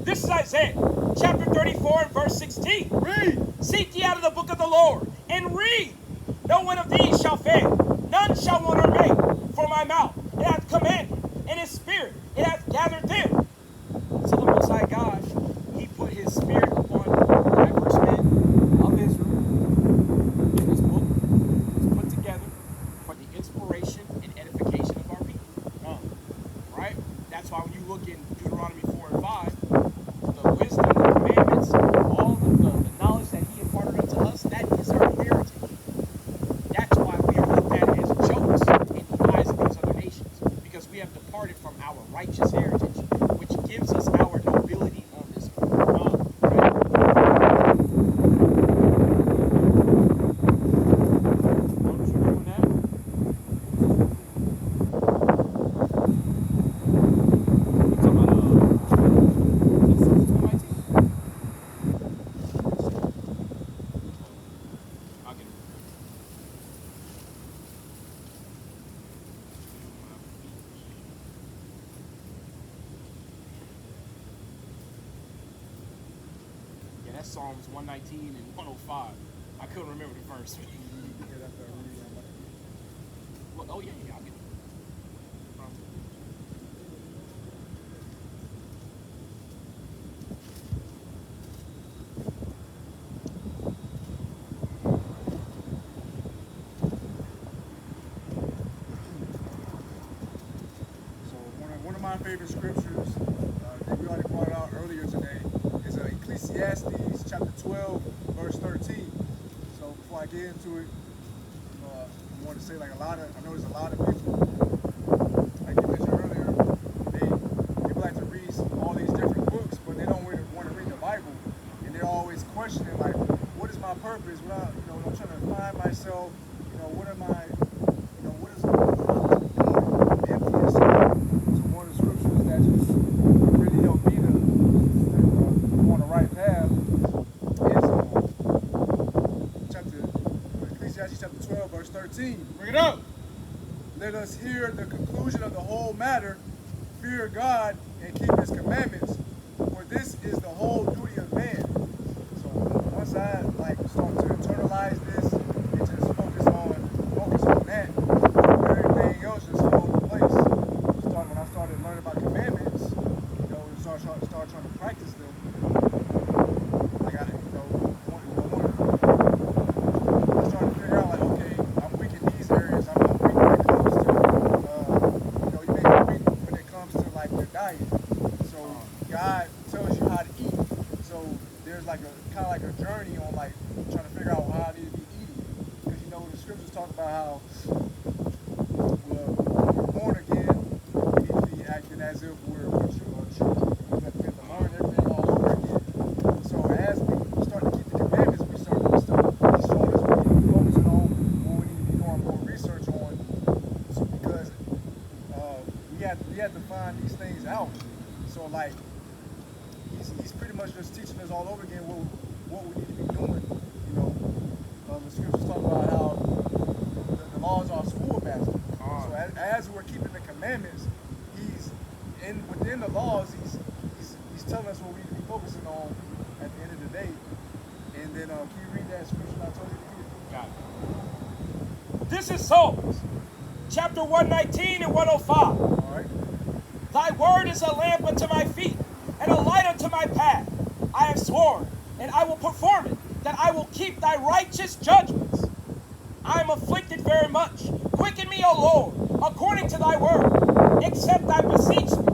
This is Isaiah chapter 34 and verse 16. Read. Seek ye out of the book of the Lord, and read. No one of these shall fail, none shall want or make. For my mouth it hath commanded, and his spirit it hath gathered them. So the Most High God, he put his spirit upon diverse men of Israel. And this book was put together for the inspiration and edification of our people. Right? That's why when you look in Deuteronomy 4 and 5, the wisdom, the commandments, all the knowledge that he imparted unto us, that is our heritage. That's why we are looked at as jokes in the eyes of these other nations, because we have departed from our righteous heritage, which gives us our nobility on this earth. Right? What you doing now? Yeah, that's Psalms 119 and 105. I couldn't remember the verse. Well, oh yeah, I'll get it. So one of my favorite scriptures that we already pointed out earlier today is Ecclesiastes chapter 12, verse 13. So before I get into it, I want to say I know there's a lot of people, like you mentioned earlier, people like to read all these different books, but they don't really want to read the Bible, and they're always questioning what is my purpose? I'm trying to find myself. What am I? What is empty inside? So one of the scriptures that just really helped me to us hear the conclusion of the whole matter, fear God and keep his commandments, for this is the whole duty of man. So once I start to internalize this and just focus on that, everything else just fall into place. When I started learning about commandments, and start trying to practice them, I got I started to figure out okay, I'm weak in these areas. I'm weak when it comes to you may be weak when it comes to your diet. So God tells you how to eat. So there's kind of a journey on trying to figure out how I need to be eating. Because the scriptures talk about how when we're born again, we need to be acting as if we're children. We have to learn everything all over again. So as we start to keep the commandments, he's showing us what we need to be focusing on, what we need to be doing more research on. So because we have to find these things out. So he's pretty much just teaching us all over again what we need to be doing. The scriptures talk about how the laws are a schoolmaster. So as we're keeping the commandments, within the laws, he's telling us what we need to be focusing on at the end of the day. And then can you read that scripture I told you to read? Got it. This is Psalms, chapter 119 and 105. All right. Thy word is a lamp unto my feet and a light unto my path. I have sworn, and I will perform it, that I will keep thy righteous judgments. I am afflicted very much. Quicken me, O Lord, according to thy word. Accept, I beseech thee,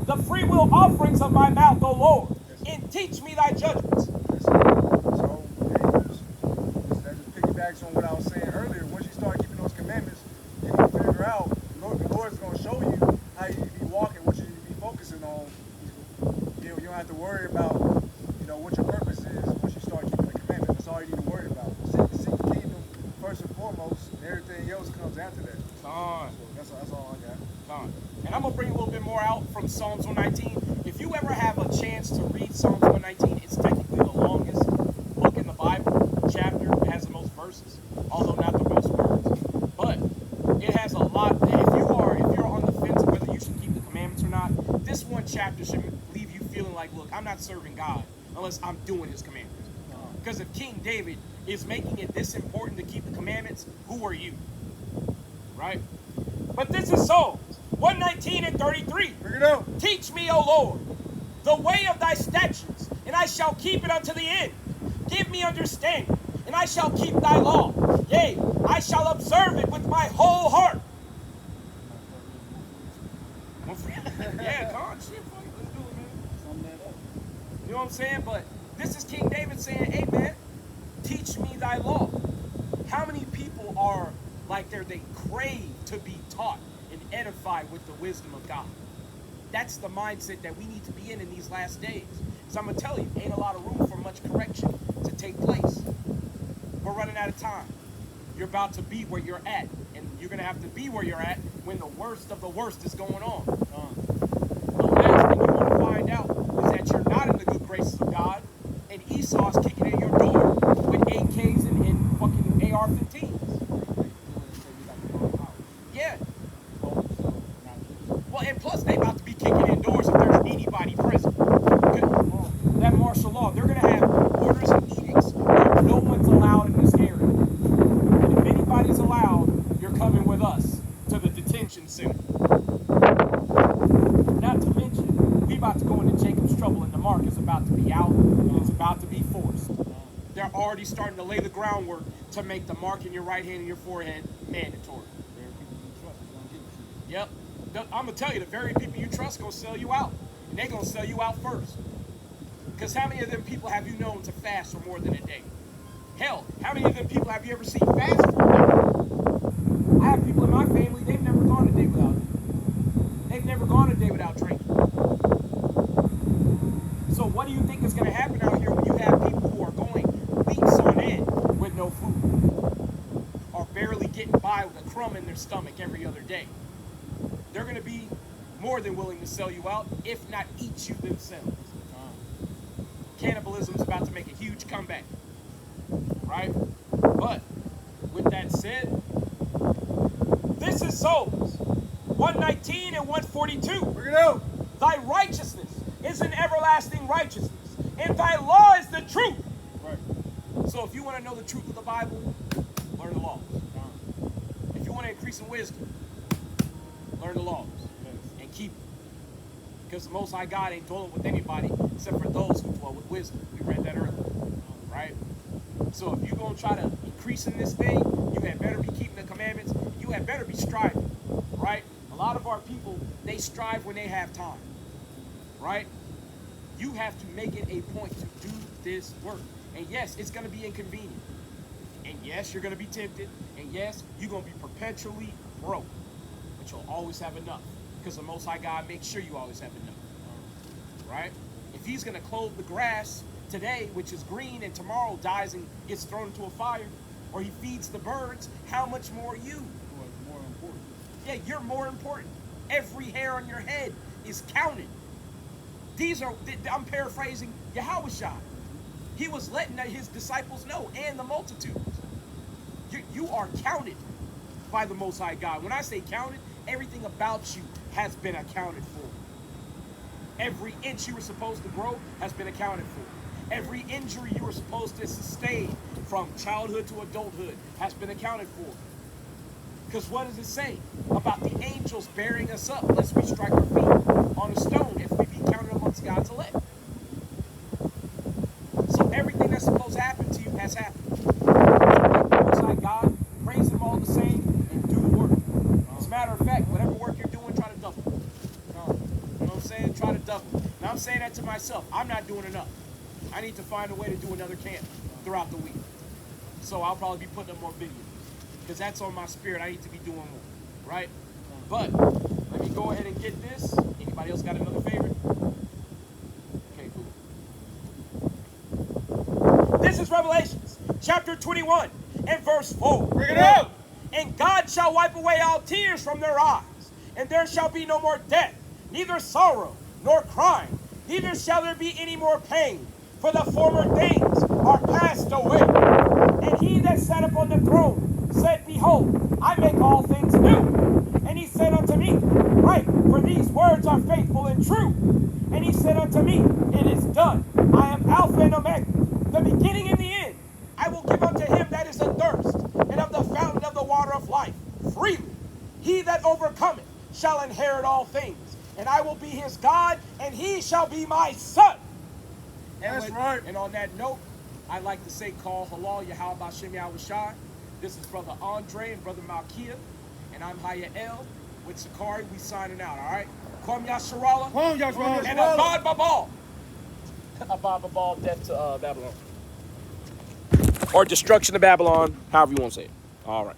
the freewill offerings of my mouth, O Lord, and teach me thy judgments. So that just piggybacks on what I was saying earlier. Once you start keeping those commandments, you're going to figure out, the Lord's going to show you how you need to be walking, what you need to be focusing on. You don't have to worry about, what your purpose is once you start keeping the commandments. That's all you need to worry about. Seek the kingdom first and foremost, and everything else comes after that. Fine. So that's all I got. Fine. And I'm going to bring a little bit more out from Psalms 119. If you ever have a chance to read Psalms 119, it's technically the longest book in the Bible. Chapter, it has the most verses, although not the most words. But it has a lot. If you're on the fence of whether you should keep the commandments or not, this one chapter should leave you feeling like, look, I'm not serving God unless I'm doing his commandments. Because if King David is making it this important to keep the commandments, who are you? Right? But this is Psalms 119 and 33. Bring it out. Teach me, O Lord, the way of thy statutes, and I shall keep it unto the end. Give me understanding, and I shall keep thy law. Yea, I shall observe it with my whole heart. Yeah, come on, shit, fuck it, let's do it, man. Sum that up. You know what I'm saying? But this is King David saying, hey, man, teach me thy law. How many people are like they crave to be taught and edified with the wisdom of God? That's the mindset that we need to be in these last days. Because I'm going to tell you, ain't a lot of room for much correction to take place. We're running out of time. You're about to be where you're at. And you're going to have to be where you're at when the worst of the worst is going on. The last thing you want to find out is that you're not in the good graces of God, and Esau's kicking in your door with AKs and fucking AR-15s. Yeah. Well, and plus, they about to be kicking in doors if there's anybody present. That martial law, they're going to have orders and edicts that no one's allowed in this area. And if anybody's allowed, you're coming with us to the detention center. Not to mention, we about to go into Jacob's trouble, and the mark is about to be out, and it's about to be forced. They're already starting to lay the groundwork to make the mark in your right hand and your forehead mandatory. Yep. I'm going to tell you, the very people you trust going to sell you out. And they're going to sell you out first. Because how many of them people have you known to fast for more than a day? Hell, how many of them people have you ever seen fast for a day? I have people in my family, they've never gone a day without it. They've never gone a day without drinking. So what do you think is going to happen out here when you have people who are going weeks on end with no food? Or barely getting by with a crumb in their stomach every other day? They're going to be more than willing to sell you out, if not eat you themselves. Cannibalism's about to make a huge comeback, right? But with that said, This is Psalms 119 and 142. Bring it out. Thy righteousness is an everlasting righteousness, and thy law is the truth. Right. So if you want to know the truth of the Bible, learn the laws. If you want to increase in wisdom, learn the laws and keep it. Because the Most High God ain't dwelling with anybody except for those who dwell with wisdom. We read that earlier, right? So if you're going to try to increase in this thing, you had better be keeping the commandments. You had better be striving, right? A lot of our people, they strive when they have time, right? You have to make it a point to do this work. And yes, it's going to be inconvenient. And yes, you're going to be tempted. And yes, you're going to be perpetually broke. But you'll always have enough. Because the Most High God makes sure you always have enough. Right? If he's going to clothe the grass today, which is green, and tomorrow dies and gets thrown into a fire, or he feeds the birds, how much more you? More important. Yeah, you're more important. Every hair on your head is counted. These are, I'm paraphrasing Yahushua. He was letting his disciples know, and the multitudes. You are counted by the Most High God. When I say counted, everything about you has been accounted for. Every inch you were supposed to grow has been accounted for. Every injury you were supposed to sustain from childhood to adulthood has been accounted for. Because what does it say about the angels bearing us up lest we strike our feet on a stone if we be counted amongst God's elect? So everything that's supposed to happen to you has happened. Most High God, praise him all the same and do the work. As a matter of fact, whatever work you're doing, try to double it. You know what I'm saying? Try to double it. Now I'm saying that to myself. I'm not doing enough. I need to find a way to do another camp throughout the week. So I'll probably be putting up more videos. Because that's on my spirit. I need to be doing more. Right? But let me go ahead and get this. Anybody else got another favorite? Okay, cool. This is Revelations chapter 21 and verse 4. Bring it out. And God shall wipe away all tears from their eyes, and there shall be no more death, neither sorrow nor crying, neither shall there be any more pain, for the former things are passed away. And he that sat upon the throne said, Behold, I make all things new. And he said unto me, Write, for these words are faithful and true. And he said unto me, It is done. I am Alpha and Omega, the beginning and the end. I will give unto him that is athirst, and of the fountain of the water of life, freely. He that overcometh shall inherit all things, and I will be his God, and he shall be my son. That's right. And on that note, I'd like to say, call halal Yahweh Bashem Yahushai. This is Brother Andre and Brother Malkia, and I'm Hayael with Sakari. We signing out, all right? Kwam Yasharala. Kwam Yasharala. And Abad Babal. Abad Babal, death to Babylon. Or destruction of Babylon, however you want to say it. All right.